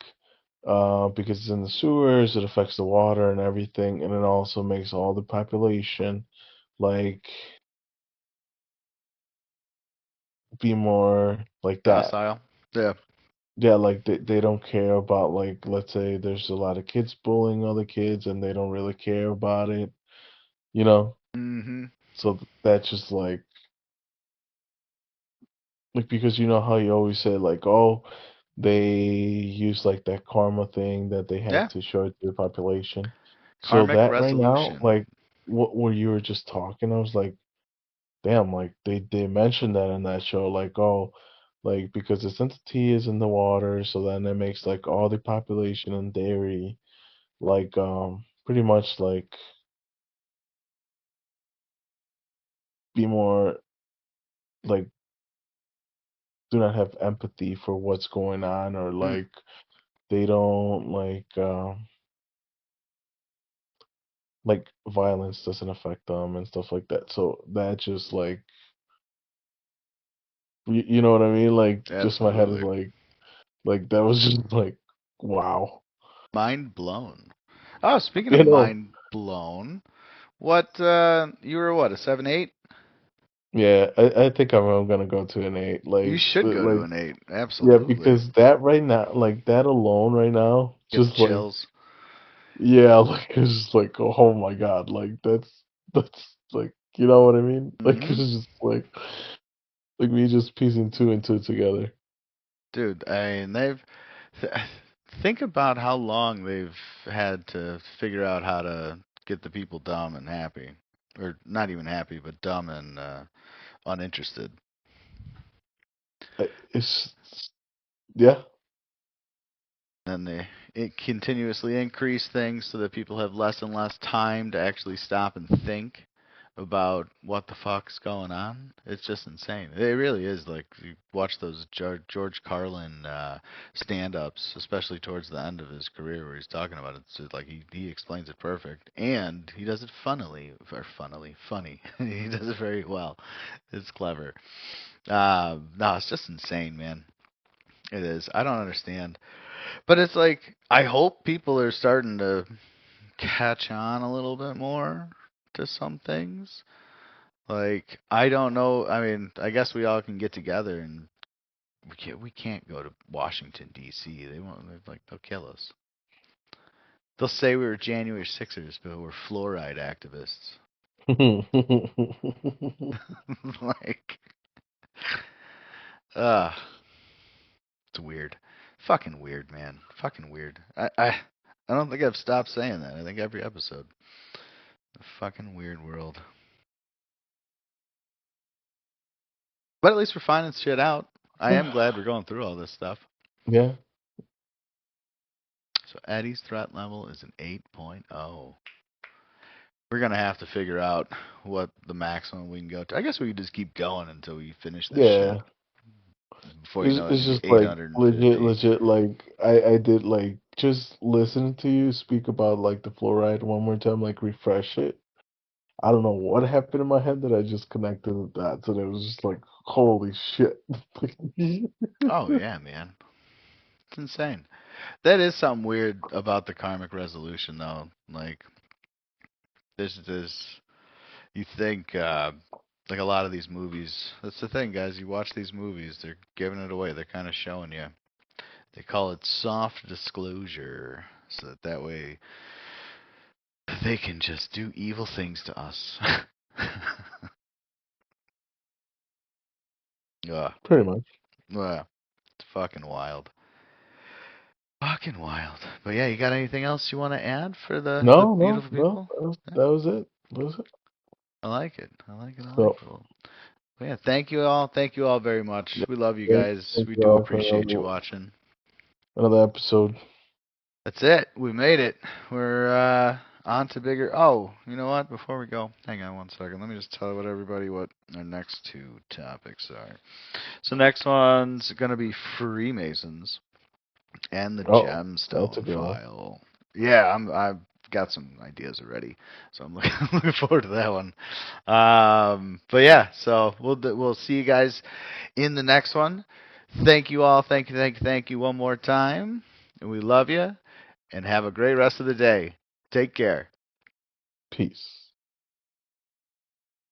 because it's in the sewers it affects the water and everything and it also makes all the population like be more like that. Docile. Yeah. Yeah, like they don't care about like let's say there's a lot of kids bullying other kids and they don't really care about it, you know? Mm-hmm. So that's just like because you know how you always say like, oh, they use like that karma thing that they have Yeah. to show it to the population. So Karmic that right now, resolution. like what where you were just talking, I was like, damn, like they mentioned that in that show, like, oh, like because this entity is in the water, so then it makes like all the population in dairy, like pretty much like be more like do not have empathy for what's going on or Mm. like they don't like like violence doesn't affect them and stuff like that. So that just like you know what I mean? Like just my head is Absolutely. like that was just like wow. Mind blown. Oh, speaking of You know, mind blown, what you were what, a 7-8? yeah, I think I'm gonna go to an 8. You should go to Like an 8. yeah, Absolutely. because that right now, like that alone right now, Get the just like chills. yeah, like it's just like oh my God, like that's like you know what I mean? Like it's Mhm. just like me just piecing two and two together. Dude, I mean, th- think about how long they've had to figure out how to get the people dumb and happy, or not even happy, but dumb and uninterested. It's yeah. And it continuously increase things so that people have less and less time to actually stop and think about what the fuck's going on. It's just insane. It really is. Like, you watch those George Carlin stand-ups, especially towards the end of his career, where he's talking about it. It's just like he explains it perfect, and he does it funny. He does it very well. It's clever. No, it's just insane, man. It is. I don't understand. But it's like I hope people are starting to catch on a little bit more to some things. Like I don't know. I mean, I guess we all can get together and we can't go to Washington D.C. They won't. They'll kill us. They'll say we were January Sixers, but we're fluoride activists. Like, uh it's weird. Fucking weird, man. Fucking weird. I don't think I've stopped saying that. I think every episode. A fucking weird world. But at least we're finding shit out. I am glad we're going through all this stuff. Yeah. So Eddie's threat level is an 8.0. We're going to have to figure out what the maximum we can go to. I guess we could just keep going until we finish this shit. Yeah. Before you know it, It's it'll be just like legit 850. like I did like just listening to you speak about like the fluoride one more time, like refresh it. I don't know what happened in my head that I just connected with that. So it was just like, holy shit. Oh, yeah, man. It's insane. That is something weird about the karmic resolution, though. Like, this you think like a lot of these movies. That's the thing, guys. You watch these movies, they're giving it away. They're kind of showing you. They call it soft disclosure, so that way they can just do evil things to us. Ugh. Pretty much. Ugh. It's fucking wild. Fucking wild. But yeah, you got anything else you want to add for the No, no, beautiful no. people? Yeah, That was it. That was it. I like it. I like it. I like So it. Well, yeah, thank you all. Thank you all very much. yeah, We love you guys. thank We you do all for appreciate you watching. another episode. That's it. We made it. We're on to bigger. Oh, you know what? Before we go, hang on one second. Let me just tell everybody what our next two topics are. So next one's gonna be Freemasons and the Oh, that's a Gemstone good one. File. Yeah, I've got some ideas already, so I'm looking forward to that one. But yeah, so we'll see you guys in the next one. Thank you all. Thank you one more time, and we love you. And have a great rest of the day. Take care. Peace.